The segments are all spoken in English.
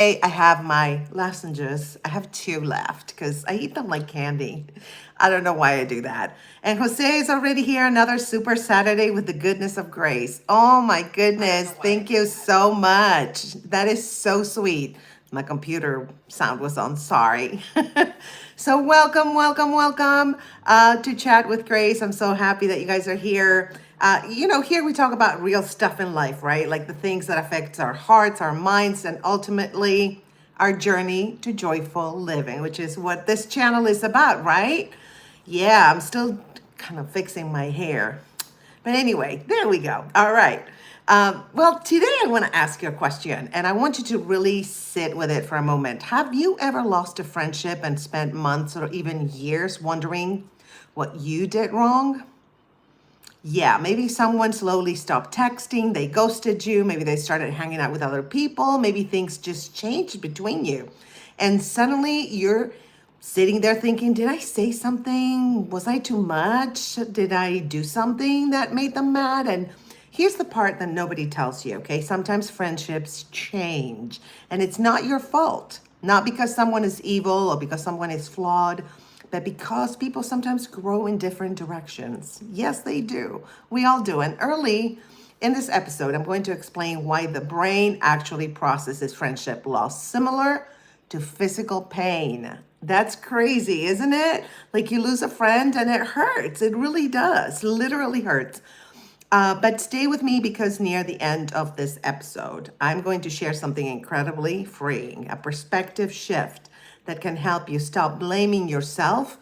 I have my lozenges. I have two left because I eat them like candy. I don't know why I do that. And Jose is already here. Another super Saturday with the goodness of grace. Oh my goodness. Thank you so much. That is so sweet. My computer sound was on. Sorry. So welcome, welcome, welcome to Chat with Grace. I'm so happy that you guys are here. Here we talk about real stuff in life, right? Like the things that affects our hearts, our minds, and ultimately our journey to joyful living, which is what this channel is about, right? Yeah, I'm still kind of fixing my hair. But anyway, there we go. All right. Well, today I want to ask you a question, and I want you to really sit with it for a moment. Have you ever lost a friendship and spent months or even years wondering what you did wrong? Yeah, maybe someone slowly stopped texting, they ghosted you, maybe they started hanging out with other people, maybe things just changed between you. And suddenly you're sitting there thinking, did I say something? Was I too much? Did I do something that made them mad? And here's the part that nobody tells you, okay? Sometimes friendships change, and it's not your fault. Not because someone is evil or because someone is flawed, but because people sometimes grow in different directions. Yes, they do. We all do. And early in this episode, I'm going to explain why the brain actually processes friendship loss similar to physical pain. That's crazy, isn't it? Like you lose a friend and it hurts. It really does. Literally hurts. But stay with me because near the end of this episode, I'm going to share something incredibly freeing, a perspective shift that can help you stop blaming yourself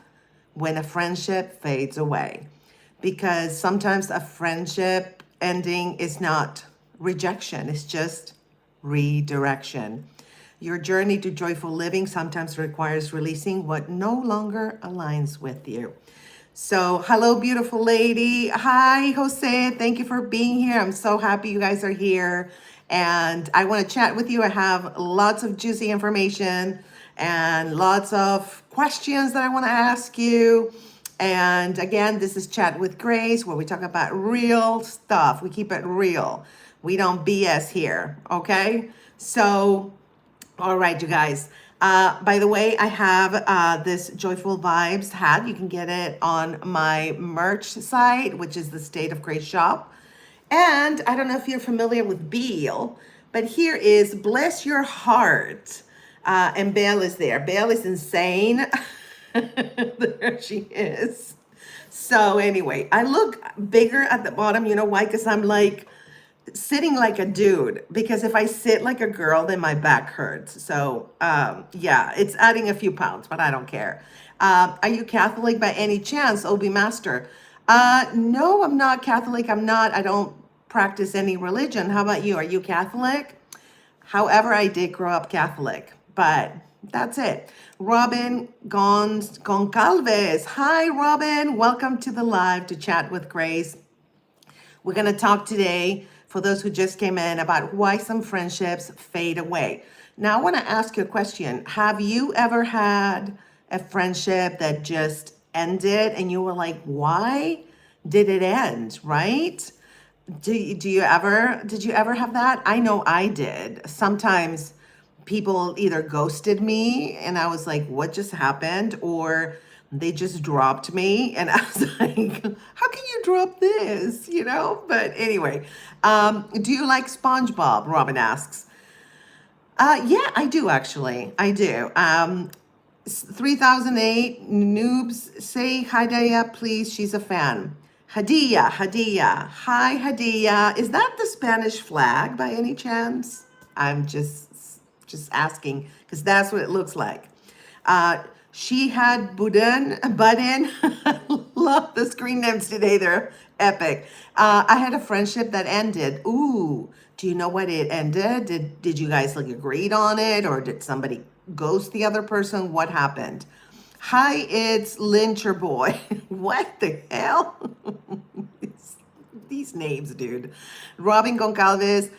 when a friendship fades away. Because sometimes a friendship ending is not rejection, it's just redirection. Your journey to joyful living sometimes requires releasing what no longer aligns with you. So, hello, beautiful lady. Hi, Jose. Thank you for being here. I'm so happy you guys are here. And I want to chat with you. I have lots of juicy information and lots of questions that I want to ask you. And again, this is Chat with Grace, where we talk about real stuff. We keep it real. We don't BS here. Okay. So, all right, you guys. By the way, I have this Joyful Vibes hat. You can get it on my merch site, which is the State of Grace shop. And I don't know if you're familiar with Beal, but here is Bless Your Heart. And Belle is there. Belle is insane. There she is. So anyway, I look bigger at the bottom. You know why? Because I'm like sitting like a dude, because if I sit like a girl, then my back hurts. So yeah, it's adding a few pounds, but I don't care. Are you Catholic by any chance, Obi Master? No, I'm not Catholic. I don't practice any religion. How about you? Are you Catholic? However, I did grow up Catholic, but that's it. Robin Goncalves. Hi, Robin. Welcome to the live to Chat with Grace. We're going to talk today, for those who just came in, about why some friendships fade away. Now, I want to ask you a question. Have you ever had a friendship that just ended and you were like, why did it end, right? Did you ever have that? I know I did. Sometimes people either ghosted me and I was like, what just happened? Or they just dropped me and I was like, how can you drop this? But anyway, do you like SpongeBob? Robin asks. Yeah, I do actually. I do. 3008 noobs say Hadiya, please. She's a fan. Hadiya. Hi, Hadiya. Is that the Spanish flag by any chance? I'm just asking because that's what it looks like. She had Budin. Love the screen names today. They're epic. I had a friendship that ended. Ooh, do you know what it ended? Did you guys like agreed on it, or did somebody ghost the other person? What happened? Hi, it's Lyncher Boy. What the hell? These names, dude. Robin Goncalves,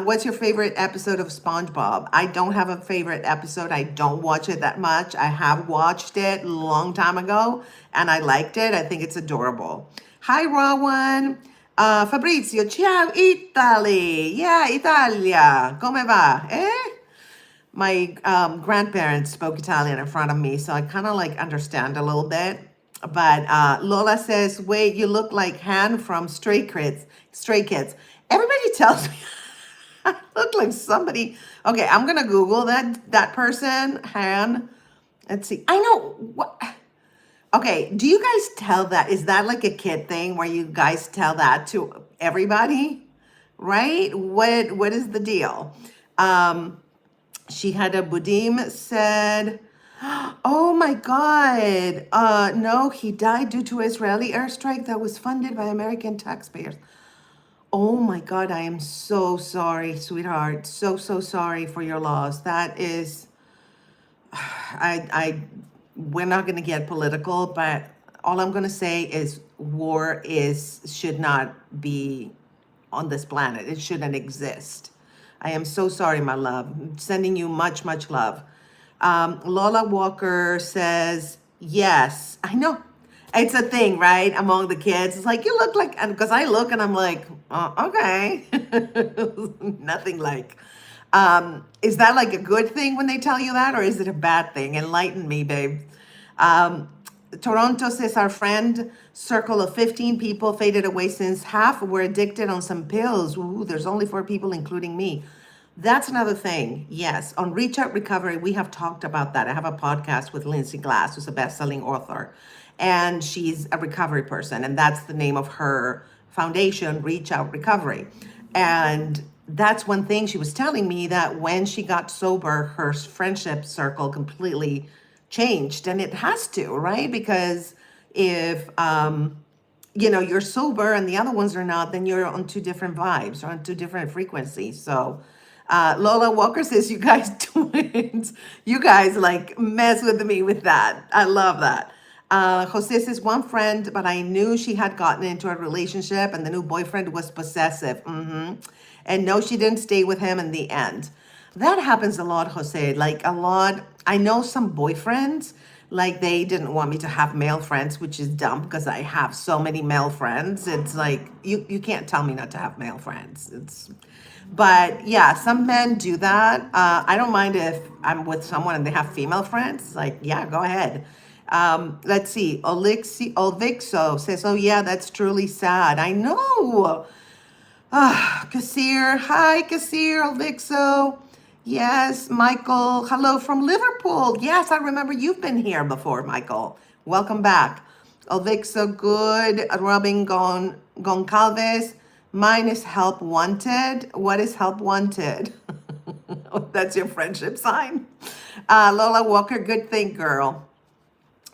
what's your favorite episode of SpongeBob? I don't have a favorite episode. I don't watch it that much. I have watched it a long time ago, and I liked it. I think it's adorable. Hi, Rowan. Fabrizio, ciao, Italy. Yeah, Italia. Come va? Eh? my grandparents spoke Italian in front of me, so I kind of like understand a little bit. But Lola says, "Wait, you look like Han from Stray Kids." Stray Kids. Everybody tells me I look like somebody. Okay, I'm gonna Google that person, Han. Let's see. I know what. Okay, do you guys tell that? Is that like a kid thing where you guys tell that to everybody? Right? What is the deal? Um, she had a Budim said, "Oh my God. No, he died due to Israeli airstrike that was funded by American taxpayers." Oh my God, I am so sorry, sweetheart. So sorry for your loss. That is, I we're not going to get political, but all I'm going to say is war is should not be on this planet. It shouldn't exist. I am so sorry, my love. I'm sending you much love. Lola Walker says, yes, I know. It's a thing, right? Among the kids. It's like, you look like, and because I look and I'm like, okay. Nothing like. Is that like a good thing when they tell you that, or is it a bad thing? Enlighten me, babe. Um, Toronto says our friend circle of 15 people faded away since half were addicted on some pills. Ooh, there's only 4 people, including me. That's another thing. Yes, on Reach Out Recovery, we have talked about that. I have a podcast with Lindsay Glass, who's a best-selling author, and she's a recovery person, and that's the name of her foundation, Reach Out Recovery. And that's one thing she was telling me, that when she got sober, her friendship circle completely changed, and it has to, right? Because if you're sober and the other ones are not, then you're on two different vibes or on two different frequencies. So Lola Walker says, you guys twins, you guys like mess with me with that. I love that. Jose says, one friend, but I knew she had gotten into a relationship and the new boyfriend was possessive. And no, she didn't stay with him in the end. That happens a lot, Jose. Like a lot. I know some boyfriends, like they didn't want me to have male friends, which is dumb because I have so many male friends. It's like you can't tell me not to have male friends. But yeah, some men do that. I don't mind if I'm with someone and they have female friends. Like, yeah, go ahead. Let's see. Olvixo says, "Oh yeah, that's truly sad." I know. Kasir. Hi, Kasir, Olvixo. Yes, Michael. Hello from Liverpool. Yes, I remember you've been here before, Michael. Welcome back. Olvixo, good. Robin Goncalves. Mine is help wanted. What is help wanted? That's your friendship sign. Lola Walker, good thing, girl.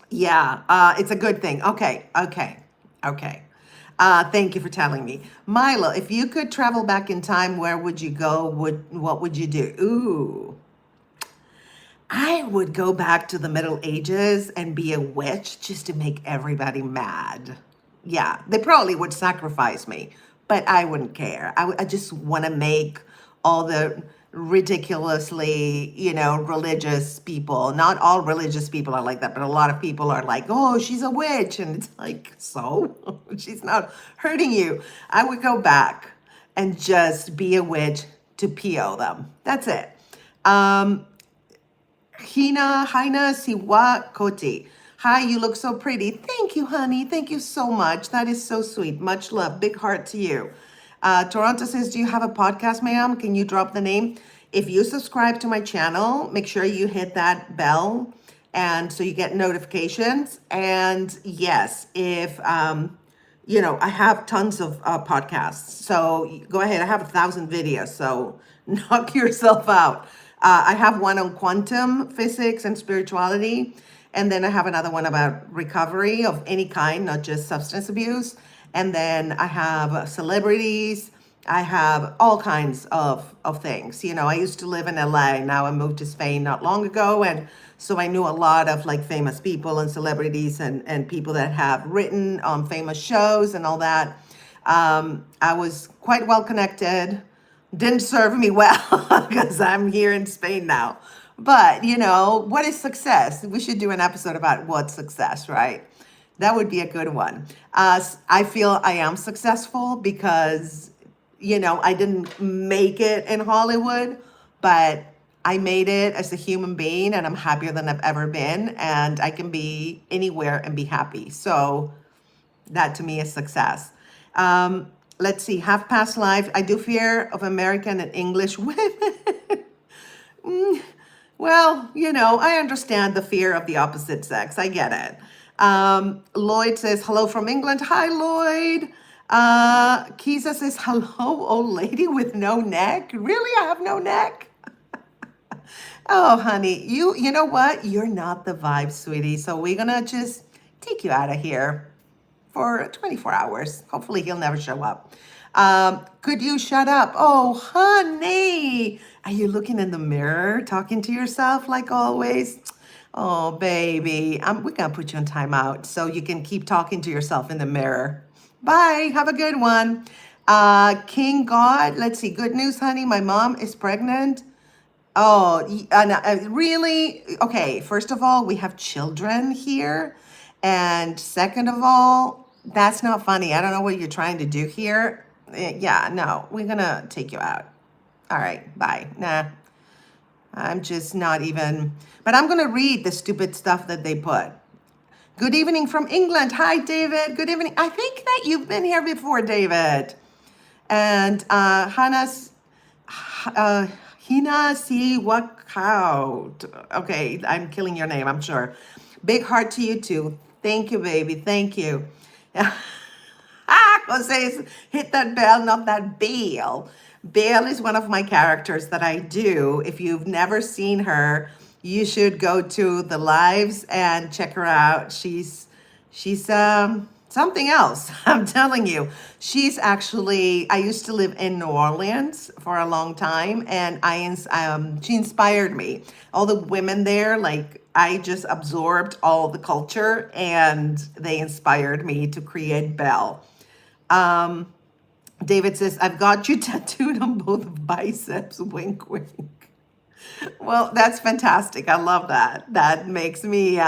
Yeah, it's a good thing. Okay. Thank you for telling me. Milo, if you could travel back in time, where would you go? What would you do? Ooh, I would go back to the Middle Ages and be a witch just to make everybody mad. Yeah, they probably would sacrifice me, but I wouldn't care. I just want to make all the ridiculously, religious people. Not all religious people are like that, but a lot of people are like, oh, she's a witch. And it's like, so? She's not hurting you. I would go back and just be a witch to PO them. That's it. Um, Haina Siwa Koti. Hi, you look so pretty. Thank you, honey. Thank you so much. That is so sweet. Much love. Big heart to you. Toronto says, do you have a podcast, ma'am? Can you drop the name? If you subscribe to my channel, make sure you hit that bell and so you get notifications. And yes, if I have tons of podcasts. So go ahead. I have 1,000 videos. So knock yourself out. I have one on quantum physics and spirituality. And then I have another one about recovery of any kind, not just substance abuse. And then I have celebrities. I have all kinds of things. I used to live in LA. Now I moved to Spain not long ago. And so I knew a lot of like famous people and celebrities and people that have written on famous shows and all that. I was quite well connected. Didn't serve me well because I'm here in Spain now. But, what is success? We should do an episode about what's success, right? That would be a good one. I feel I am successful because, I didn't make it in Hollywood, but I made it as a human being and I'm happier than I've ever been. And I can be anywhere and be happy. So that to me is success. Let's see, half past life. I do fear of American and English women. Well, I understand the fear of the opposite sex. I get it. Lloyd says, hello from England. Hi, Lloyd. Kisa says, hello, old lady with no neck. Really? I have no neck? Oh, honey, you know what? You're not the vibe, sweetie. So we're gonna just take you out of here for 24 hours. Hopefully he'll never show up. Could you shut up? Oh, honey. Are you looking in the mirror, talking to yourself like always? Oh, baby. We're going to put you on timeout so you can keep talking to yourself in the mirror. Bye. Have a good one. King God, let's see. Good news, honey. My mom is pregnant. Oh, really? Okay, first of all, we have children here. And second of all, that's not funny. I don't know what you're trying to do here. Yeah, no, we're gonna take you out. All right, bye. Nah, I'm just not even, but I'm gonna read the stupid stuff that they put. Good evening from England. Hi, David. Good evening. I think that you've been here before, David. And Hannah's, Hina si Wakaut. Okay, I'm killing your name, I'm sure. Big heart to you too. Thank you, baby. Thank you. Jose, hit that bell, not that bell. Belle is one of my characters that I do. If you've never seen her, you should go to the lives and check her out. She's something else. I'm telling you. She's actually, I used to live in New Orleans for a long time, and she inspired me. All the women there, like I just absorbed all the culture, and they inspired me to create Belle. David says, I've got you tattooed on both biceps. Wink, wink. Well, that's fantastic. I love that. That makes me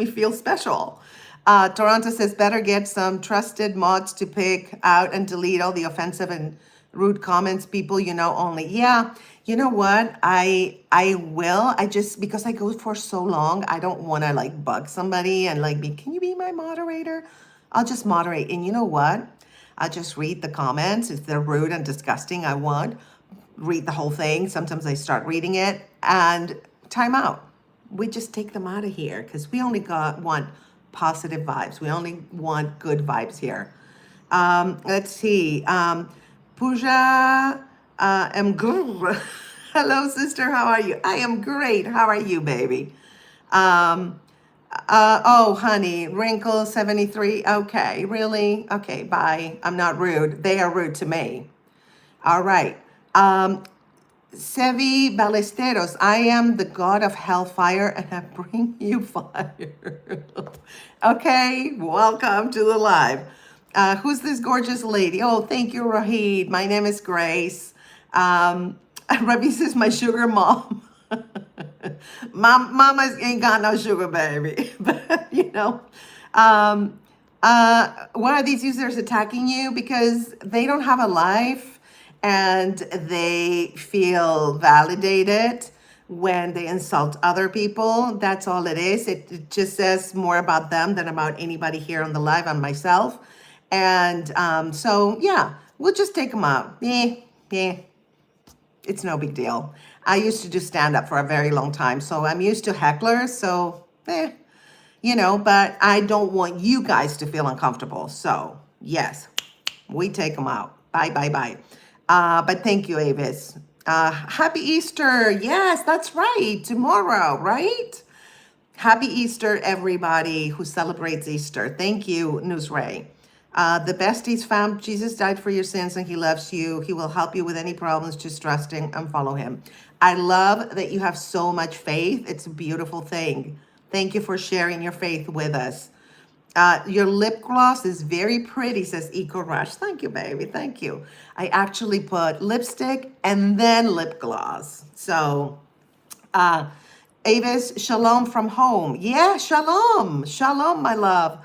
feel special. Toronto says, better get some trusted mods to pick out and delete all the offensive and rude comments, people only. Yeah, you know what? I will. I just, because I go for so long, I don't want to like bug somebody and like can you be my moderator? I'll just moderate. And you know what? I'll just read the comments. If they're rude and disgusting, I won't read the whole thing. Sometimes I start reading it and time out. We just take them out of here because we only want positive vibes. We only want good vibes here. Let's see. Pooja Hello, sister. How are you? I am great. How are you, baby? Oh, honey, wrinkle 73. Okay, really? Okay, bye. I'm not rude. They are rude to me. All right. Sevi Ballesteros, I am the god of hellfire and I bring you fire. Okay, welcome to the live. Who's this gorgeous lady? Oh, thank you, Rahid. My name is Grace. Ravis is my sugar mom. Mama ain't got no sugar, baby. But, why are these users attacking you? Because they don't have a life and they feel validated when they insult other people. That's all it is. It just says more about them than about anybody here on the live and myself. And so, yeah, we'll just take them out. Yeah. It's no big deal. I used to do stand up for a very long time, so I'm used to hecklers. So, but I don't want you guys to feel uncomfortable. So, yes, we take them out. Bye, bye, bye. But thank you, Avis. Happy Easter. Yes, that's right. Tomorrow, right? Happy Easter, everybody who celebrates Easter. Thank you, Newsray. The besties found Jesus died for your sins and he loves you. He will help you with any problems. Just trust him and follow him. I love that you have so much faith. It's a beautiful thing. Thank you for sharing your faith with us. Your lip gloss is very pretty, says Eco Rush. Thank you, baby. Thank you. I actually put lipstick and then lip gloss. So, Avis, shalom from home. Yeah, shalom. Shalom, my love.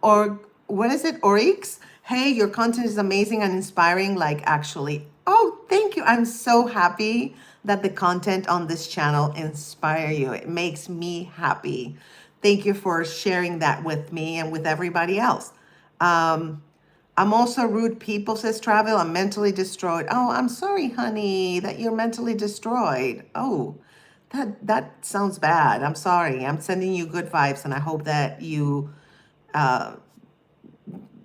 Or what is it? Oryx? Hey, your content is amazing and inspiring. Like, actually. Oh, thank you. I'm so happy that the content on this channel inspire you. It makes me happy. Thank you for sharing that with me and with everybody else. I'm also rude people, says Travel. I'm mentally destroyed. Oh, I'm sorry, honey, that you're mentally destroyed. Oh, that sounds bad. I'm sorry. I'm sending you good vibes, and I hope that you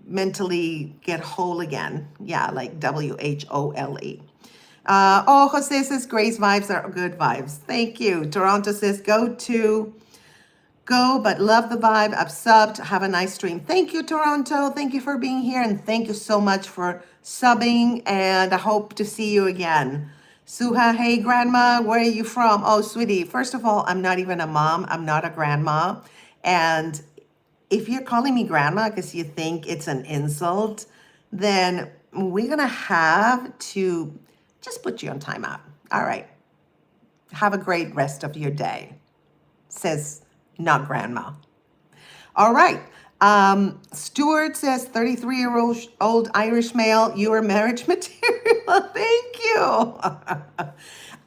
mentally get whole again. Yeah, like WHOLE. Oh, Jose says Grace vibes are good vibes. Thank you. Toronto says go, but love the vibe. I've subbed. Have a nice stream. Thank you, Toronto. Thank you for being here, and thank you so much for subbing. And I hope to see you again. Suha, hey, grandma, where are you from? Oh, sweetie, first of all, I'm not even a mom. I'm not a grandma. And if you're calling me grandma because you think it's an insult, then we're going to have to just put you on timeout. All right. Have a great rest of your day, says not grandma. All right. Stuart says 33-year-old Irish male, you are marriage material. Thank you.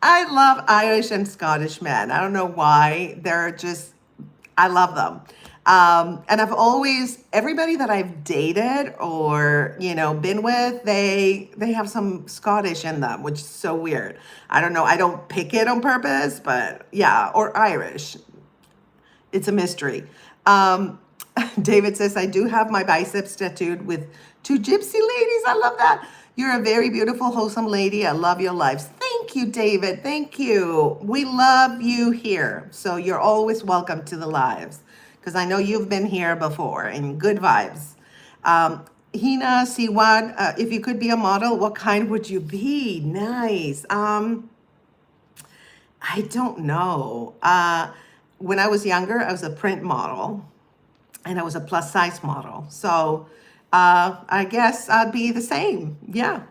I love Irish and Scottish men. I don't know why. I love them. And I've always, everybody that I've dated or, been with, they have some Scottish in them, which is so weird. I don't know. I don't pick it on purpose, but yeah, or Irish. It's a mystery. David says, I do have my biceps tattooed with two gypsy ladies. I love that. You're a very beautiful, wholesome lady. I love your lives. Thank you, David. Thank you. We love you here. So you're always welcome to the lives because I know you've been here before and good vibes. Hina Siwad, if you could be a model, what kind would you be? Nice. I don't know. When I was younger, I was a print model and I was a plus size model. So I guess I'd be the same. Yeah.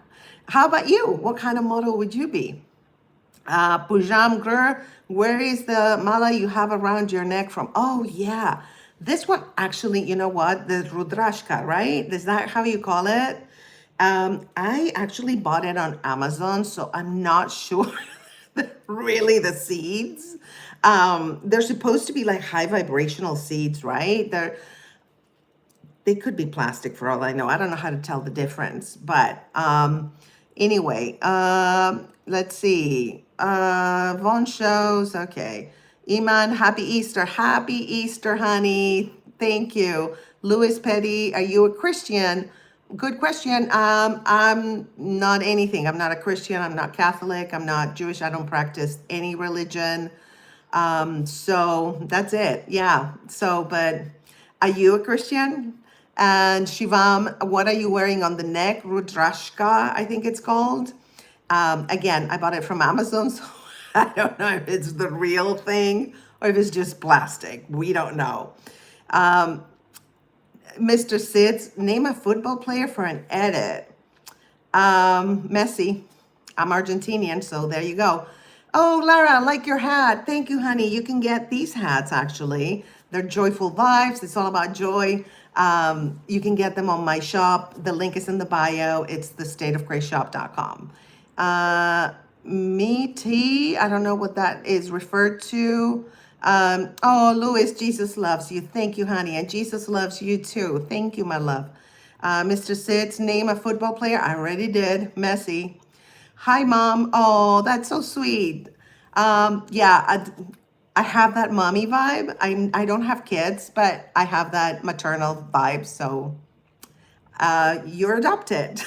How about you? What kind of model would you be? Pujam Gr, where is the mala you have around your neck from? Oh, yeah. This one actually, you know what? The Rudrashka, right? Is that how you call it? I actually bought it on Amazon, so I'm not sure really the seeds. They're supposed to be like high vibrational seeds, right? They could be plastic for all I know. I don't know how to tell the difference, but anyway, let's see. Von shows, okay. Iman, happy Easter. Happy Easter, honey. Thank you. Louis Petty, are you a Christian? Good question. I'm not anything. I'm not a Christian. I'm not Catholic. I'm not Jewish. I don't practice any religion. So that's it. Yeah. So, but are you a Christian? And Shivam, what are you wearing on the neck? Rudrashka, I think it's called. Again, I bought it from Amazon, so I don't know if it's the real thing or if it's just plastic. We don't know. Mr. Sids, name a football player for an edit. Messi. I'm Argentinian, so there you go. Oh, Lara, I like your hat. Thank you, honey. You can get these hats, actually. They're joyful vibes. It's all about joy. You can get them on my shop. The link is in the bio. It's thestateofgraceshop.com. Me, T, I don't know what that is referred to. Oh, Louis, Jesus loves you. Thank you, honey. And Jesus loves you too. Thank you, my love. Mr. Sids, name a football player. I already did. Messi. Hi, Mom. Oh, that's so sweet. Yeah, I have that mommy vibe. I don't have kids, but I have that maternal vibe. So you're adopted.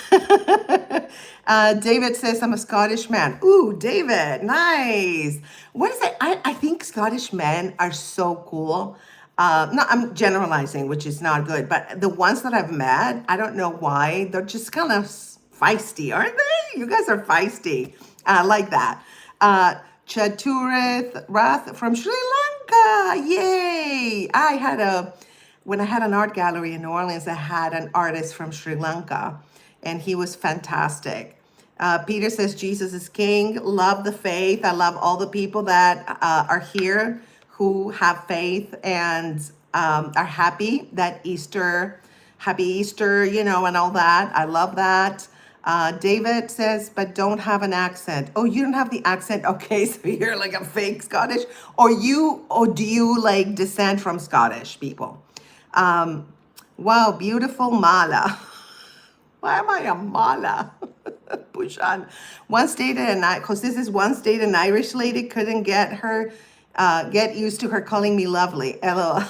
David says, I'm a Scottish man. Ooh, David, nice. What is it? I think Scottish men are so cool. No, I'm generalizing, which is not good, but the ones that I've met, I don't know why, they're just kind of feisty, aren't they? You guys are feisty. I like that. Chaturith Rath from Sri Lanka. Yay. When I had an art gallery in New Orleans, I had an artist from Sri Lanka, and he was fantastic. Peter says, Jesus is king. Love the faith. I love all the people that are here who have faith and are happy that happy Easter, and all that. I love that. David says, but don't have an accent. Oh, you don't have the accent. Okay, so you're like a fake Scottish, or do you like descend from Scottish people? Um, wow, beautiful Mala. Why am I a Mala? Push on. Once dated and I, because this is once dated an Irish lady couldn't get used to her calling me lovely. LOL.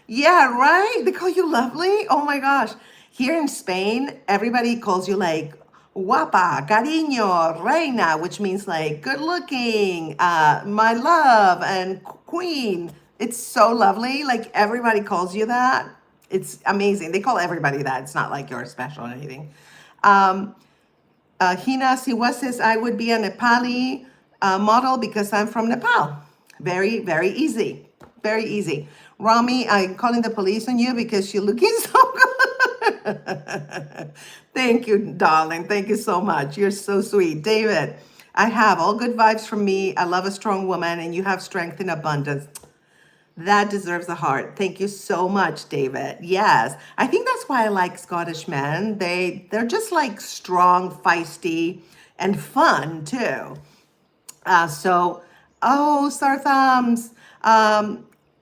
Yeah, right? They call you lovely? Oh my gosh. Here in Spain, everybody calls you like guapa, cariño, reina, which means like good looking, my love, and queen. It's so lovely. Like everybody calls you that. It's amazing. They call everybody that. It's not like you're special or anything. Um, Hina Siwa says, I would be a Nepali model because I'm from Nepal. Very, very easy. Very easy. Rami, I'm calling the police on you because you're looking so good. Thank you, darling. Thank you so much. You're so sweet. David, I have all good vibes from me. I love a strong woman, and you have strength in abundance. That deserves a heart. Thank you so much, David. Yes. I think that's why I like Scottish men. They're just like strong, feisty, and fun too. So, oh, Sarthams,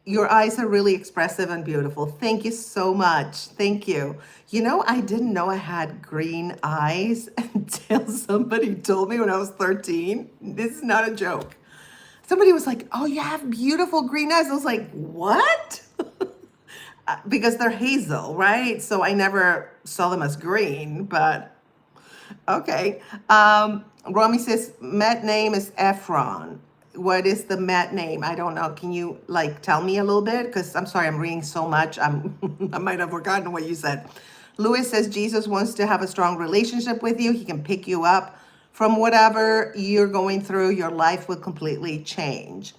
your eyes are really expressive and beautiful. Thank you so much. Thank you. You know, I didn't know I had green eyes until somebody told me when I was 13. This is not a joke. Somebody was like, oh, you have beautiful green eyes. I was like, what? Because they're hazel, right? So I never saw them as green, but okay. Romy says, Met name is Efron. What is the Met name? I don't know. Can you like tell me a little bit? Because I'm sorry, I'm reading so much. I might have forgotten what you said. Lewis says Jesus wants to have a strong relationship with you. He can pick you up from whatever you're going through. Your life will completely change.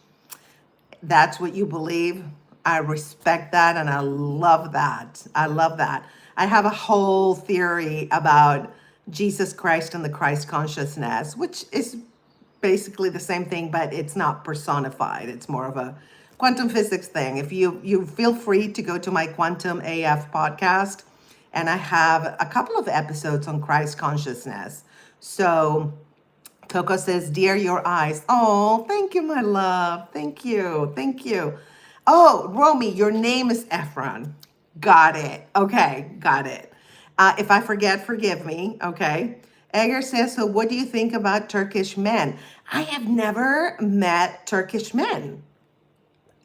That's what you believe. I respect that and I love that. I love that. I have a whole theory about Jesus Christ and the Christ consciousness, which is basically the same thing, but it's not personified. It's more of a quantum physics thing. If you feel free to go to my Quantum AF podcast, and I have a couple of episodes on Christ consciousness. So Coco says, dear your eyes. Oh, thank you, my love. Thank you. Thank you. Oh, Romy, your name is Efron. Got it. Okay, got it. If I forget, forgive me. Okay. Egger says, so what do you think about Turkish men? I have never met Turkish men.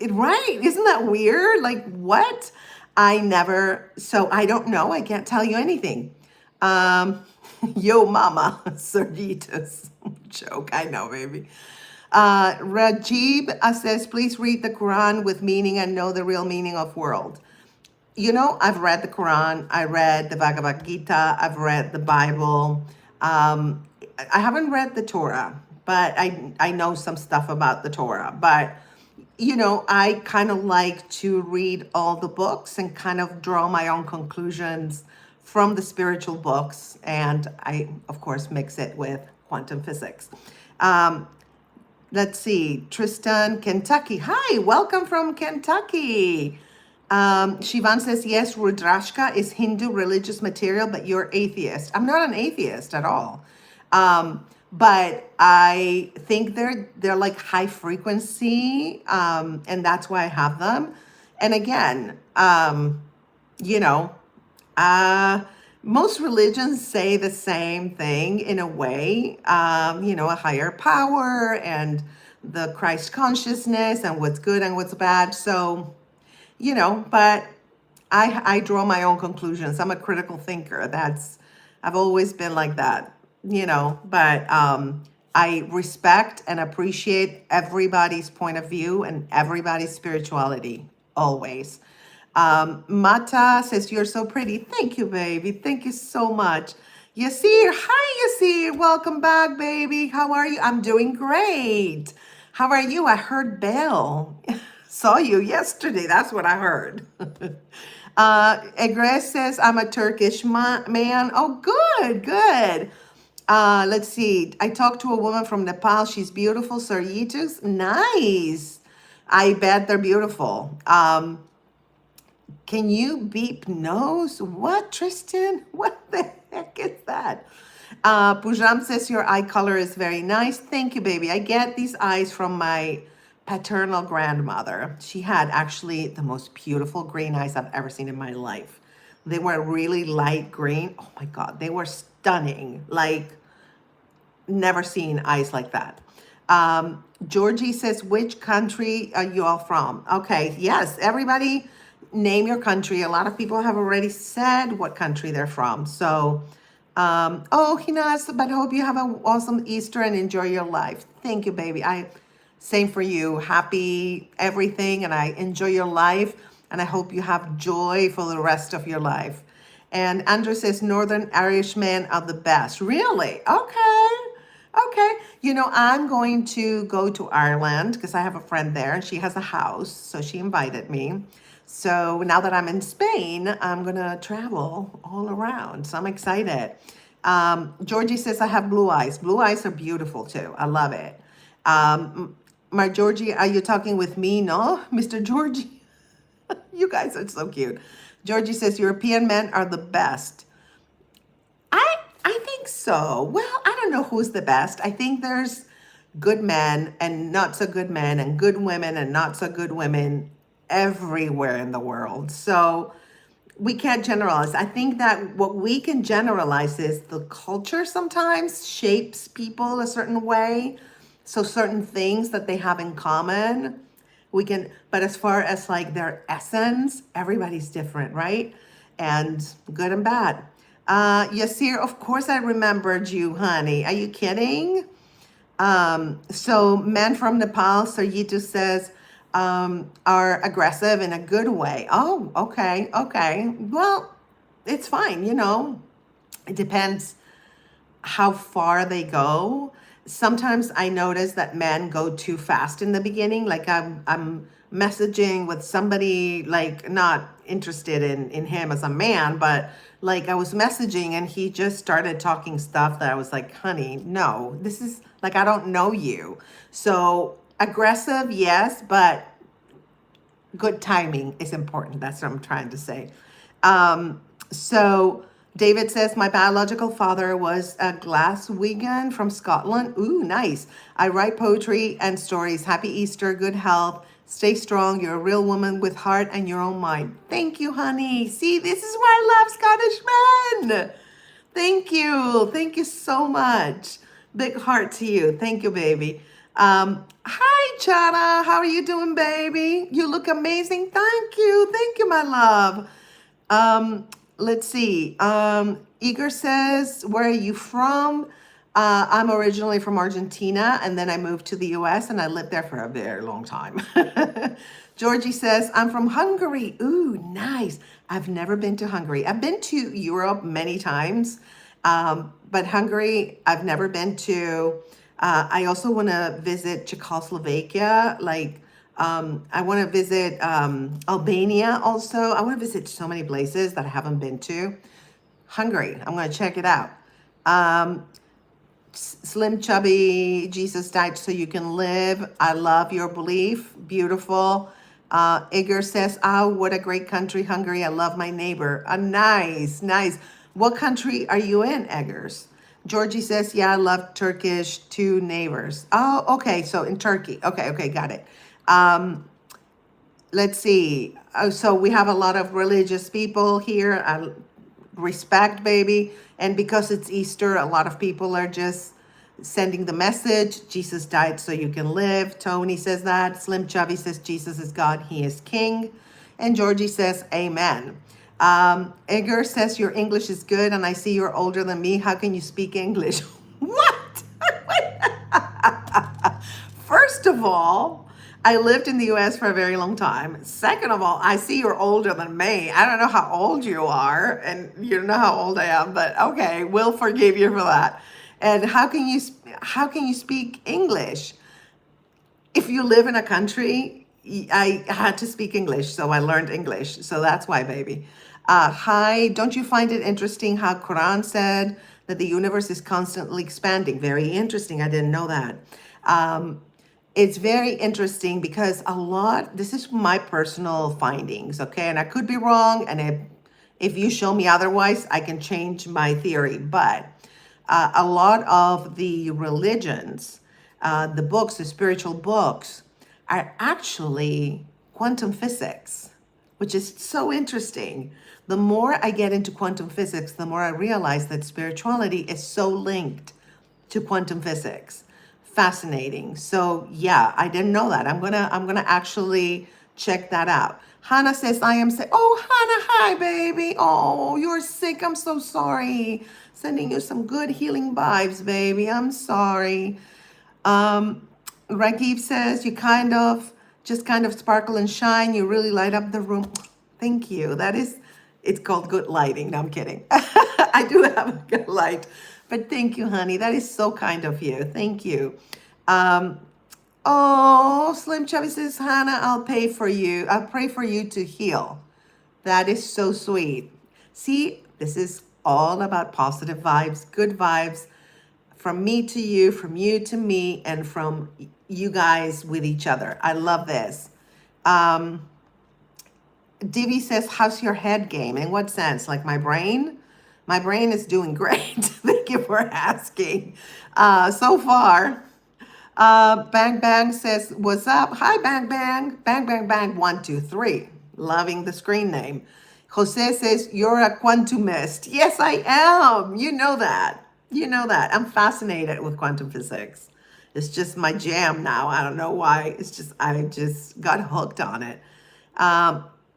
Right? Isn't that weird? Like, what? So I don't know. I can't tell you anything. Yo, mama, Sergitas. Joke, I know, baby. Rajib says, please read the Quran with meaning and know the real meaning of world. You know, I've read the Quran, I read the Bhagavad Gita, I've read the Bible. I haven't read the Torah, but I know some stuff about the Torah. But, you know, I kind of like to read all the books and kind of draw my own conclusions from the spiritual books. And I, of course, mix it with quantum physics. Let's see, Tristan, Kentucky. Hi, welcome from Kentucky. Shivan says, yes, Rudrashka is Hindu religious material, but you're atheist. I'm not an atheist at all. But I think they're like high frequency, and that's why I have them. And again, you know, most religions say the same thing in a way, you know, a higher power and the Christ consciousness and what's good and what's bad. So, you know, but I draw my own conclusions. I'm a critical thinker. I've always been like that, you know, but I respect and appreciate everybody's point of view and everybody's spirituality, always. Mata says, you're so pretty. Thank you, baby. Thank you so much. Yasir, hi, Yasir. Welcome back, baby. How are you? I'm doing great. How are you? I heard Belle. Saw you yesterday. That's what I heard. Egres says, I'm a Turkish man. Oh, good, good. Let's see. I talked to a woman from Nepal. She's beautiful. Saryitus. Nice. I bet they're beautiful. Can you beep nose? What, Tristan? What the heck is that? Pujam says your eye color is very nice. Thank you, baby. I get these eyes from my paternal grandmother. She had actually the most beautiful green eyes I've ever seen in my life. They were really light green. Oh my God, they were stunning. Like, never seen eyes like that. Georgie says, which country are you all from? Okay, yes, everybody name your country. A lot of people have already said what country they're from. So, oh, Hinas, but hope you have an awesome Easter and enjoy your life. Thank you, baby. Same for you. Happy everything, and I enjoy your life, and I hope you have joy for the rest of your life. And Andrew says, Northern Irishmen are the best. Really? Okay. Okay. I'm going to go to Ireland because I have a friend there and she has a house. So she invited me. So now that I'm in Spain, I'm going to travel all around. So I'm excited. Georgie says, I have blue eyes. Blue eyes are beautiful too. I love it. My Georgie, are you talking with me? No, Mr. Georgie. You guys are so cute. Georgie says, European men are the best. I think so. Well, I don't know who's the best. I think there's good men and not so good men and good women and not so good women everywhere in the world. So we can't generalize. I think that what we can generalize is the culture sometimes shapes people a certain way. So certain things that they have in common, but as far as like their essence, everybody's different, right? And good and bad. Yasir, of course I remembered you, honey. Are you kidding? So men from Nepal, Saryitu says, are aggressive in a good way. Oh, okay, okay. Well, it's fine, It depends how far they go. Sometimes I notice that men go too fast in the beginning. Like I'm messaging with somebody, like not interested in him as a man, but like I was messaging and he just started talking stuff that I was like, honey, no, this is like, I don't know you. So aggressive, yes, but good timing is important. That's what I'm trying to say. So David says, my biological father was a Glaswegian from Scotland. Ooh, nice. I write poetry and stories. Happy Easter, good health. Stay strong. You're a real woman with heart and your own mind. Thank you, honey. See, this is why I love Scottish men. Thank you. Thank you so much. Big heart to you. Thank you, baby. Hi, Chana. How are you doing, baby? You look amazing. Thank you. Thank you, my love. Let's see. Igor says, where are you from? I'm originally from Argentina, and then I moved to the US, and I lived there for a very long time. Georgie says, I'm from Hungary. Ooh, nice. I've never been to Hungary. I've been to Europe many times, but Hungary, I've never been to. I also want to visit Czechoslovakia, I want to visit Albania also. I want to visit so many places that I haven't been to. Hungary, I'm going to check it out. Slim Chubby, Jesus died so you can live. I love your belief. Beautiful. Igor says, oh, what a great country, Hungary. I love my neighbor. Nice, nice. What country are you in, Eggers? Georgie says, yeah, I love Turkish, two neighbors. Oh, okay, so in Turkey. Okay, got it. Let's see. So we have a lot of religious people here. I respect, baby. And because it's Easter, a lot of people are just sending the message. Jesus died so you can live. Tony says that. Slim Chubby says Jesus is God. He is King. And Georgie says, amen. Edgar says your English is good and I see you're older than me. How can you speak English? What? First of all, I lived in the US for a very long time. Second of all, I see you're older than me. I don't know how old you are, and you don't know how old I am, but okay, we'll forgive you for that. And how can you speak English? If you live in a country, I had to speak English, so I learned English. So that's why, baby. Hi, don't you find it interesting how Quran said that the universe is constantly expanding? Very interesting. I didn't know that. It's very interesting because this is my personal findings, okay? And I could be wrong, and If you show me otherwise, I can change my theory. But a lot of the religions, the books, the spiritual books, are actually quantum physics, which is so interesting. The more I get into quantum physics, the more I realize that spirituality is so linked to quantum physics. Fascinating. So yeah, I didn't know that. I'm gonna actually check that out. Hannah says I am sick. Oh, Hannah, hi baby. Oh, you're sick. I'm so sorry. Sending you some good healing vibes, baby. I'm sorry. Raghib says you kind of sparkle and shine. You really light up the room. Thank you. It's called good lighting. No, I'm kidding. I do have a good light, but thank you, honey. That is so kind of you. Thank you. Oh, Slim Chubby says, Hannah, I'll pay for you. I'll pray for you to heal. That is so sweet. See, this is all about positive vibes, good vibes from me to you, from you to me, and from you guys with each other. I love this. Divi says, how's your head game? In what sense? Like my brain? My brain is doing great. Thank you for asking. So far, Bang Bang says, what's up? Hi, Bang Bang. Bang Bang Bang, 123. Loving the screen name. Jose says, you're a quantumist. Yes, I am. You know that. You know that. I'm fascinated with quantum physics. It's just my jam now. I don't know why. I just got hooked on it.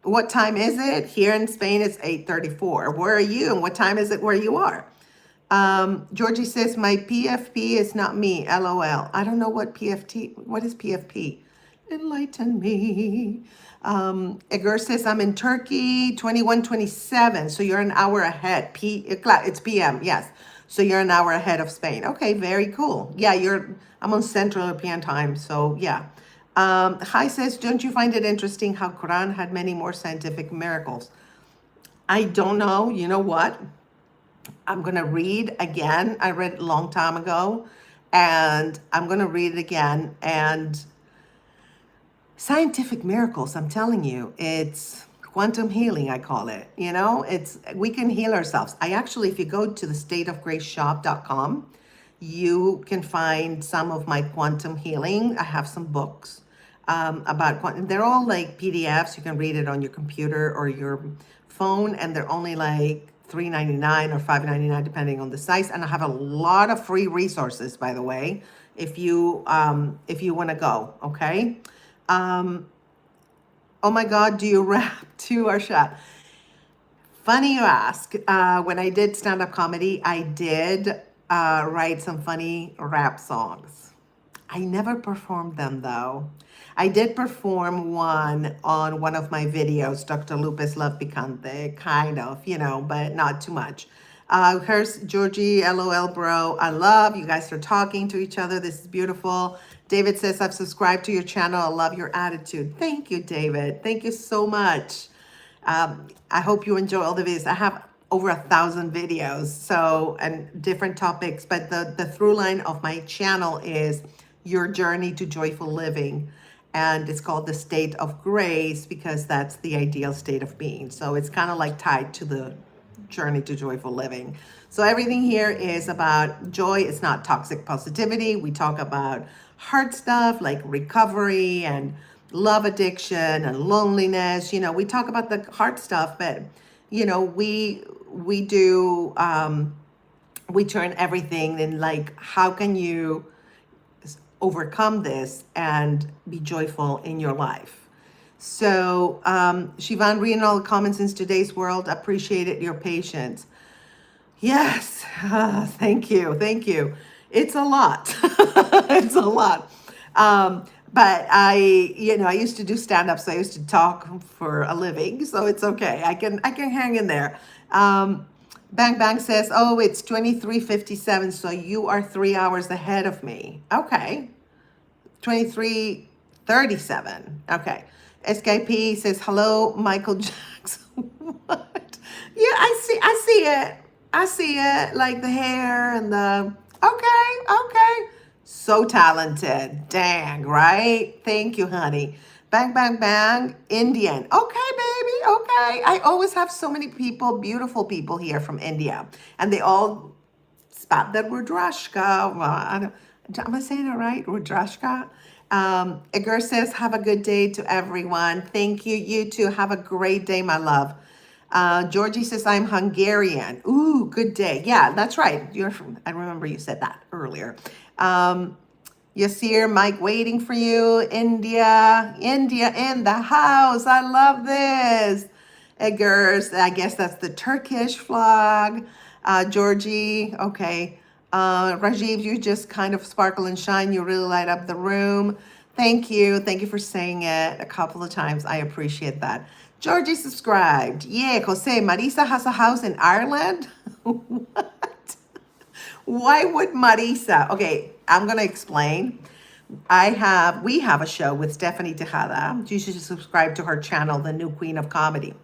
What time is it? Here in Spain, it's 8:34. Where are you? And what time is it where you are? Georgie says, my PFP is not me, LOL. I don't know what what is PFP? Enlighten me. Eger says, I'm in Turkey, 21:27. So you're an hour ahead. It's PM, yes. So you're an hour ahead of Spain. Okay, very cool. Yeah, I'm on Central European time, so yeah. Hi says, don't you find it interesting how Quran had many more scientific miracles? I don't know. You know what? I'm going to read again. I read it a long time ago, and I'm going to read it again. And scientific miracles, I'm telling you, it's quantum healing, I call it. We can heal ourselves. If you go to the stateofgraceshop.com, you can find some of my quantum healing. I have some books about quantum. They're all like PDFs. You can read it on your computer or your phone, and they're only like $3.99 or $5.99 depending on the size. And I have a lot of free resources, by the way, if you want to go. Okay. Oh my God, do you rap too, Arshad? Funny you ask. When I did stand-up comedy, I did write some funny rap songs. I never performed them though. I did perform one on one of my videos, Dr. Lupus Love Picante, kind of, but not too much. Here's Georgie, LOL, bro. I love you guys are talking to each other. This is beautiful. David says, I've subscribed to your channel. I love your attitude. Thank you, David. Thank you so much. I hope you enjoy all the videos. I have over 1,000 videos, and different topics, but the through line of my channel is your journey to joyful living. And it's called the state of grace because that's the ideal state of being. So it's kind of like tied to the journey to joyful living. So everything here is about joy. It's not toxic positivity. We talk about hard stuff like recovery and love addiction and loneliness. We talk about the hard stuff, but we do we turn everything in like, how can you overcome this and be joyful in your life? So Shivan, reading all the comments in today's world, appreciated your patience. Yes, thank you. It's a lot. It's a lot. But I used to do stand-up, so I used to talk for a living, so it's okay. I can hang in there. Bang Bang says, oh, it's 23:57, so you are 3 hours ahead of me. Okay. 23:37. Okay. SKP says, hello, Michael Jackson. What? Yeah, I see it. Like the hair and okay. So talented. Dang, right? Thank you, honey. Bang, bang, bang, Indian. Okay, baby, okay. I always have so many people, beautiful people here from India, and they all spat that Rudrashka. Well, am I saying it right? Rudrashka. Igur says, have a good day to everyone. Thank you. You too. Have a great day, my love. Georgie says, I'm Hungarian. Ooh, good day. Yeah, that's right. You're from, I remember you said that earlier. Yasir, Mike waiting for you. India in the house. I love this. Eggers, I guess that's the Turkish flag. Georgie, okay. Rajiv, you just kind of sparkle and shine. You really light up the room. Thank you. Thank you for saying it a couple of times. I appreciate that. Georgie subscribed. Yeah, Jose, Marisa has a house in Ireland. Why would Marisa? Okay, I'm gonna explain. We have a show with Stephanie Tejada. You should subscribe to her channel, The New Queen of Comedy.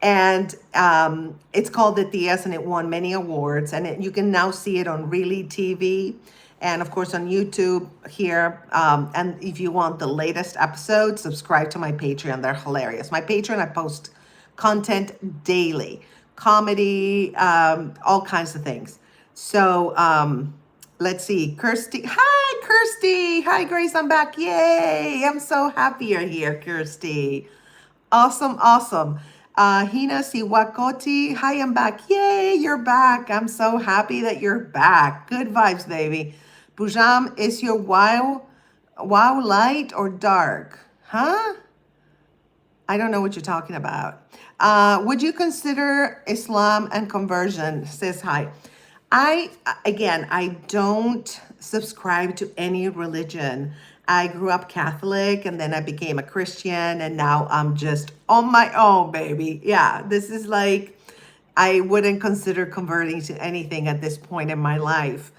And it's called The Tias, and it won many awards. And you can now see it on Really TV and, of course, on YouTube here. And if you want the latest episode, subscribe to my Patreon. They're hilarious. My Patreon, I post content daily, comedy, all kinds of things. So let's see. Kirsty. Hi, Kirsty. Hi, Grace. I'm back. Yay. I'm so happy you're here, Kirsty. Awesome, awesome. Hina Siwakoti. Hi, I'm back. Yay, you're back. I'm so happy that you're back. Good vibes, baby. Pujam, is your wow light or dark? Huh? I don't know what you're talking about. Would you consider Islam and conversion? Says hi. I don't subscribe to any religion. I grew up Catholic and then I became a Christian and now I'm just on my own, baby. Yeah, this is like, I wouldn't consider converting to anything at this point in my life.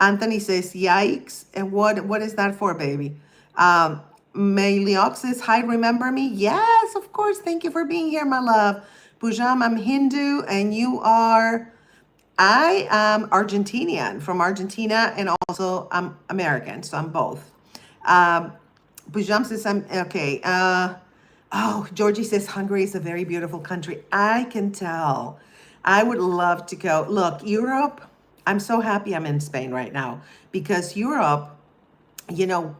Anthony says, yikes. And what is that for, baby? Mayliox says, hi, remember me? Yes, of course. Thank you for being here, my love. Pujam, I'm Hindu and you are... I am Argentinian, from Argentina, and also I'm American, so I'm both. Pujam says I'm okay. Georgie says Hungary is a very beautiful country. I can tell. I would love to go. Look, Europe, I'm so happy I'm in Spain right now because Europe,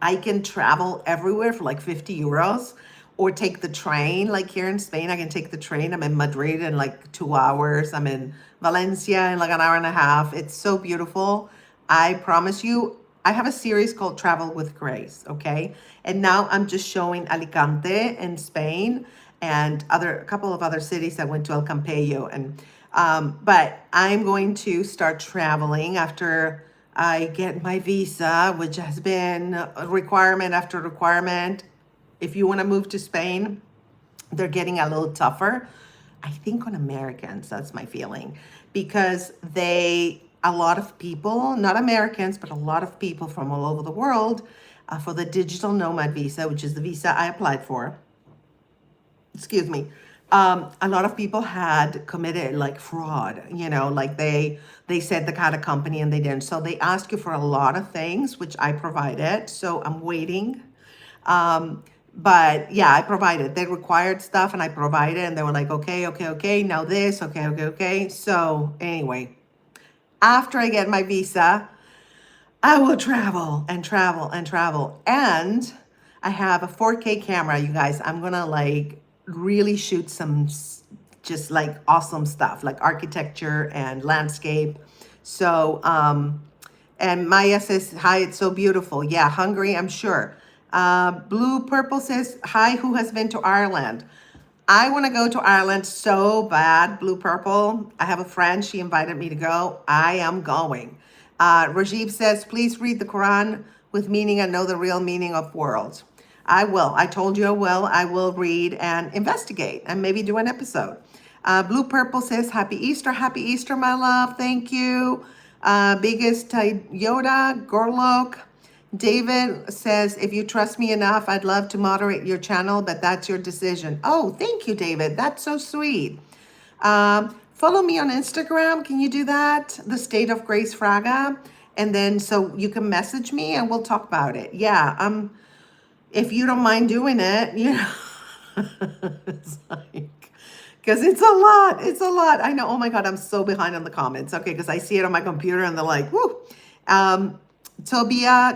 I can travel everywhere for like 50 euros or take the train. Like here in Spain, I can take the train. I'm in Madrid in like 2 hours. I'm in Valencia in like an hour and a half. It's so beautiful. I promise you, I have a series called Travel with Grace, okay? And now I'm just showing Alicante in Spain and a couple of other cities. I went to El Campello, but I'm going to start traveling after I get my visa, which has been a requirement after requirement. If you want to move to Spain, they're getting a little tougher. I think on Americans, that's my feeling, because a lot of people, not Americans, but a lot of people from all over the world, for the digital nomad visa, which is the visa I applied for, excuse me, a lot of people had committed like fraud, like they said the kind of company and they didn't. So they ask you for a lot of things, which I provided. So I'm waiting. But yeah, I provided. They required stuff and I provided, and they were like, okay, now this, okay. So anyway, after I get my visa, I will travel and travel and travel. And I have a 4K camera, you guys. I'm gonna like really shoot some just like awesome stuff, like architecture and landscape. So, and Maya says, hi, it's so beautiful. Yeah, Hungary, I'm sure. Blue Purple says, hi, who has been to Ireland? I want to go to Ireland so bad, Blue Purple. I have a friend, she invited me to go. I am going. Rajiv says, please read the Quran with meaning and know the real meaning of worlds. I will. I told you I will. I will read and investigate and maybe do an episode. Blue Purple says, happy Easter, my love. Thank you. Biggest Yoda, Gorlok. David says, if you trust me enough, I'd love to moderate your channel, but that's your decision. Oh, thank you, David. That's so sweet. Follow me on Instagram. Can you do that? The State of Grace Fraga. And then so you can message me and we'll talk about it. Yeah, if you don't mind doing it, you know, it's like, because it's a lot. It's a lot. I know. Oh my God, I'm so behind on the comments. Okay, because I see it on my computer and they're like, whoo. Um, Tobasia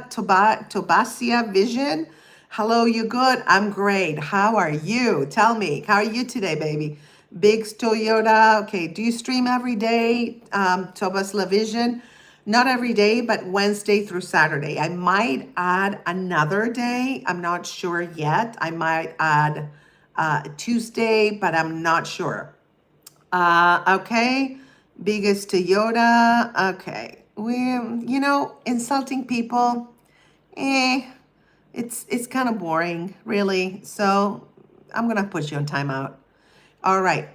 Vision. Hello, you good? I'm great. How are you? Tell me, how are you today, baby? Biggs Toyota. Okay, do you stream every day? Tobasla Vision. Not every day, but Wednesday through Saturday. I might add another day. I'm not sure yet. I might add Tuesday, but I'm not sure. Okay. Biggest Toyota. Okay. Insulting people, eh, it's kind of boring, really. So I'm gonna put you on timeout. All right.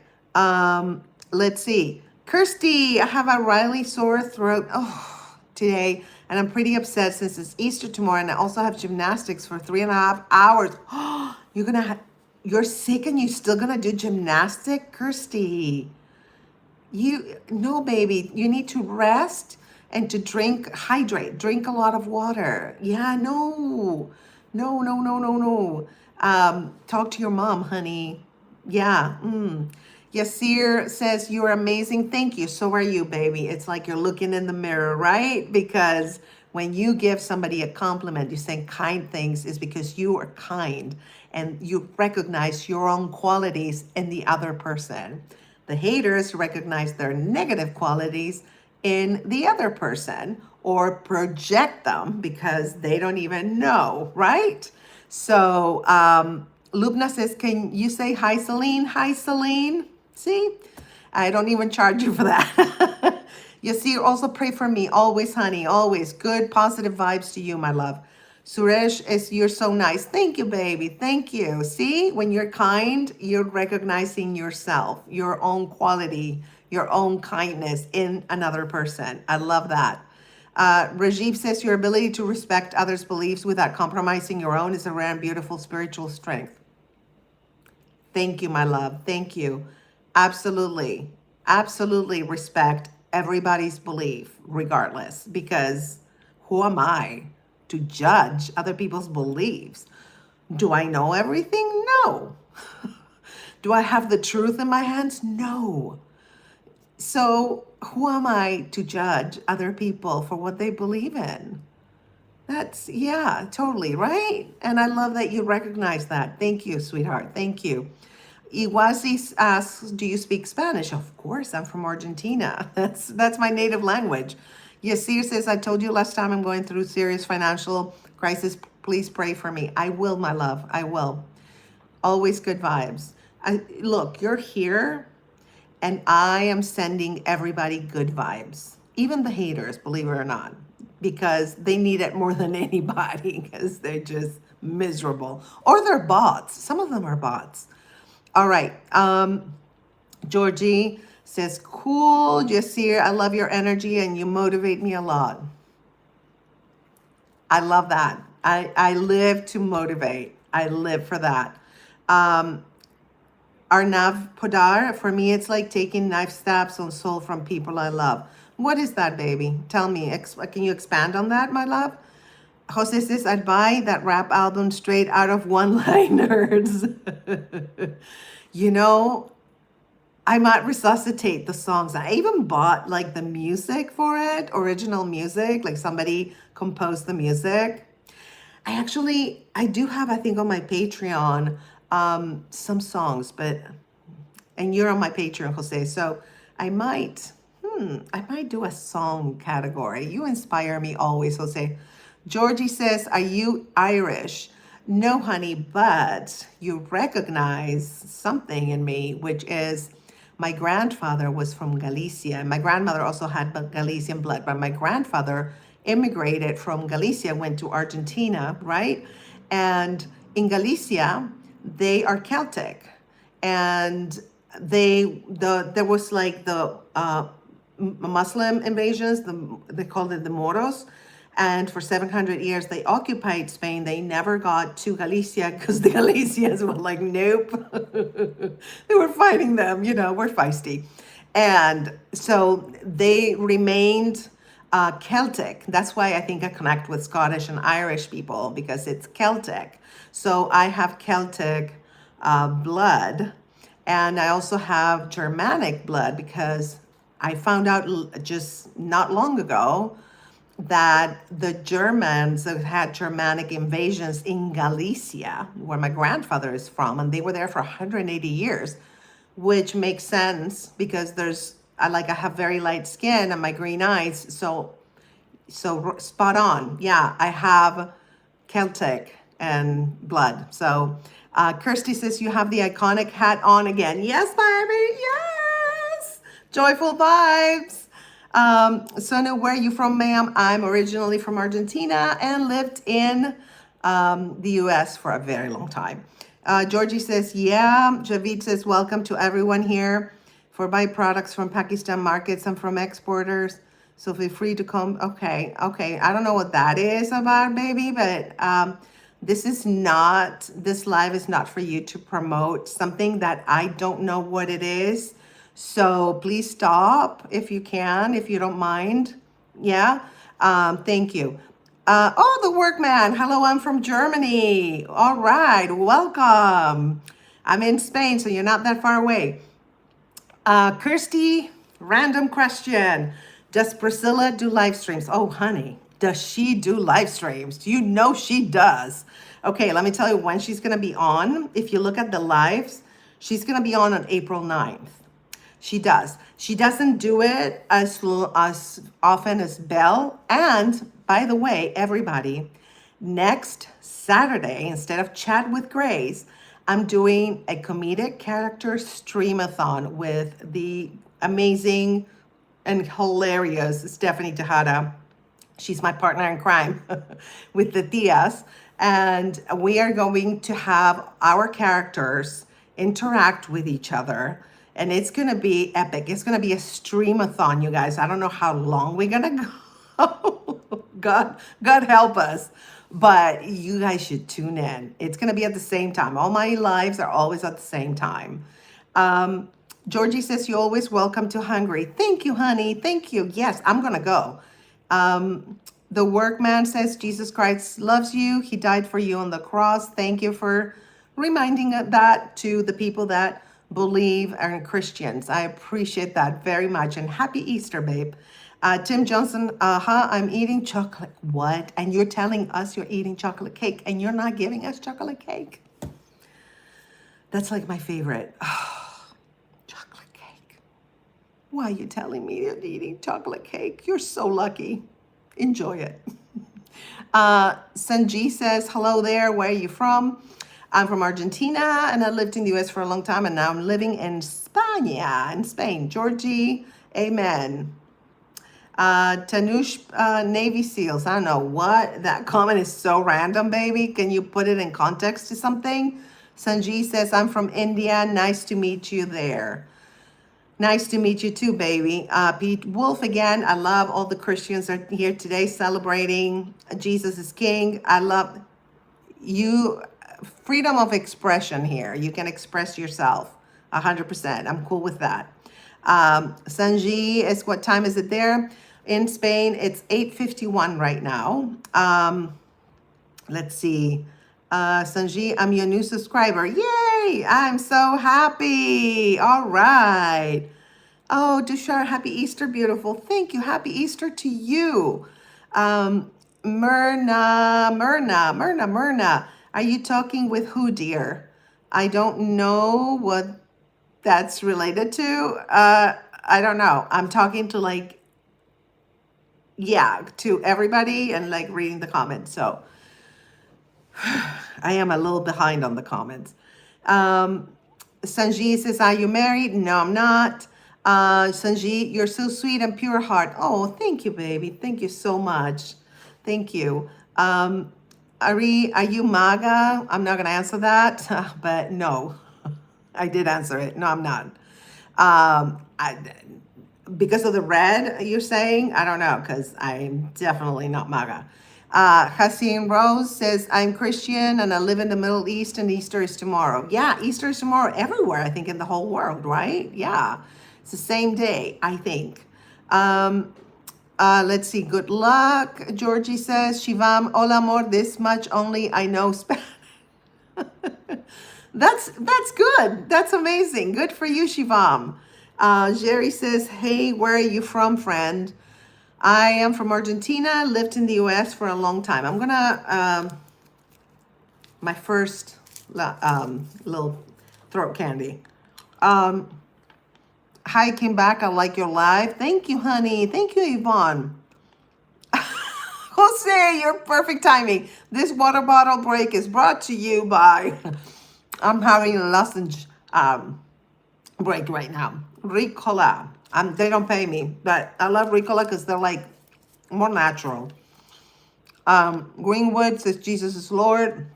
Let's see. Kirsty, I have a Riley sore throat today, and I'm pretty upset since it's Easter tomorrow, and I also have gymnastics for 3.5 hours. You're sick and you're still gonna do gymnastic, Kirsty? No, baby, you need to rest and to hydrate, drink a lot of water. Yeah, no, no, no, no, no, no. Talk to your mom, honey. Yeah. Yasir says, you're amazing. Thank you. So are you, baby. It's like you're looking in the mirror, right? Because when you give somebody a compliment, you say kind things, is because you are kind and you recognize your own qualities in the other person. The haters recognize their negative qualities in the other person or project them because they don't even know, right? So, Lubna says, can you say hi, Celine? Hi, Celine. See, I don't even charge you for that. You see, also pray for me. Always, honey, always. Good, positive vibes to you, my love. Suresh you're so nice. Thank you, baby. Thank you. See, when you're kind, you're recognizing yourself, your own quality, your own kindness in another person. I love that. Rajiv says your ability to respect others' beliefs without compromising your own is a rare and beautiful spiritual strength. Thank you, my love. Thank you. Absolutely. Absolutely respect everybody's belief, regardless, because who am I to judge other people's beliefs? Do I know everything? No. Do I have the truth in my hands? No. So who am I to judge other people for what they believe in? Yeah, totally, right? And I love that you recognize that. Thank you, sweetheart. Thank you. Iwazi asks, do you speak Spanish? Of course, I'm from Argentina. That's my native language. Yasir says, I told you last time I'm going through serious financial crisis. Please pray for me. I will, my love. I will. Always good vibes. Look, you're here, and I am sending everybody good vibes, even the haters, believe it or not, because they need it more than anybody because they're just miserable. Or they're bots. Some of them are bots. All right. Georgie says, cool, Jasir, I love your energy and you motivate me a lot. I love that. I live to motivate. I live for that. Arnav Podar, for me, it's like taking knife stabs on soul from people I love. What is that, baby? Tell me. Can you expand on that, my love? Jose says, I'd buy that rap album straight out of one-liners. You know, I might resuscitate the songs. I even bought like the music for it, original music, like somebody composed the music. I do have, I think on my Patreon, some songs, and you're on my Patreon, Jose. So I might do a song category. You inspire me always, Jose. Georgie says, are you Irish? No, honey, but you recognize something in me, which is my grandfather was from Galicia. My grandmother also had Galician blood, but my grandfather immigrated from Galicia, went to Argentina, right? And in Galicia, they are Celtic. And there was like the Muslim invasions, they called it the Moros. And for 700 years, they occupied Spain. They never got to Galicia because the Galicians were like, nope. They were fighting them, we're feisty. And so they remained Celtic. That's why I think I connect with Scottish and Irish people, because it's Celtic. So I have Celtic blood, and I also have Germanic blood, because I found out just not long ago that the Germans have had Germanic invasions in Galicia, where my grandfather is from, and they were there for 180 years, which makes sense because I have very light skin and my green eyes, so spot on. Yeah, I have Celtic and blood. So Kirsty says you have the iconic hat on again. Yes, baby. Yes. Joyful vibes. Sonia, where are you from, ma'am? I'm originally from Argentina and lived in the US for a very long time. Georgie says, yeah. Javid says, welcome to everyone here. For byproducts from Pakistan markets and from exporters. So feel free to come. Okay. I don't know what that is about, baby, but this live is not for you to promote something that I don't know what it is. So please stop if you can, if you don't mind. Yeah. Thank you. The workman. Hello, I'm from Germany. All right. Welcome. I'm in Spain, so you're not that far away. Kirsty, random question. Does Priscilla do live streams? Oh, honey, does she do live streams? You know she does. Okay, let me tell you when she's going to be on. If you look at the lives, she's going to be on April 9th. She does. She doesn't do it as often as Belle. And by the way, everybody, next Saturday, instead of Chat with Grace, I'm doing a comedic character streamathon with the amazing and hilarious Stephanie Tejada. She's my partner in crime with the Tias. And we are going to have our characters interact with each other. And it's going to be epic. It's going to be a streamathon, you guys. I don't know how long we're going to go. God help us. But you guys should tune in. It's going to be at the same time. All my lives are always at the same time. Georgie says, you're always welcome to Hungary. Thank you, honey. Thank you. Yes, I'm going to go. The workman says, Jesus Christ loves you. He died for you on the cross. Thank you for reminding that to the people that believe are Christians. I appreciate that very much. And happy Easter, babe. Tim Johnson, I'm eating chocolate. What? And you're telling us you're eating chocolate cake and you're not giving us chocolate cake? That's like my favorite. Oh, chocolate cake. Why are you telling me you're eating chocolate cake? You're so lucky. Enjoy it. Sanji says, hello there. Where are you from? I'm from Argentina and I lived in the US for a long time and now I'm living in Spain. Georgie, amen. Tanush, Navy SEALs. I don't know what. That comment is so random, baby. Can you put it in context to something? Sanji says, I'm from India. Nice to meet you there. Nice to meet you too, baby. Pete Wolf again. I love all the Christians are here today celebrating Jesus is King. I love you. Freedom of expression here. You can express yourself 100%. I'm cool with that. Sanji is, what time is it there? In Spain, it's 8:51 right now. Let's see. Sanji, I'm your new subscriber. Yay! I'm so happy. All right. Oh, Dushar, happy Easter, beautiful. Thank you. Happy Easter to you. Myrna. Are you talking with who, dear? I don't know what that's related to. I don't know. I'm talking to to everybody and reading the comments. So I am a little behind on the comments. Sanji says, are you married? No, I'm not. Sanji, you're so sweet and pure heart. Oh, thank you, baby. Thank you so much. Thank you. Ari, are you MAGA? I'm not going to answer that, but no, I did answer it. No, I'm not. Because of the red you're saying, I don't know, because I'm definitely not MAGA. Hassim Rose says, I'm Christian and I live in the Middle East and Easter is tomorrow. Yeah, Easter is tomorrow everywhere, I think, in the whole world, right? Yeah, it's the same day, I think. Let's see. Good luck. Georgie says, Shivam, hola amor, this much only I know Spanish. That's good. That's amazing. Good for you, Shivam. Jerry says, hey, where are you from, friend? I am from Argentina, lived in the US for a long time. I'm gonna, my first little throat candy. Hi, came back. I like your live. Thank you, honey. Thank you, Yvonne. Jose, your perfect timing. This water bottle break is brought to you by, I'm having a lozenge break right now. Ricola. They don't pay me, but I love Ricola because they're like more natural. Greenwood says Jesus is Lord.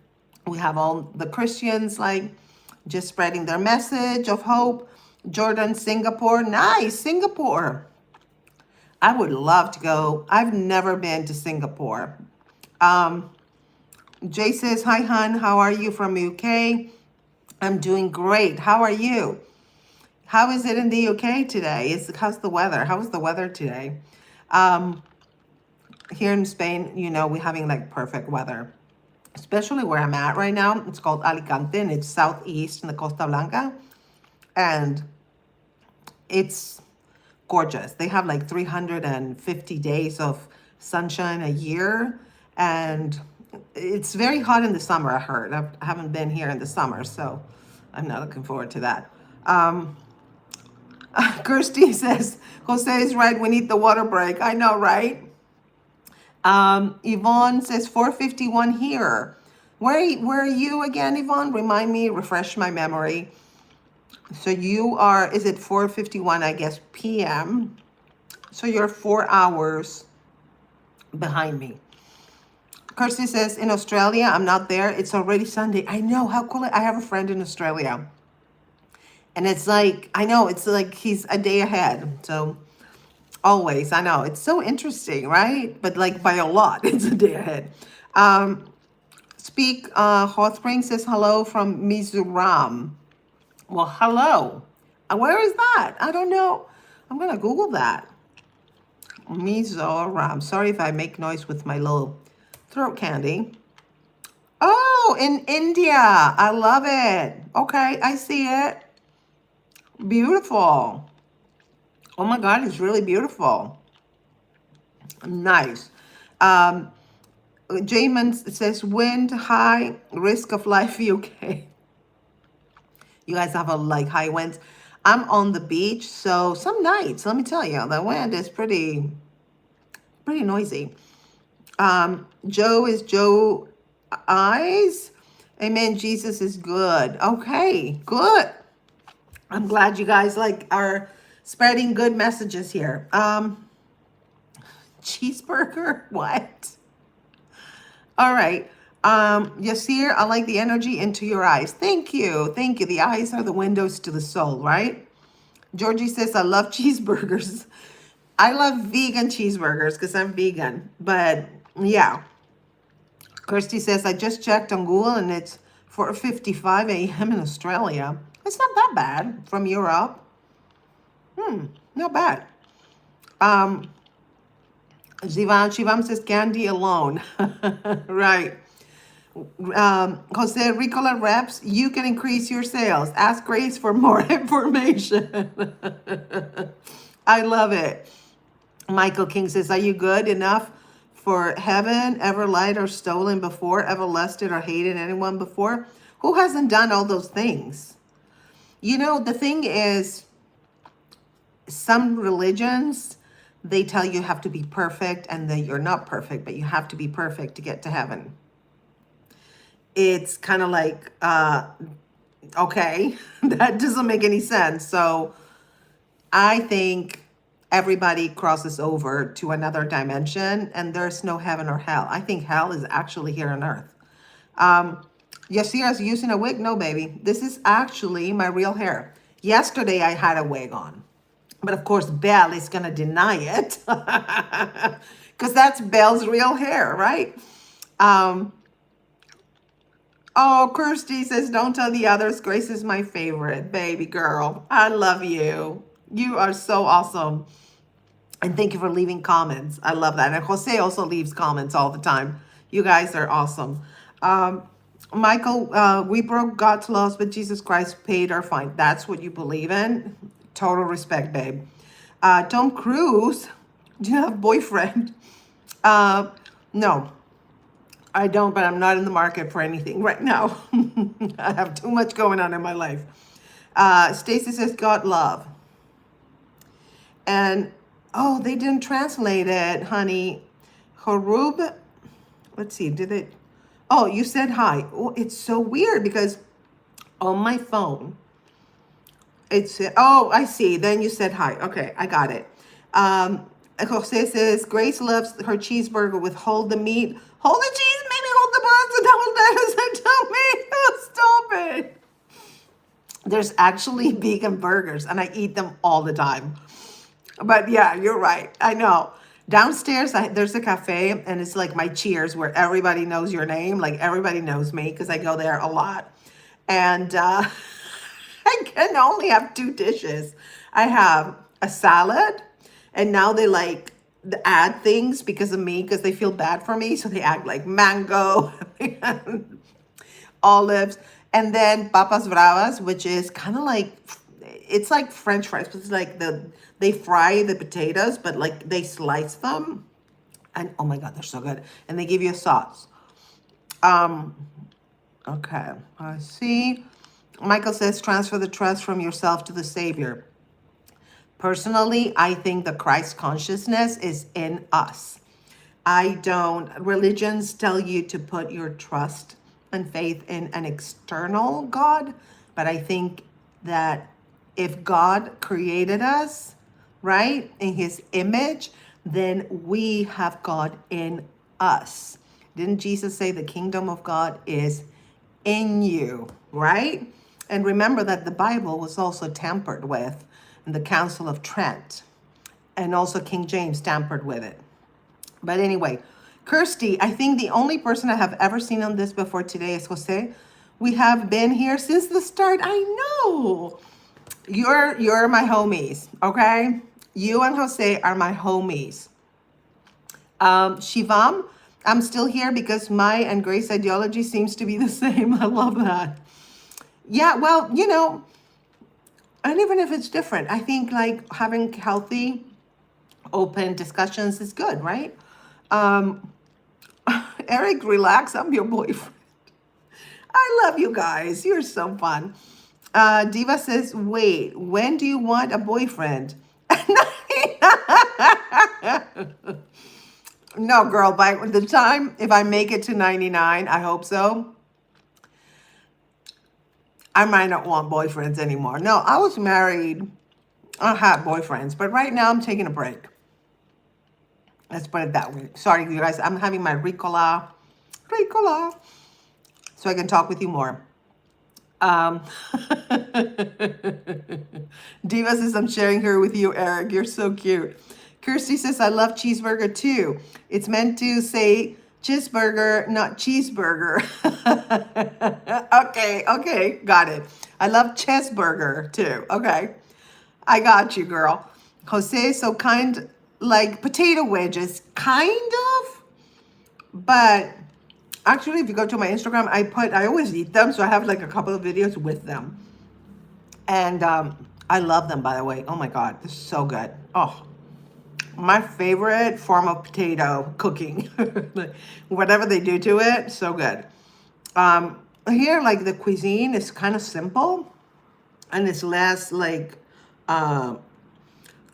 We have all the Christians like just spreading their message of hope. Jordan, Singapore. Nice, Singapore. I would love to go. I've never been to Singapore. Jay says, hi, hun. How are you from UK? I'm doing great. How are you? How is it in the UK today? How's the weather? How is the weather today? Here in Spain, you know, we're having like perfect weather, especially where I'm at right now. It's called Alicante and it's southeast in the Costa Blanca. And it's gorgeous. They have like 350 days of sunshine a year. And it's very hot in the summer, I heard. I haven't been here in the summer, so I'm not looking forward to that. Kirsty says, Jose is right, we need the water break. I know, right? Yvonne says 4:51 here. Where are you again, Yvonne? Remind me, refresh my memory. So you are, is it 4:51, I guess, p.m.? So you're 4 hours behind me. Kirsty says, in Australia, I'm not there. It's already Sunday. I know, how cool. I have a friend in Australia. And it's like, I know, it's like he's a day ahead. So always, I know. It's so interesting, right? But like by a lot, it's a day ahead. Hot Spring says hello from Mizoram. Well, hello. Where is that? I don't know. I'm going to Google that. Mizoram. Sorry if I make noise with my little throat candy. Oh, in India. I love it. Okay, I see it. Beautiful. Oh my God, it's really beautiful. Nice. Jamin says, wind high, risk of life, UK. You guys have a like high winds. I'm on the beach, so some nights, let me tell you, the wind is pretty noisy. Joe is Joe Eyes. Amen. Jesus is good. Okay, good. I'm glad you guys like are spreading good messages here. Cheeseburger? What? All right. Yasir, I like the energy into your eyes. Thank you. Thank you. The eyes are the windows to the soul, right? Georgie says, I love cheeseburgers. I love vegan cheeseburgers because I'm vegan. But yeah. Kirsty says, I just checked on Google and it's 4:55 a.m. in Australia. It's not that bad from Europe. Not bad. Shivam says candy alone. Right. Jose Ricola reps, you can increase your sales. Ask Grace for more information. I love it. Michael King says, are you good enough for heaven? Ever lied or stolen before? Ever lusted or hated anyone before? Who hasn't done all those things? You know, the thing is, some religions, they tell you have to be perfect and that you're not perfect, but you have to be perfect to get to heaven. It's kind of like, okay, that doesn't make any sense. So I think everybody crosses over to another dimension and there's no heaven or hell. I think hell is actually here on earth. Yasira's using a wig? No, baby. This is actually my real hair. Yesterday I had a wig on. But of course, Belle is going to deny it because that's Belle's real hair, right? Oh, Kirsty says, don't tell the others. Grace is my favorite, baby girl. I love you. You are so awesome. And thank you for leaving comments. I love that. And Jose also leaves comments all the time. You guys are awesome. Um, Michael, we broke God's laws, but Jesus Christ paid our fine. That's what you believe in. Total respect, babe. Tom Cruise, do you have boyfriend? Uh, no, I don't, but I'm not in the market for anything right now. I have too much going on in my life. Stacy says, God love. And, oh, they didn't translate it, honey. Horub, let's see, did it? Oh, you said hi. Oh, it's so weird because on my phone, it said, oh, I see. Then you said hi. Okay, I got it. Jose says, Grace loves her cheeseburger with hold the meat. Hold the cheese, maybe hold the buns and double lettuce and tomato. Stop it. There's actually vegan burgers and I eat them all the time. But yeah, you're right. I know. Downstairs, there's a cafe, and it's like my Cheers, where everybody knows your name. Like everybody knows me because I go there a lot. And I can only have two dishes. I have a salad, and now they like add things because of me, because they feel bad for me. So they add like mango, olives, and then papas bravas, which is kind of like, it's like French fries, but it's like they fry the potatoes, but like they slice them, and oh my God, they're so good. And they give you a sauce. Okay, I see. Michael says, transfer the trust from yourself to the Savior. Personally, I think the Christ consciousness is in us. I don't, religions tell you to put your trust and faith in an external God, but I think that if God created us, right, in his image, then we have God in us. Didn't Jesus say the kingdom of God is in you, right? And remember that the Bible was also tampered with in the Council of Trent, and also King James tampered with it. But anyway, Kirsty, I think the only person I have ever seen on this before today is Jose. We have been here since the start. I know. You're my homies, okay? You and Jose are my homies. Shivam, I'm still here because my and Grace ideology seems to be the same. I love that. Yeah, well, and even if it's different, I think like having healthy, open discussions is good, right? Eric, relax. I'm your boyfriend. I love you guys. You're so fun. Diva says, wait, when do you want a boyfriend? No, girl, by the time, if I make it to 99, I hope so, I might not want boyfriends anymore. No, I was married. I had boyfriends, but right now I'm taking a break. Let's put it that way. Sorry, you guys. I'm having my Ricola, so I can talk with you more. Diva says, I'm sharing her with you, Eric. You're so cute. Kirsty says, I love cheeseburger too. It's meant to say cheeseburger, not cheeseburger. Okay, got it. I love cheeseburger too. Okay, I got you, girl. Jose, so kind, like potato wedges, kind of, but actually, if you go to my Instagram, I always eat them, so I have like a couple of videos with them. And I love them, by the way. Oh my God, this is so good. Oh, my favorite form of potato cooking. Whatever they do to it, so good. Here, like the cuisine is kind of simple, and it's less like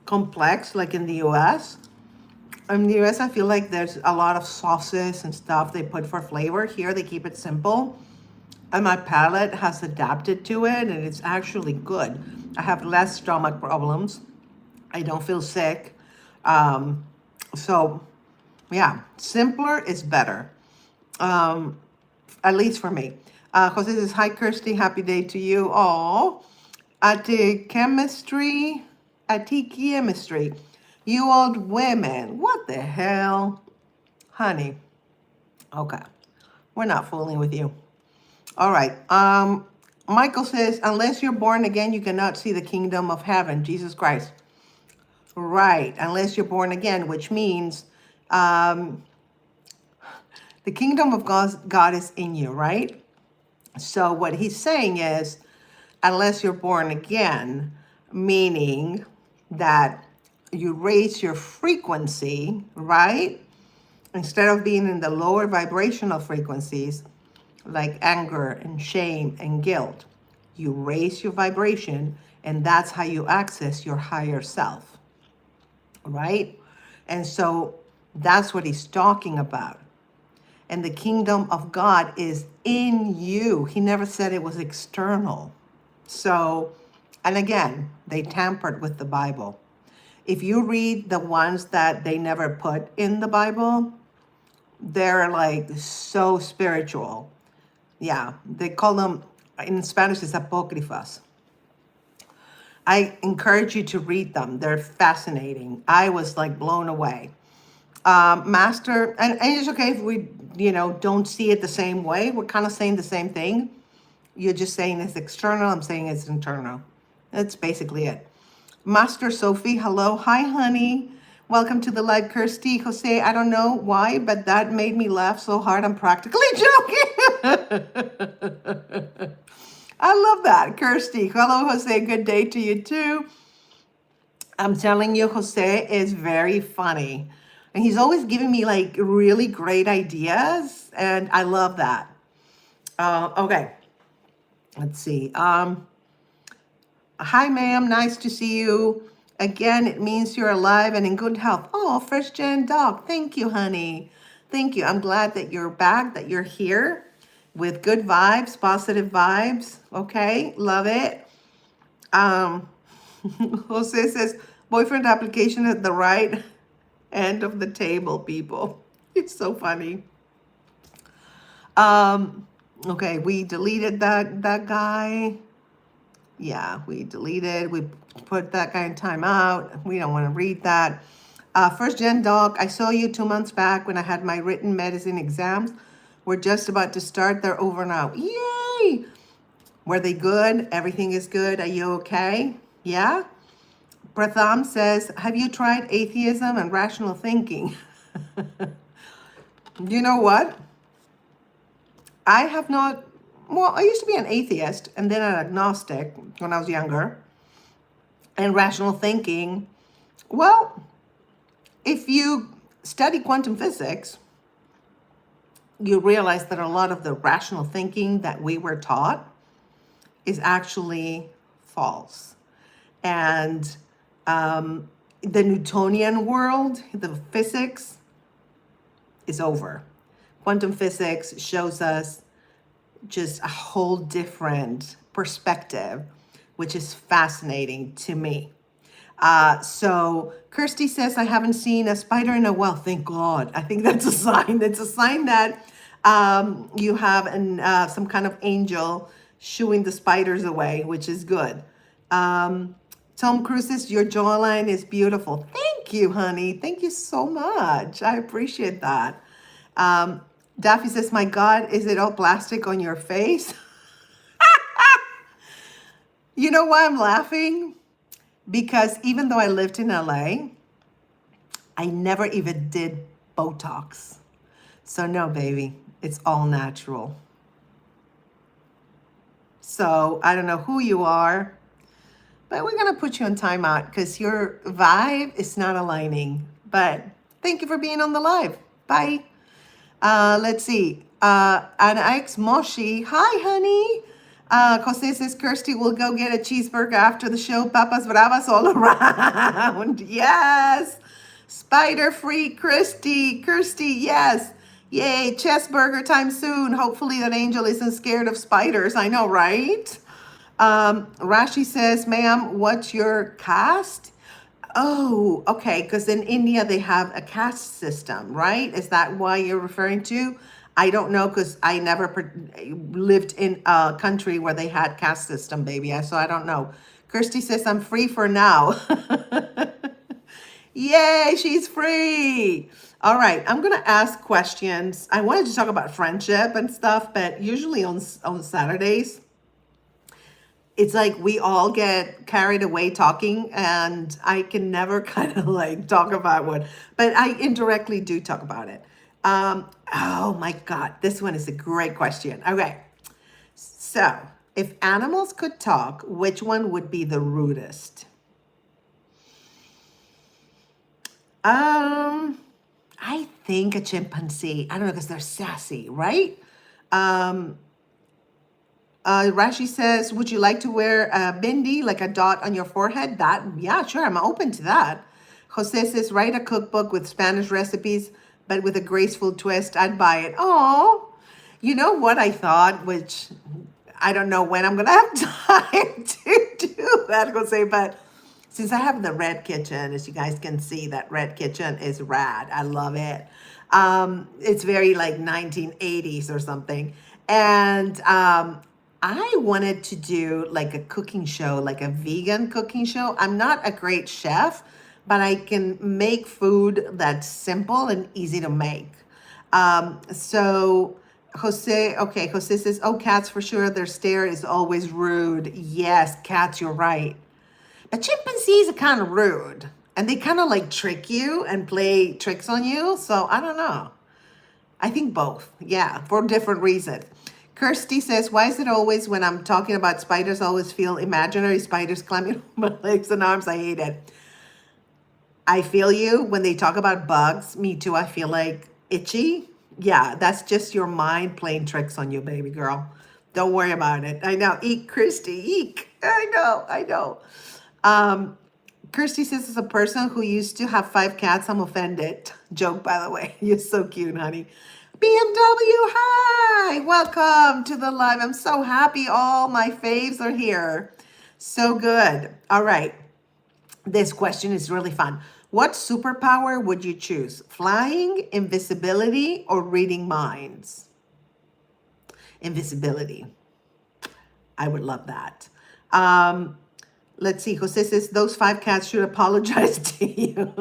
complex, like in the US. In the US, I feel like there's a lot of sauces and stuff they put for flavor. Here, they keep it simple. And my palate has adapted to it, and it's actually good. I have less stomach problems. I don't feel sick. So, yeah, simpler is better, at least for me. Jose says, hi, Kirsty. Happy day to you. Oh, at chemistry. You old women. What the hell? Honey. Okay. We're not fooling with you. All right. Michael says, unless you're born again, you cannot see the kingdom of heaven. Jesus Christ. Right, unless you're born again, which means um, the kingdom of God is in you, right? So what he's saying is, unless you're born again, meaning that you raise your frequency, right? Instead of being in the lower vibrational frequencies, like anger and shame and guilt, you raise your vibration, and that's how you access your higher self, right? And so that's what he's talking about. And the kingdom of God is in you. He never said it was external. So, and again, they tampered with the Bible. If you read the ones that they never put in the Bible, they're like so spiritual. Yeah, they call them, in Spanish, it's apócrifas. I encourage you to read them. They're fascinating. I was like blown away. Master, and it's okay if we, don't see it the same way. We're kind of saying the same thing. You're just saying it's external. I'm saying it's internal. That's basically it. Master Sophie, hello. Hi, honey. Welcome to the live. Kirsty, Jose, I don't know why, but that made me laugh so hard I'm practically joking. I love that. Kirsty, hello, Jose. Good day to you, too. I'm telling you, Jose is very funny. And he's always giving me like really great ideas. And I love that. Okay. Let's see. Hi, ma'am. Nice to see you. Again, it means you're alive and in good health. Oh, fresh gen dog. Thank you, honey. Thank you. I'm glad that you're back, that you're here with good vibes, positive vibes. Okay. Love it. Um, Jose says, boyfriend application at the right end of the table, people. It's so funny. Okay, we deleted that guy. Yeah, we put that guy in timeout. We don't want to read that. First gen doc, I saw you 2 months back when I had my written medicine exams. We're just about to start. They're over now. Yay! Were they good? Everything is good. Are you okay? Yeah? Pratham says, have you tried atheism and rational thinking? You know what? I have not, well, I used to be an atheist and then an agnostic when I was younger. And rational thinking, well, if you study quantum physics, you realize that a lot of the rational thinking that we were taught is actually false. And the Newtonian world, the physics, is over. Quantum physics shows us just a whole different perspective, which is fascinating to me. So Kirsty says, I haven't seen a spider in a while. Thank God. I think that's a sign. It's a sign that you have some kind of angel shooing the spiders away, which is good. Tom Cruise says, your jawline is beautiful. Thank you, honey. Thank you so much. I appreciate that. Daffy says, my God, is it all plastic on your face? You know why I'm laughing? Because even though I lived in LA, I never even did Botox. So no, baby, it's all natural. So I don't know who you are, but we're going to put you on timeout because your vibe is not aligning. But thank you for being on the live. Bye. Let's see. Ana X Moshi. Hi, honey. Jose says, Kirsty will go get a cheeseburger after the show. Papas bravas all around. Yes. Spider free Kirsty. Yes. Yay. Chest burger time soon. Hopefully that angel isn't scared of spiders. I know, right? Rashi says, ma'am, what's your caste? Oh, okay. Because in India, they have a caste system, right? Is that why you're referring to? I don't know because I never lived in a country where they had caste system, baby. So I don't know. Kirsty says, I'm free for now. Yay, she's free. All right, I'm going to ask questions. I wanted to talk about friendship and stuff, but usually on Saturdays, it's like we all get carried away talking, and I can never kind of like talk about what, but I indirectly do talk about it. Oh my God, this one is a great question. Okay, so if animals could talk, which one would be the rudest? Um, I think a chimpanzee. I don't know because they're sassy, right? Um, Rashi says, would you like to wear a bindi, like a dot on your forehead? That, yeah, sure, I'm open to that. Jose says, write a cookbook with Spanish recipes, but with a graceful twist. I'd buy it. Oh, you know what I thought, which I don't know when I'm gonna have time to do that, Jose, but since I have the red kitchen, as you guys can see, that red kitchen is rad. I love it. It's very like 1980s or something. And I wanted to do like a cooking show, like a vegan cooking show. I'm not a great chef, but I can make food that's simple and easy to make. So Jose says, oh, cats for sure. Their stare is always rude. Yes, cats, you're right. But chimpanzees are kind of rude and they kind of like trick you and play tricks on you. So I don't know. I think both. Yeah, for different reasons. Kirsty says, why is it always when I'm talking about spiders, I always feel imaginary spiders climbing on my legs and arms? I hate it. I feel you when they talk about bugs. Me too. I feel like itchy. Yeah, that's just your mind playing tricks on you, baby girl. Don't worry about it. I know. Eek, Christy. Eek. I know. I know. Kirsty says, as a person who used to have 5 cats, I'm offended. Joke, by the way. You're so cute, honey. BMW, hi. Welcome to the live. I'm so happy all my faves are here. So good. All right. This question is really fun. What superpower would you choose? Flying, invisibility, or reading minds? Invisibility. I would love that. Let's see. Jose says those 5 cats should apologize to you.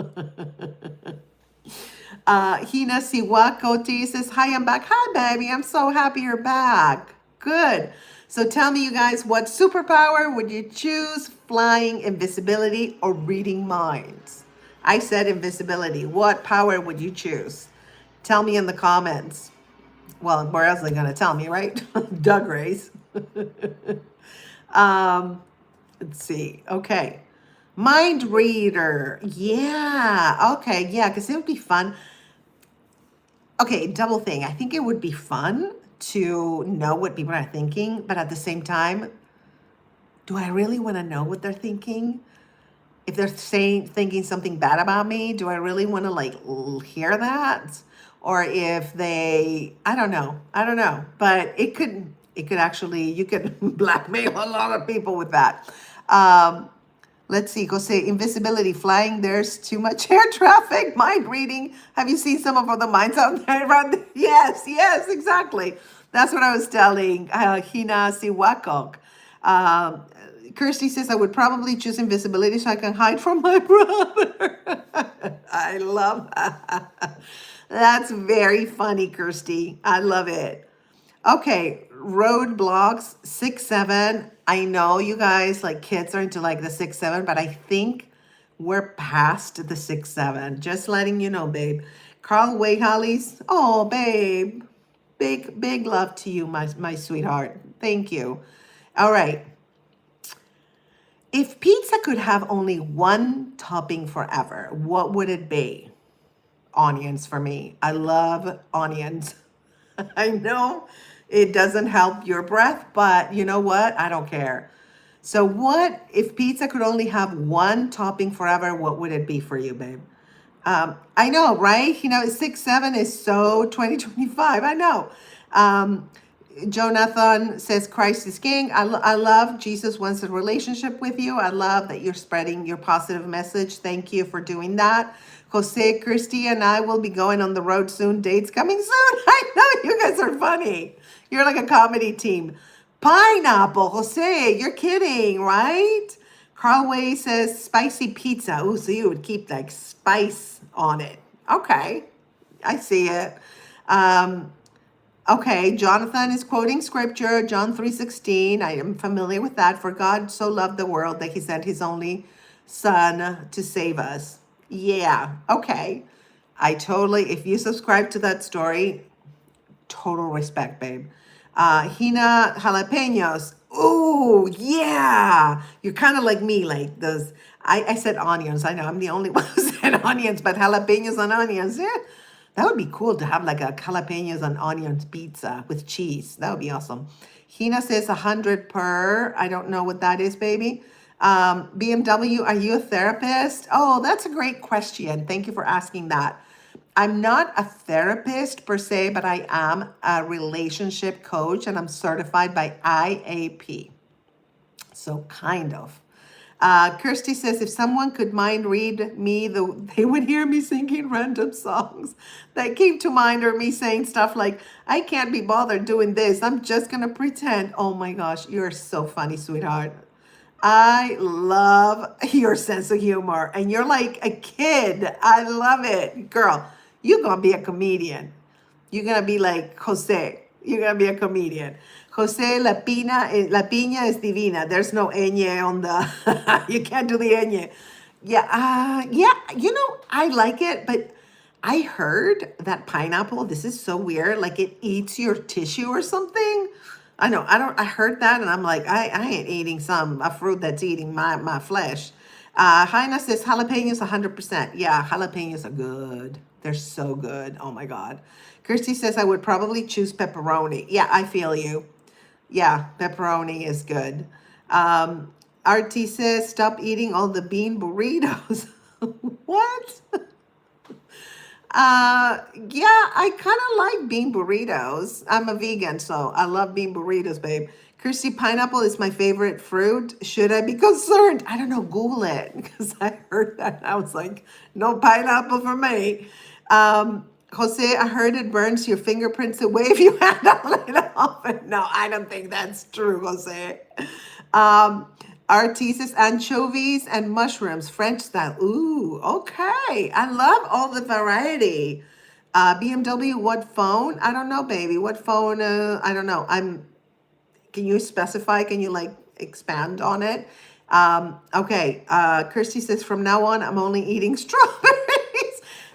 Hina Siwakoti says, hi, I'm back. Hi, baby. I'm so happy you're back. Good. So tell me, you guys, what superpower would you choose? Flying, invisibility, or reading minds? I said invisibility. What power would you choose? Tell me in the comments. Well, where else are they going to tell me, right? Doug Race. Let's see. Okay. Mind reader. Yeah. Okay. Yeah. Because it would be fun. Okay. Double thing. I think it would be fun to know what people are thinking. But at the same time, do I really want to know what they're thinking? If they're thinking something bad about me, do I really want to like hear that? Or if they, I don't know. I don't know. But it could actually, you could blackmail a lot of people with that. Let's see, go say invisibility, flying, there's too much air traffic, mind reading. Have you seen some of the minds out there around? Yes, yes, exactly. That's what I was telling Hina Siwakok. Kirsty says, I would probably choose invisibility so I can hide from my brother. I love that. That's very funny, Kirsty. I love it. Okay, roadblocks, 6, 7. I know you guys like kids are into like the 6, 7, but I think we're past the 6, 7. Just letting you know, babe. Carl Wade Hollies. Oh, babe. Big love to you, my sweetheart. Thank you. All right. If pizza could have only one topping forever, what would it be? Onions for me. I love onions. I know it doesn't help your breath, but you know what? I don't care. So what if pizza could only have one topping forever? What would it be for you, babe? I know, right? You know, 6, 7 is so 2025. I know. Jonathan says Christ is King. I love Jesus wants a relationship with you. I love that you're spreading your positive message. Thank you for doing that. Jose, Christy, and I will be going on the road soon. Dates coming soon. I know you guys are funny. You're like a comedy team. Pineapple, Jose, you're kidding, right? Carl Way says spicy pizza. Ooh, so you would keep like spice on it. Okay, I see it. Okay, Jonathan is quoting scripture, John 3:16. I am familiar with that. For God so loved the world that he sent his only son to save us. Yeah, okay. I totally, if you subscribe to that story, total respect, babe. Hina jalapenos. Ooh, yeah. You're kind of like me, like those. I said onions. I know I'm the only one who said onions, but jalapenos and onions. Yeah, that would be cool to have like a jalapenos and onions pizza with cheese. That would be awesome. Hina says 100 per. I don't know what that is, baby. BMW, are you a therapist? Oh, that's a great question. Thank you for asking that. I'm not a therapist per se, but I am a relationship coach and I'm certified by IAP. So kind of. Kirsty says, if someone could mind read me, they would hear me singing random songs that came to mind, or me saying stuff like, I can't be bothered doing this. I'm just going to pretend. Oh my gosh, you're so funny, sweetheart. I love your sense of humor, and you're like a kid. I love it. Girl, you're going to be a comedian. You're gonna be like Jose. You're gonna be a comedian. Jose La Piña es divina. There's no ñ on the. You can't do the ñ. Yeah, yeah. You know, I like it, but I heard that pineapple. This is so weird. Like it eats your tissue or something. I know. I don't. I heard that, and I'm like, I ain't eating a fruit that's eating my flesh. Jaina says jalapenos 100%. Yeah, jalapenos are good. They're so good. Oh my God. Kirsty says I would probably choose pepperoni. Yeah, I feel you. Yeah, pepperoni is good. RT says stop eating all the bean burritos. What? Yeah, I kind of like bean burritos. I'm a vegan, so I love bean burritos, babe. Kirsty, pineapple is my favorite fruit. Should I be concerned? I don't know. Google it because I heard that. And I was like, no pineapple for me. Jose, I heard it burns your fingerprints away if you handle it often. No, I don't think that's true, Jose. Um, RT says anchovies and mushrooms, French style. Ooh, okay. I love all the variety. BMW, what phone? I don't know, baby. What phone? I don't know. Can you specify? Can you like expand on it? Okay. Kirsty says, from now on, I'm only eating strawberries.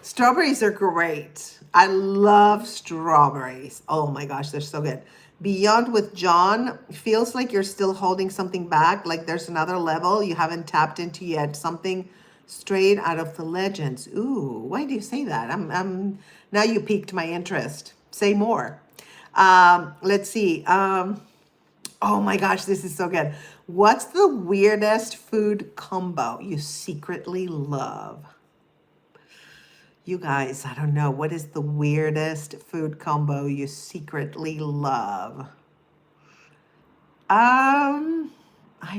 Strawberries are great. I love strawberries. Oh my gosh, they're so good. Beyond with John, feels like you're still holding something back, like there's another level you haven't tapped into yet. Something straight out of the legends. Ooh, why do you say that? I'm now you piqued my interest. Say more. Let's see. Oh my gosh, this is so good. What's the weirdest food combo you secretly love? You guys, I don't know. What is the weirdest food combo you secretly love? I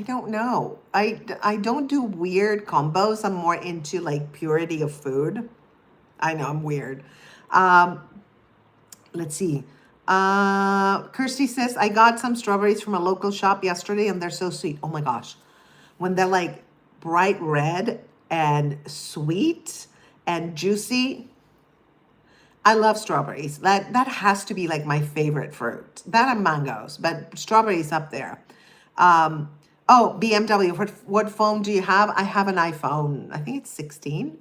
don't know. I don't do weird combos. I'm more into like purity of food. I know I'm weird. Um, let's see. Kirsty says, I got some strawberries from a local shop yesterday and they're so sweet. Oh my gosh. When they're like bright red and sweet and juicy, I love strawberries. That has to be like my favorite fruit. That and mangoes, but strawberries up there. Um, oh, BMW, what phone do you have? I have an iPhone. I think it's 16.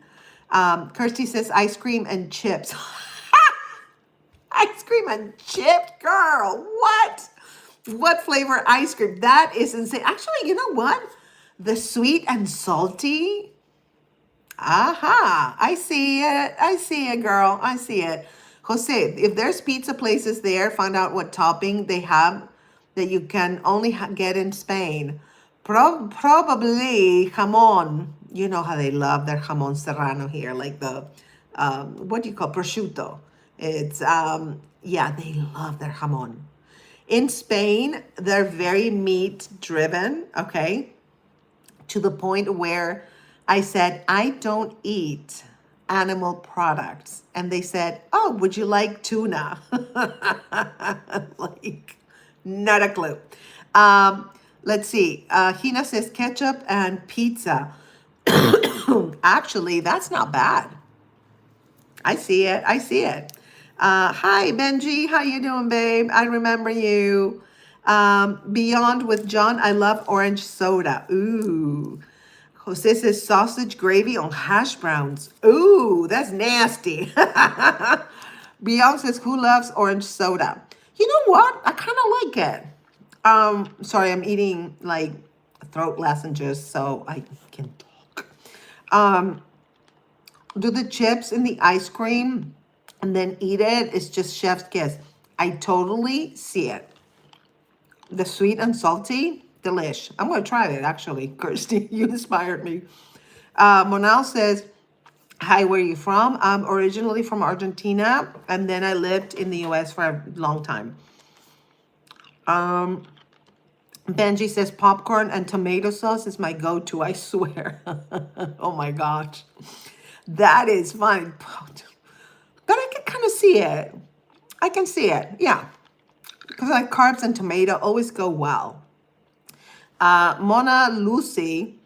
Kirsty says ice cream and chips. Ice cream and chips, girl. What? What flavor ice cream? That is insane. Actually, you know what? The sweet and salty. Aha, I see it. I see it, girl. I see it. Jose, if there's pizza places there, find out what topping they have that you can only get in Spain. Probably jamon. You know how they love their jamon serrano here, like the, what do you call prosciutto? It's, yeah, they love their jamon. In Spain, they're very meat driven, okay? To the point where I said, I don't eat animal products. And they said, oh, would you like tuna? Like, not a clue. Let's see. Hina says ketchup and pizza. Actually, that's not bad. I see it. I see it. Hi, Benji. How you doing, babe? I remember you. Beyond with John, I love orange soda. Ooh. Jose says sausage gravy on hash browns. Ooh, that's nasty. Beyond says, who loves orange soda? You know what? I kind of like it. Sorry, I'm eating like throat lozenges so I can talk. Do the chips in the ice cream and then eat it. It's just chef's kiss. I totally see it. The sweet and salty, delish. I'm going to try it actually. Kirsty, you inspired me. Monal says, hi, where are you from? I'm originally from Argentina and then I lived in the US for a long time. Benji says popcorn and tomato sauce is my go-to, I swear. Oh my gosh. That is fine. But I can kind of see it. I can see it. Yeah. Because like carbs and tomato always go well. Mona Lucy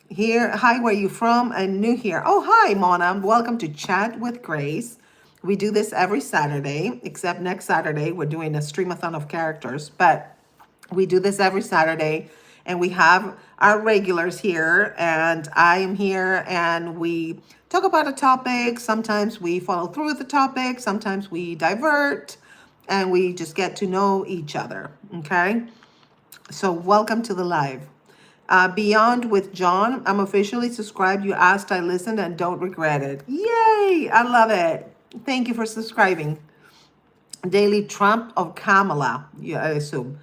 here. Hi, where are you from? I'm new here. Oh, hi, Mona. Welcome to Chat with Grace. We do this every Saturday, except next Saturday we're doing a streamathon of characters. But we do this every Saturday, and we have our regulars here, and I am here, and we talk about a topic. Sometimes we follow through with the topic, sometimes we divert, and we just get to know each other. Okay, so welcome to the live. Beyond with John, I'm officially subscribed. You asked, I listened, and don't regret it. Yay! I love it. Thank you for subscribing. Daily Trump of Kamala, yeah, I assume.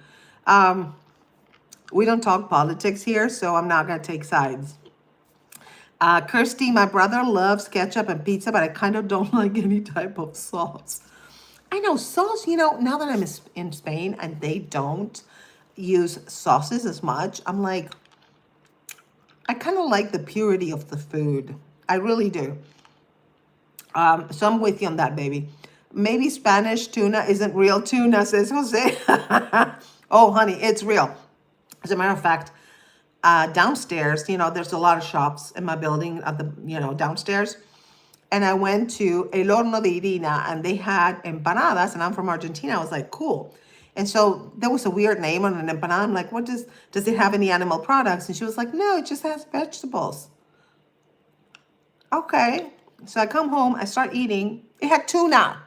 We don't talk politics here, so I'm not going to take sides. Kirsty, my brother loves ketchup and pizza, but I kind of don't like any type of sauce. I know sauce, now that I'm in Spain and they don't use sauces as much, I'm like, I kind of like the purity of the food. I really do. So I'm with you on that, baby. Maybe Spanish tuna isn't real tuna, says Jose. Oh, honey, it's real. As a matter of fact, downstairs, there's a lot of shops in my building at the, downstairs. And I went to El Horno de Irina and they had empanadas, and I'm from Argentina. I was like, cool. And so there was a weird name on an empanada. I'm like, does it have any animal products? And she was like, no, it just has vegetables. Okay. So I come home, I start eating. It had tuna.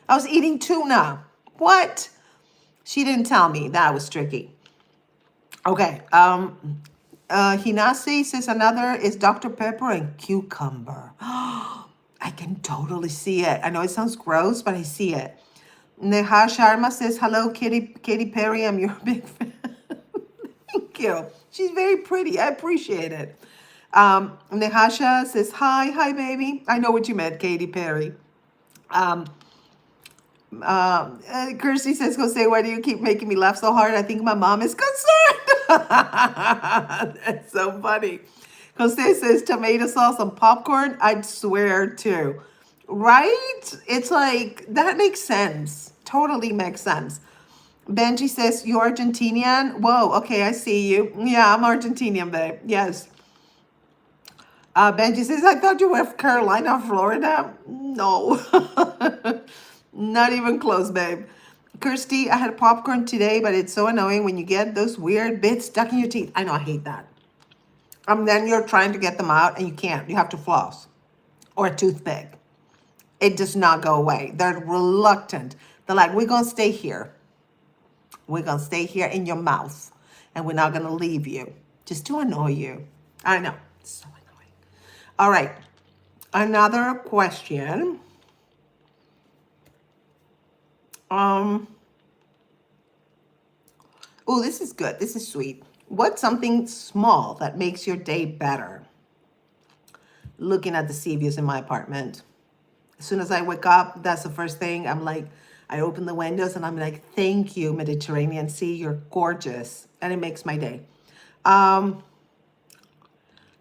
I was eating tuna. What? She didn't tell me. That was tricky. Okay. Hinasi says another is Dr. Pepper and cucumber. I can totally see it. I know it sounds gross, but I see it. Neha Sharma says, hello, Katy Perry. I'm your big fan. Thank you. She's very pretty. I appreciate it. Nehasha says, hi, baby. I know what you meant, Katy Perry. Kirsty says, Jose, why do you keep making me laugh so hard? I think my mom is concerned. That's so funny. Jose says tomato sauce and popcorn. I'd swear to. Right? It's like, that makes sense. Totally makes sense. Benji says, you're Argentinian? Whoa, okay, I see you. Yeah, I'm Argentinian, babe. Yes. Benji says, I thought you were from Carolina, Florida. No. Not even close, babe. Kirsty, I had popcorn today, but it's so annoying when you get those weird bits stuck in your teeth. I know, I hate that. Then you're trying to get them out and you can't. You have to floss or a toothpick. It does not go away. They're reluctant. They're like, we're going to stay here. We're going to stay here in your mouth and we're not going to leave you just to annoy you. I know. It's so annoying. All right. Another question. Oh, this is good. This is sweet. What's something small that makes your day better? Looking at the sea views in my apartment. As soon as I wake up, that's the first thing. I'm like, I open the windows and I'm like, thank you, Mediterranean Sea. You're gorgeous. And it makes my day.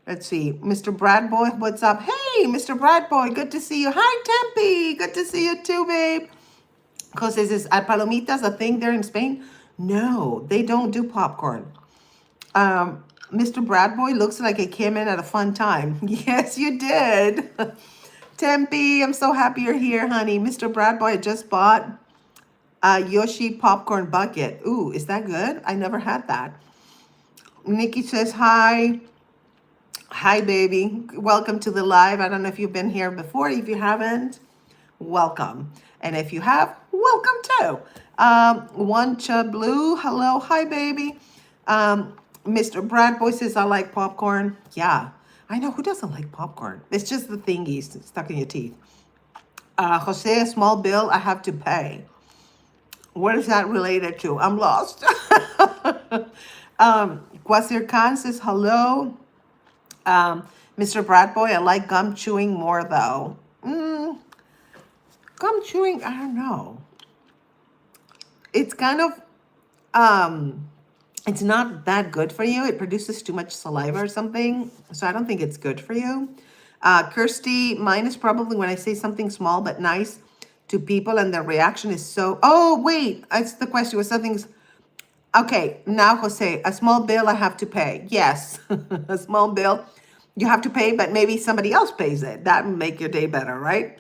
Let's see. Mr. Bradboy, what's up? Hey, Mr. Bradboy, good to see you. Hi, Tempe. Good to see you too, babe. Because is palomitas a thing there in Spain? No, they don't do popcorn. Mr. Bradboy looks like it came in at a fun time. Yes, you did. Tempe, I'm so happy you're here, honey. Mr. Bradboy, I just bought a Yoshi popcorn bucket. Ooh, is that good? I never had that. Nikki says hi. Hi, baby. Welcome to the live. I don't know if you've been here before. If you haven't, welcome. And if you have, welcome too. One Chub Blue, hello. Hi, baby. Mr. Bradboy says, I like popcorn. Yeah, I know. Who doesn't like popcorn? It's just the thingies stuck in your teeth. Jose, a small bill I have to pay. What is that related to? I'm lost. Quasir Khan says, hello. Mr. Bradboy, I like gum chewing more though. Gum chewing, I don't know. It's kind of, it's not that good for you. It produces too much saliva or something. So I don't think it's good for you. Kirsty, mine is probably when I say something small but nice to people and their reaction is so, oh, wait, that's the question. Was something's, okay, now Jose, a small bill I have to pay. Yes, a small bill you have to pay, but maybe somebody else pays it. That would make your day better, right?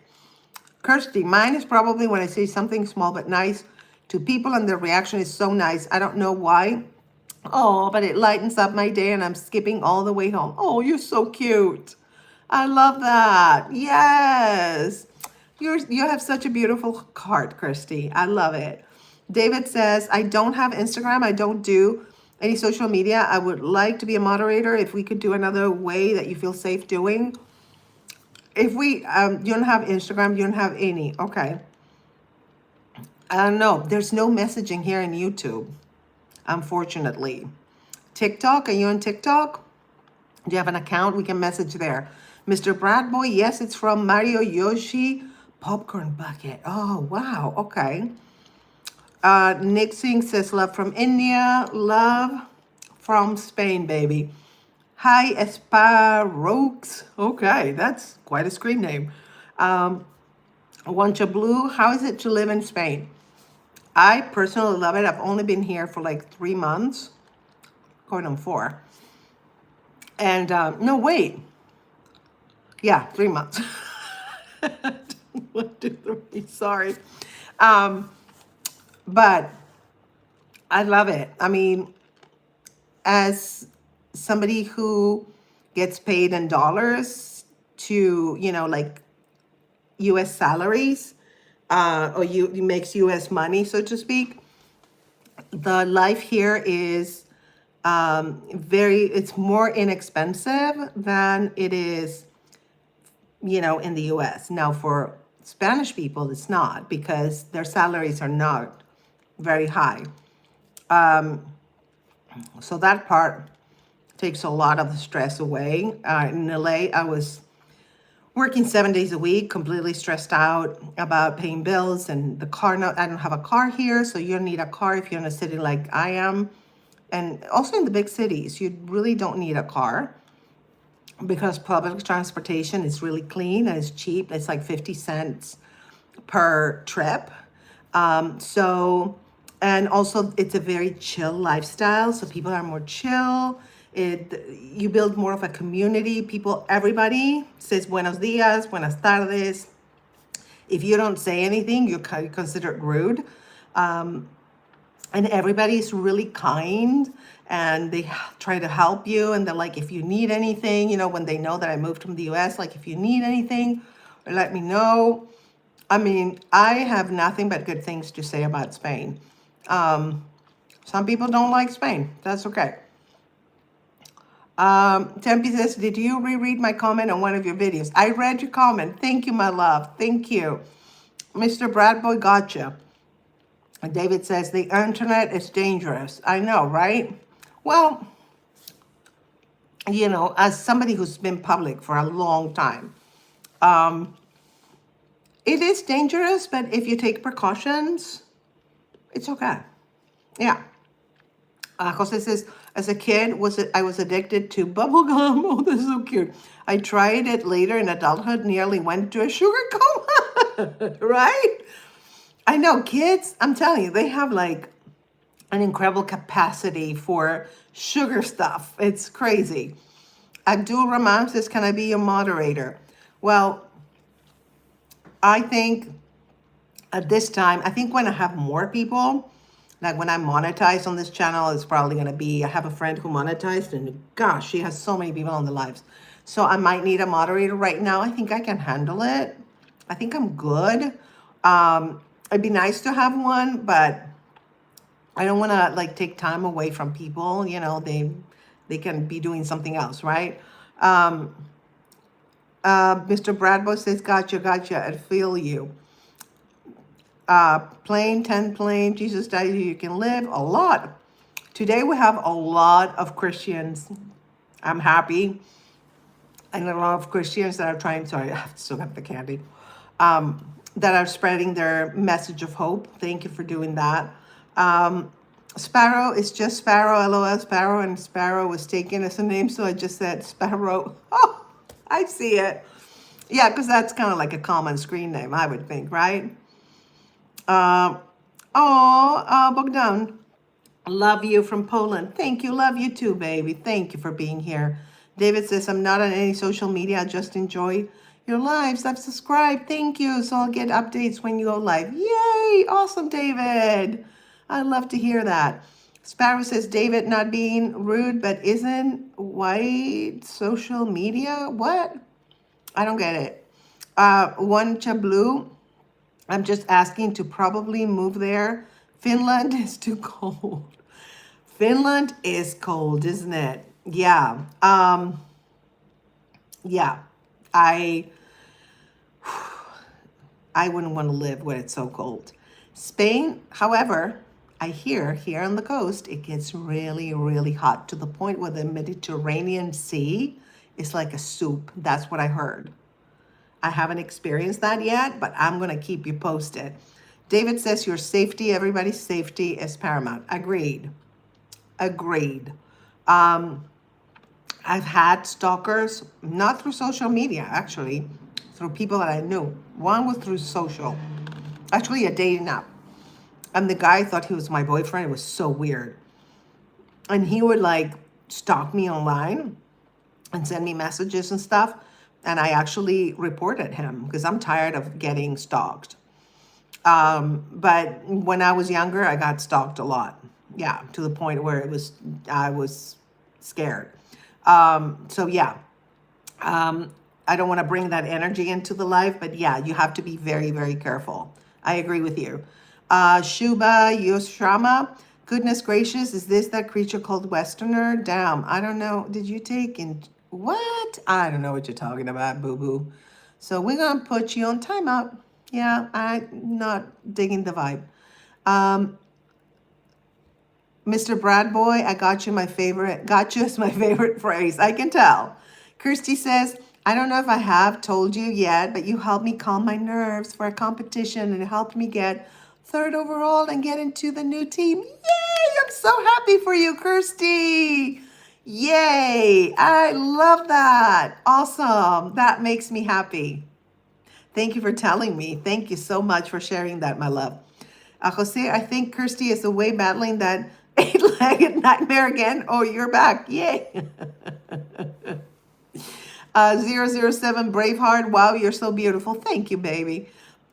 Kirsty, mine is probably when I say something small but nice to people and their reaction is so nice. I don't know why. Oh, but it lightens up my day and I'm skipping all the way home. Oh, you're so cute. I love that. Yes. You have such a beautiful heart, Christy. I love it. David says, I don't have Instagram. I don't do any social media. I would like to be a moderator if we could do another way that you feel safe doing. If we, you don't have Instagram, you don't have any. Okay. I don't know. There's no messaging here in YouTube, unfortunately. TikTok, are you on TikTok? Do you have an account? We can message there. Mr. Bradboy, yes, it's from Mario Yoshi Popcorn Bucket. Oh, wow. Okay. Nick Singh says, love from India. Love from Spain, baby. Hi, Esparox. Okay, that's quite a screen name. Wancha Blue, how is it to live in Spain? I personally love it. I've only been here for like 3 months. Going on 4. And no, wait. Yeah, 3 months. 1, 2, 3. Sorry. But I love it. I mean, as somebody who gets paid in dollars to, like US salaries, or you makes US money, so to speak, the life here is it's more inexpensive than it is, in the US. Now, for Spanish people, it's not because their salaries are not very high. So that part takes a lot of the stress away. In LA, I was working 7 days a week, completely stressed out about paying bills and the car. No, I don't have a car here, so you don't need a car if you're in a city like I am. And also in the big cities, you really don't need a car because public transportation is really clean and it's cheap. It's like 50 cents per trip. And also it's a very chill lifestyle. So people are more chill. You build more of a community. Everybody says buenos dias, buenas tardes. If you don't say anything, you're considered rude. And everybody's really kind and they try to help you. And they're like, if you need anything, when they know that I moved from the US, like if you need anything, let me know. I mean, I have nothing but good things to say about Spain. Some people don't like Spain. That's okay. Tempe says, did you reread my comment on one of your videos? I read your comment. Thank you, my love. Thank you. Mr. Bradboy, gotcha. And David says, the internet is dangerous. I know, right? Well, as somebody who's been public for a long time, it is dangerous, but if you take precautions, it's okay. Yeah. Jose says, as a kid, I was addicted to bubble gum. Oh, this is so cute. I tried it later in adulthood, nearly went to a sugar coma. Right? I know kids, I'm telling you, they have like an incredible capacity for sugar stuff. It's crazy. Abdul Rahman says, can I be your moderator? Well, I think at this time, I think when I have more people, like when I monetize on this channel, it's probably going to be, I have a friend who monetized and gosh, she has so many people on the lives. So I might need a moderator right now. I think I can handle it. I think I'm good. It'd be nice to have one, but I don't want to like take time away from people. You know, they can be doing something else, right? Mr. Bradbo says, gotcha, I feel you. Plain, 10 plain, Jesus died so you can live. A lot. Today we have a lot of Christians. I'm happy. And a lot of Christians that are trying, sorry, I still have the candy, that are spreading their message of hope. Thank you for doing that. Sparrow is just Sparrow, LOL, Sparrow, and Sparrow was taken as a name, so I just said Sparrow. Oh, I see it. Yeah, because that's kind of like a common screen name, I would think, right? Bogdan, love you from Poland. Thank you, love you too, baby. Thank you for being here. David says, I'm not on any social media, I just enjoy your lives. I've subscribed, thank you. So I'll get updates when you go live. Yay, awesome, David. I love to hear that. Sparrow says, David not being rude, but isn't white social media? What? I don't get it. One Chablu, I'm just asking to probably move there. Finland is too cold. Finland is cold, isn't it? Yeah. Yeah. I wouldn't want to live where it's so cold. Spain, however, I hear here on the coast, it gets really, really hot to the point where the Mediterranean Sea is like a soup. That's what I heard. I haven't experienced that yet, but I'm going to keep you posted. David says your safety, everybody's safety is paramount. Agreed. I've had stalkers, not through social media, actually, through people that I knew. One was through social, actually a dating app. And the guy thought he was my boyfriend. It was so weird. And he would like stalk me online and send me messages and stuff. And I actually reported him because I'm tired of getting stalked. But when I was younger, I got stalked a lot. Yeah, to the point where I was scared. So yeah, I don't want to bring that energy into the life, but yeah, you have to be very, very careful. I agree with you. Shuba Yoshrama, goodness gracious, is this that creature called Westerner? Damn, I don't know. Did you take in what? I don't know what you're talking about, boo-boo. So we're going to put you on timeout. Yeah, I'm not digging the vibe. Mr. Bradboy, I got you my favorite. Got you is my favorite phrase. I can tell. Kirsty says, I don't know if I have told you yet, but you helped me calm my nerves for a competition and it helped me get third overall and get into the new team. Yay! I'm so happy for you, Kirsty. Yay! I love that. Awesome. That makes me happy. Thank you for telling me. Thank you so much for sharing that, my love. Jose, I think Kirsty is away battling that eight-legged nightmare again. Oh, you're back. Yay. 007 Braveheart. Wow, you're so beautiful. Thank you, baby.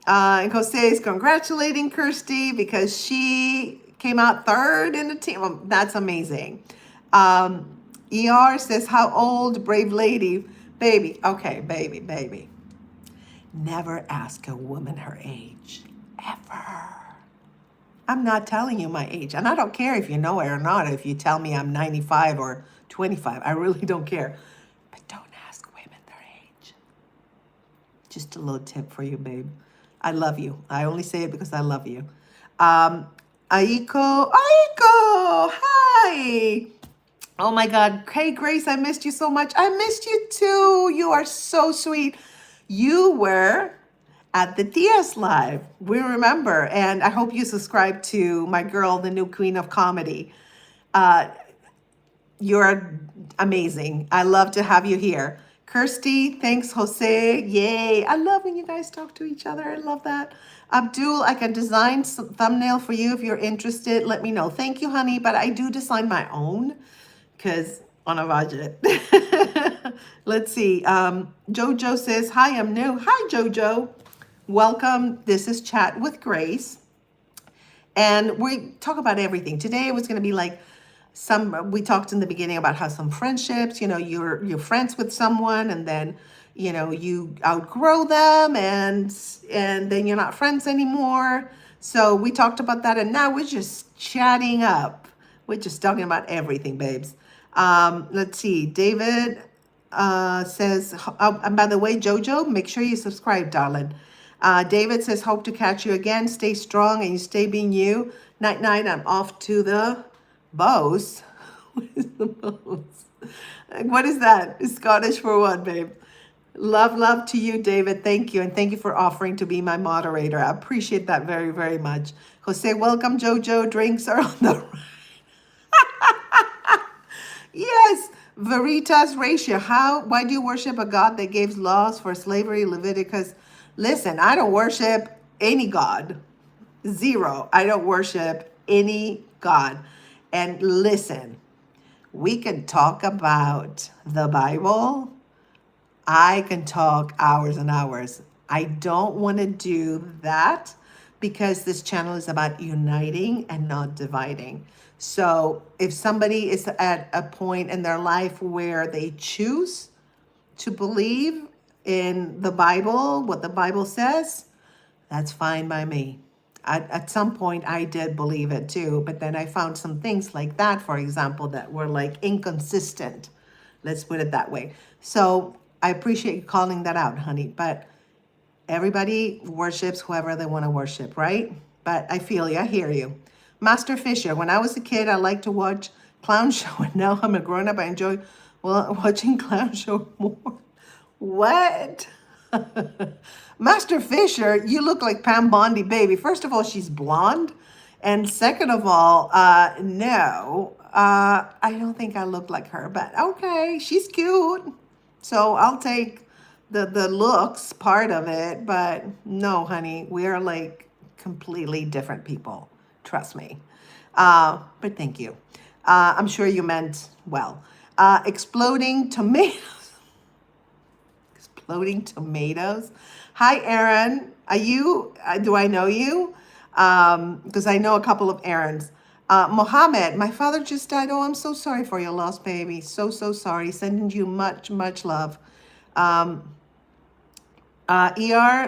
And Jose is congratulating Kirsty because she came out third in the team. Well, that's amazing. ER says, how old, brave lady? Baby. Okay, baby. Never ask a woman her age. Ever. I'm not telling you my age. And I don't care if you know it or not, if you tell me I'm 95 or 25. I really don't care. But don't ask women their age. Just a little tip for you, babe. I love you. I only say it because I love you. Aiko, hi. Oh my God. Hey, Grace, I missed you so much. I missed you too. You are so sweet. You were at the DS Live. We remember. And I hope you subscribe to my girl, the new queen of comedy. You're amazing. I love to have you here. Kirsty, thanks, Jose. Yay. I love when you guys talk to each other. I love that. Abdul, I can design some thumbnail for you if you're interested. Let me know. Thank you, honey. But I do design my own because on a budget. Let's see. Jojo says, hi, I'm new. Hi, Jojo. Welcome. This is Chat with Grace. And we talk about everything. Today it was going to be like we talked in the beginning about how some friendships, you're friends with someone and then, you outgrow them and then you're not friends anymore. So we talked about that and now we're just chatting up. We're just talking about everything, babes. Let's see. David says, and by the way, Jojo, make sure you subscribe, darling. David says, hope to catch you again. Stay strong and you stay being you. Night, night. I'm off to the bows. What is the bows? What is that? It's Scottish for what, babe? Love, love to you, David. Thank you. And thank you for offering to be my moderator. I appreciate that very, very much. Jose, welcome, Jojo. Drinks are on the right. Yes. Veritas Ratio. Why do you worship a God that gave laws for slavery? Leviticus. Listen, I don't worship any God. Zero. I don't worship any God. And listen, we can talk about the Bible. I can talk hours and hours. I don't want to do that because this channel is about uniting and not dividing. So if somebody is at a point in their life where they choose to believe in the Bible, what the Bible says, that's fine by me. At some point, I did believe it too, but then I found some things like that, for example, that were like inconsistent. Let's put it that way. So I appreciate you calling that out, honey, but everybody worships whoever they want to worship, right? But I feel you, I hear you. Master Fisher, when I was a kid, I liked to watch clown show, and now I'm a grown-up, I enjoy watching clown show more. What? Master Fisher, you look like Pam Bondi, baby. First of all, she's blonde. And second of all, no, I don't think I look like her, but okay, she's cute. So I'll take the looks part of it, but no, honey, we are like completely different people. Trust me. But thank you. I'm sure you meant well. Exploding tomatoes. Exploding tomatoes. Hi, Aaron. Are you, do I know you? Because I know a couple of Aarons. Mohammed, my father just died. Oh, I'm so sorry for your loss, baby. So, so sorry. Sending you much, much love. ER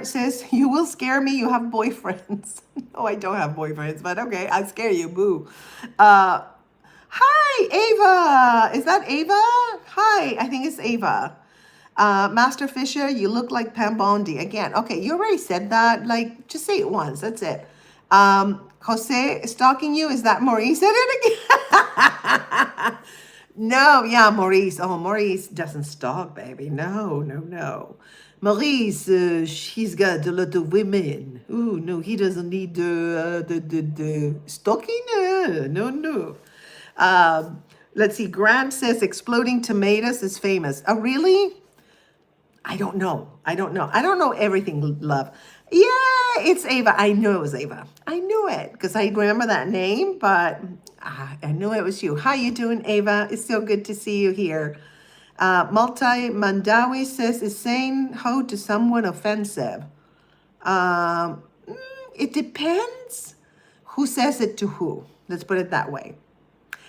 says, you will scare me. You have boyfriends. No, I don't have boyfriends, but okay. I'll scare you. Boo. Hi, Ava. Is that Ava? Hi, I think it's Ava. Master Fisher, you look like Pam Bondi. Again, okay, you already said that. Like, just say it once. That's it. Jose, stalking you. Is that Maurice? Said it again. No, yeah, Maurice. Oh, Maurice doesn't stalk, baby. No, no, no. Maurice, he's got a lot of women. Oh, no, he doesn't need the stalking. No, no. Let's see. Grant says exploding tomatoes is famous. Oh, really? I don't know. I don't know. I don't know everything, love. Yeah, it's Ava. I knew it was Ava. I knew it because I remember that name, but I knew it was you. How you doing, Ava? It's so good to see you here. Mandawi says, is saying ho to someone offensive? It depends who says it to who. Let's put it that way.